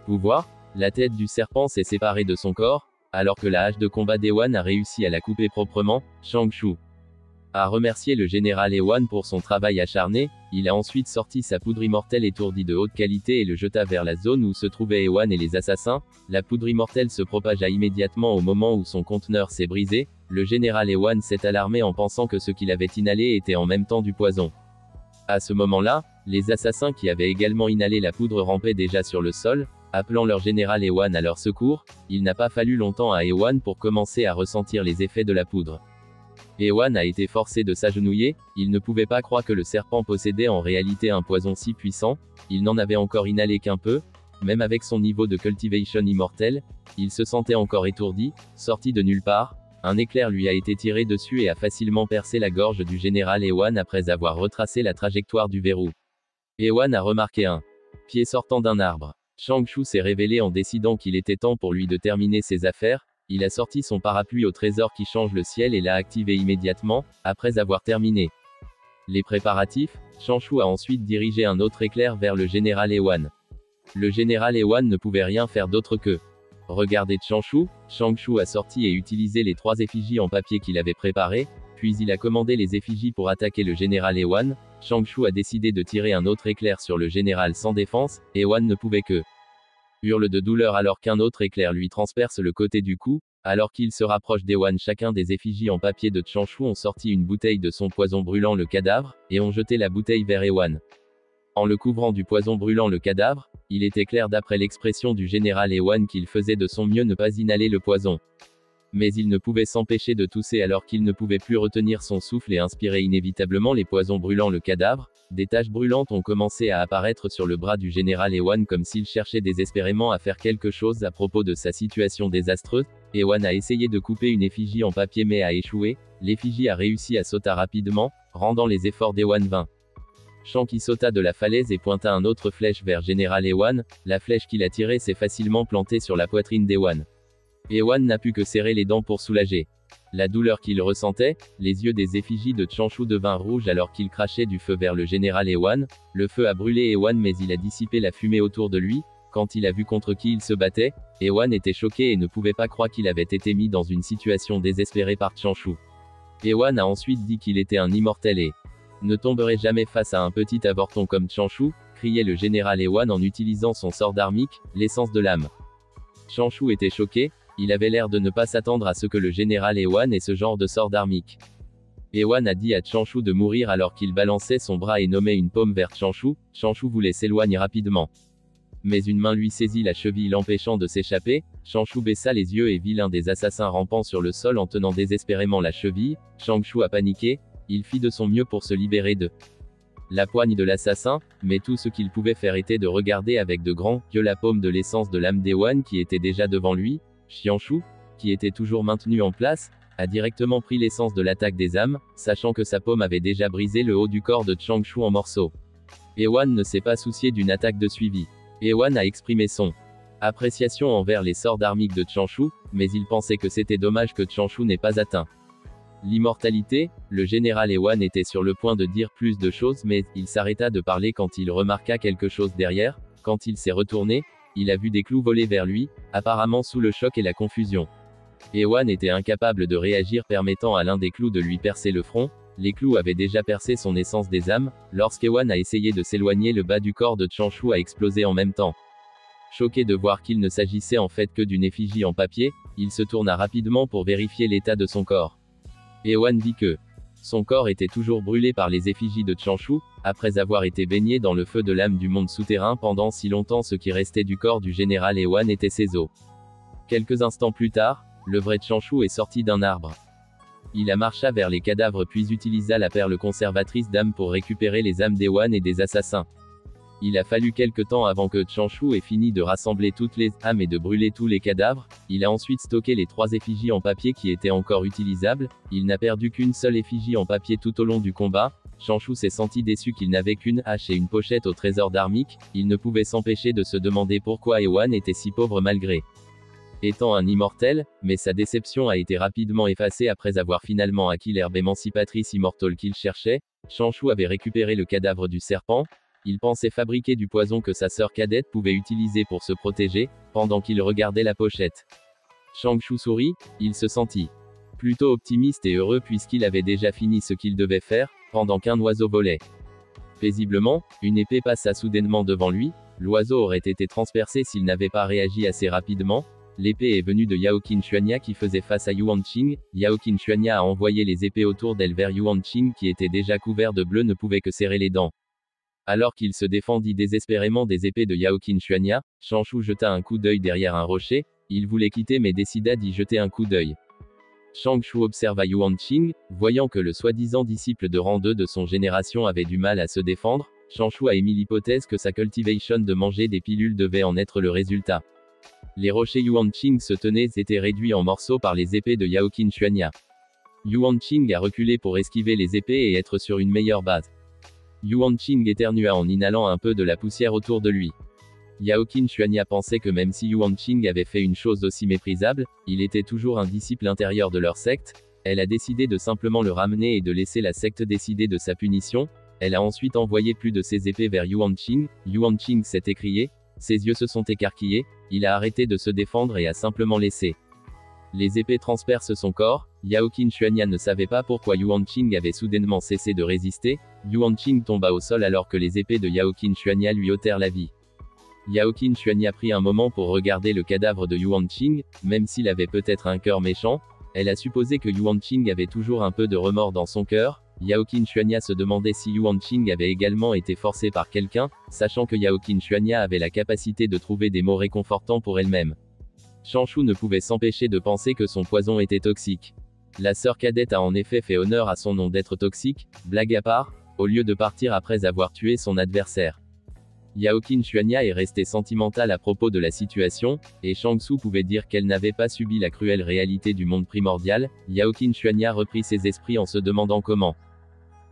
pouvoir, la tête du serpent s'est séparée de son corps, alors que la hache de combat d'Ewan a réussi à la couper proprement. Changshu a remercié le général Ewan pour son travail acharné. Il a ensuite sorti sa poudre immortelle étourdie de haute qualité et le jeta vers la zone où se trouvaient Ewan et les assassins. La poudre immortelle se propagea immédiatement au moment où son conteneur s'est brisé. Le général Ewan s'est alarmé en pensant que ce qu'il avait inhalé était en même temps du poison. À ce moment-là, les assassins qui avaient également inhalé la poudre rampaient déjà sur le sol, appelant leur général Ewan à leur secours. Il n'a pas fallu longtemps à Ewan pour commencer à ressentir les effets de la poudre. Ewan a été forcé de s'agenouiller, il ne pouvait pas croire que le serpent possédait en réalité un poison si puissant, il n'en avait encore inhalé qu'un peu, même avec son niveau de cultivation immortel, il se sentait encore étourdi, sorti de nulle part, un éclair lui a été tiré dessus et a facilement percé la gorge du général Ewan après avoir retracé la trajectoire du verrou. Ewan a remarqué un pied sortant d'un arbre. Changshu s'est révélé en décidant qu'il était temps pour lui de terminer ses affaires. Il a sorti son parapluie au trésor qui change le ciel et l'a activé immédiatement, après avoir terminé les préparatifs. Changshu a ensuite dirigé un autre éclair vers le général Ewan. Le général Ewan ne pouvait rien faire d'autre que regarder Changshu. Changshu a sorti et utilisé les 3 effigies en papier qu'il avait préparées, puis il a commandé les effigies pour attaquer le général Ewan. Changshu a décidé de tirer un autre éclair sur le général sans défense. Ewan ne pouvait que hurle de douleur alors qu'un autre éclair lui transperce le côté du cou. Alors qu'il se rapproche d'Ewan, chacun des effigies en papier de Changshu ont sorti une bouteille de son poison brûlant le cadavre, et ont jeté la bouteille vers Ewan. En le couvrant du poison brûlant le cadavre, il était clair d'après l'expression du général Ewan qu'il faisait de son mieux ne pas inhaler le poison. Mais il ne pouvait s'empêcher de tousser alors qu'il ne pouvait plus retenir son souffle et inspirer inévitablement les poisons brûlant le cadavre. Des taches brûlantes ont commencé à apparaître sur le bras du général Ewan comme s'il cherchait désespérément à faire quelque chose à propos de sa situation désastreuse. Ewan a essayé de couper une effigie en papier mais a échoué. L'effigie a réussi à sauter rapidement, rendant les efforts d'Ewan vains. Shang qui sauta de la falaise et pointa un autre flèche vers général Ewan. La flèche qu'il a tirée s'est facilement plantée sur la poitrine d'Ewan. Ewan n'a pu que serrer les dents pour soulager la douleur qu'il ressentait. Les yeux des effigies de Changshu devinrent rouges alors qu'il crachait du feu vers le général Ewan. Le feu a brûlé Ewan mais il a dissipé la fumée autour de lui. Quand il a vu contre qui il se battait, Ewan était choqué et ne pouvait pas croire qu'il avait été mis dans une situation désespérée par Changshu. Ewan a ensuite dit qu'il était un immortel et ne tomberait jamais face à un petit avorton comme Changshu, criait le général Ewan en utilisant son sort dharmique, l'essence de l'âme. Changshu était choqué. Il avait l'air de ne pas s'attendre à ce que le général Ewan ait ce genre de sort dharmique. Ewan a dit à Changshu de mourir alors qu'il balançait son bras et nommait une paume vers Changshu. Changshu voulait s'éloigner rapidement. Mais une main lui saisit la cheville l'empêchant de s'échapper. Changshu baissa les yeux et vit l'un des assassins rampant sur le sol en tenant désespérément la cheville. Changshu a paniqué. Il fit de son mieux pour se libérer de la poigne de l'assassin, mais tout ce qu'il pouvait faire était de regarder avec de grands yeux la paume de l'essence de l'âme d'Ewan qui était déjà devant lui. Changshu, qui était toujours maintenu en place, a directement pris l'essence de l'attaque des âmes, sachant que sa paume avait déjà brisé le haut du corps de Changshu en morceaux. Ewan ne s'est pas soucié d'une attaque de suivi. Ewan a exprimé son appréciation envers les sorts dharmiques de Changshu, mais il pensait que c'était dommage que Changshu n'ait pas atteint l'immortalité. Le général Ewan était sur le point de dire plus de choses mais il s'arrêta de parler quand il remarqua quelque chose derrière. Quand il s'est retourné, il a vu des clous voler vers lui, apparemment sous le choc et la confusion. Ewan était incapable de réagir permettant à l'un des clous de lui percer le front. Les clous avaient déjà percé son essence des âmes. Lorsqu'Ewan a essayé de s'éloigner, le bas du corps de Changshu a explosé en même temps. Choqué de voir qu'il ne s'agissait en fait que d'une effigie en papier, il se tourna rapidement pour vérifier l'état de son corps. Ewan vit que son corps était toujours brûlé par les effigies de Changshu, après avoir été baigné dans le feu de l'âme du monde souterrain pendant si longtemps. Ce qui restait du corps du général Ewan était ses os. Quelques instants plus tard, le vrai Changshu est sorti d'un arbre. Il marcha vers les cadavres puis utilisa la perle conservatrice d'âme pour récupérer les âmes d'Ewan et des assassins. Il a fallu quelque temps avant que Changshu ait fini de rassembler toutes les âmes et de brûler tous les cadavres. Il a ensuite stocké les 3 effigies en papier qui étaient encore utilisables. Il n'a perdu qu'une seule effigie en papier tout au long du combat. Changshu s'est senti déçu qu'il n'avait qu'une hache et une pochette au trésor dharmique. Il ne pouvait s'empêcher de se demander pourquoi Ewan était si pauvre malgré étant un immortel, mais sa déception a été rapidement effacée après avoir finalement acquis l'herbe émancipatrice immortelle qu'il cherchait. Changshu avait récupéré le cadavre du serpent. Il pensait fabriquer du poison que sa sœur cadette pouvait utiliser pour se protéger, pendant qu'il regardait la pochette. Changshu sourit, il se sentit plutôt optimiste et heureux puisqu'il avait déjà fini ce qu'il devait faire, pendant qu'un oiseau volait paisiblement, une épée passa soudainement devant lui. L'oiseau aurait été transpercé s'il n'avait pas réagi assez rapidement. L'épée est venue de Yao Qinchuania qui faisait face à Yuan Qing. Yao Qinchuania a envoyé les épées autour d'elle vers Yuan Qing qui était déjà couvert de bleu ne pouvait que serrer les dents. Alors qu'il se défendit désespérément des épées de Yao Qinchuania, Changshu jeta un coup d'œil derrière un rocher. Il voulait quitter mais décida d'y jeter un coup d'œil. Changshu observa Yuan Qing, voyant que le soi-disant disciple de rang 2 de son génération avait du mal à se défendre. Changshu a émis l'hypothèse que sa cultivation de manger des pilules devait en être le résultat. Les rochers Yuan Qing se tenaient étaient réduits en morceaux par les épées de Yao Qinchuania. Yuan Qing a reculé pour esquiver les épées et être sur une meilleure base. Yuan Qing éternua en inhalant un peu de la poussière autour de lui. Yao Qinchuania pensait que même si Yuan Qing avait fait une chose aussi méprisable, il était toujours un disciple intérieur de leur secte. Elle a décidé de simplement le ramener et de laisser la secte décider de sa punition. Elle a ensuite envoyé plus de ses épées vers Yuan Qing. Yuan Qing s'est écrié. Ses yeux se sont écarquillés, il a arrêté de se défendre et a simplement laissé les épées transpercent son corps. Yao Qinchuania ne savait pas pourquoi Yuan Qing avait soudainement cessé de résister. Yuan Qing tomba au sol alors que les épées de Yao Qinchuania lui ôtèrent la vie. Yao Qinchuania prit un moment pour regarder le cadavre de Yuan Qing, même s'il avait peut-être un cœur méchant. Elle a supposé que Yuan Qing avait toujours un peu de remords dans son cœur. Yao Qinchuania se demandait si Yuan Qing avait également été forcé par quelqu'un, sachant que Yao Qinchuania avait la capacité de trouver des mots réconfortants pour elle-même. Changshu ne pouvait s'empêcher de penser que son poison était toxique. La sœur cadette a en effet fait honneur à son nom d'être toxique, blague à part, au lieu de partir après avoir tué son adversaire. Yao Qinchuania est restée sentimentale à propos de la situation, et Changshu pouvait dire qu'elle n'avait pas subi la cruelle réalité du monde primordial. Yao Qinchuania reprit ses esprits en se demandant comment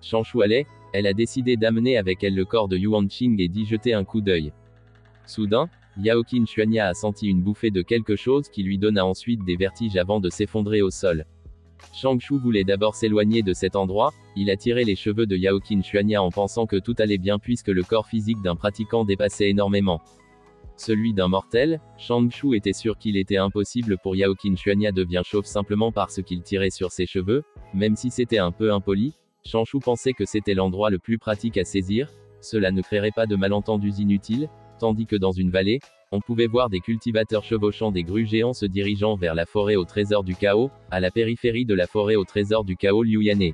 Changshu allait. Elle a décidé d'amener avec elle le corps de Yuan Qing et d'y jeter un coup d'œil. Soudain, Yao Qinchuania a senti une bouffée de quelque chose qui lui donna ensuite des vertiges avant de s'effondrer au sol. Changshu voulait d'abord s'éloigner de cet endroit. Il a tiré les cheveux de Yao Qinchuania en pensant que tout allait bien puisque le corps physique d'un pratiquant dépassait énormément celui d'un mortel. Changshu était sûr qu'il était impossible pour Yao Qinchuania de devenir chauve simplement parce qu'il tirait sur ses cheveux, même si c'était un peu impoli. Changshu pensait que c'était l'endroit le plus pratique à saisir, cela ne créerait pas de malentendus inutiles, tandis que dans une vallée, on pouvait voir des cultivateurs chevauchant des grues géants se dirigeant vers la forêt au trésor du chaos. À la périphérie de la forêt au trésor du chaos, Liu Yane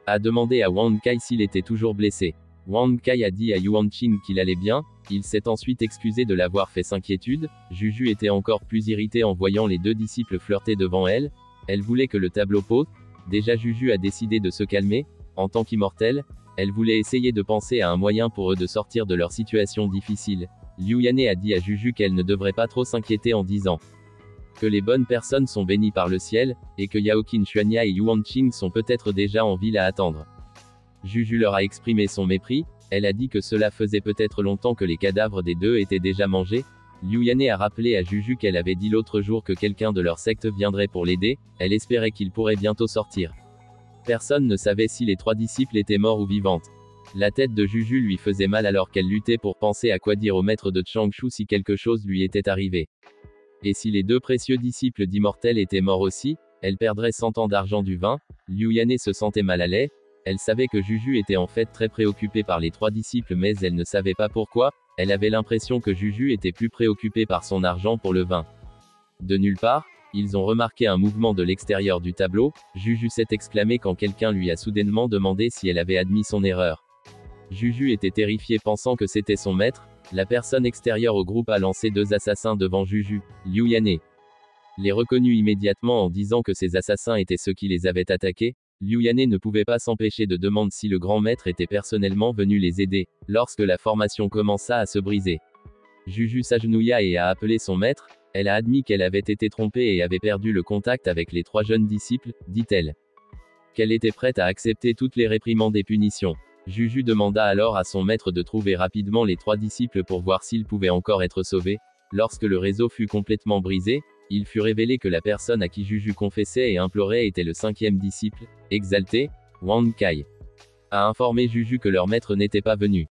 a demandé à Wang Kai s'il était toujours blessé. Wang Kai a dit à Yuan Qing qu'il allait bien. Il s'est ensuite excusé de l'avoir fait s'inquiétude. Juju était encore plus irritée en voyant les deux disciples flirter devant elle. Elle voulait que le tableau pose. Déjà Juju a décidé de se calmer. En tant qu'immortelle, elle voulait essayer de penser à un moyen pour eux de sortir de leur situation difficile. Liu Yane a dit à Juju qu'elle ne devrait pas trop s'inquiéter en disant que les bonnes personnes sont bénies par le ciel, et que Yao Qinchuania et Yuan Qing sont peut-être déjà en ville à attendre. Juju leur a exprimé son mépris. Elle a dit que cela faisait peut-être longtemps que les cadavres des deux étaient déjà mangés. Liu Yane a rappelé à Juju qu'elle avait dit l'autre jour que quelqu'un de leur secte viendrait pour l'aider. Elle espérait qu'il pourrait bientôt sortir. Personne ne savait si les 3 disciples étaient morts ou vivantes. La tête de Juju lui faisait mal alors qu'elle luttait pour penser à quoi dire au maître de Changshu si quelque chose lui était arrivé. Et si les 2 précieux disciples d'immortels étaient morts aussi, elle perdrait 100 ans d'argent du vin. Liu Yane se sentait mal à l'aise. Elle savait que Juju était en fait très préoccupée par les 3 disciples mais elle ne savait pas pourquoi. Elle avait l'impression que Juju était plus préoccupée par son argent pour le vin. De nulle part, ils ont remarqué un mouvement de l'extérieur du tableau. Juju s'est exclamé quand quelqu'un lui a soudainement demandé si elle avait admis son erreur. Juju était terrifiée pensant que c'était son maître. La personne extérieure au groupe a lancé 2 assassins devant Juju. Liu Yane les reconnut immédiatement en disant que ces assassins étaient ceux qui les avaient attaqués. Liu Yan'e ne pouvait pas s'empêcher de demander si le grand maître était personnellement venu les aider, lorsque la formation commença à se briser. Juju s'agenouilla et a appelé son maître. Elle a admis qu'elle avait été trompée et avait perdu le contact avec les 3 jeunes disciples, dit-elle. Qu'elle était prête à accepter toutes les réprimandes et punitions. Juju demanda alors à son maître de trouver rapidement les 3 disciples pour voir s'ils pouvaient encore être sauvés. Lorsque le réseau fut complètement brisé, il fut révélé que la personne à qui Juju confessait et implorait était le 5e disciple, exalté, Wang Kai. A informé Juju que leur maître n'était pas venu.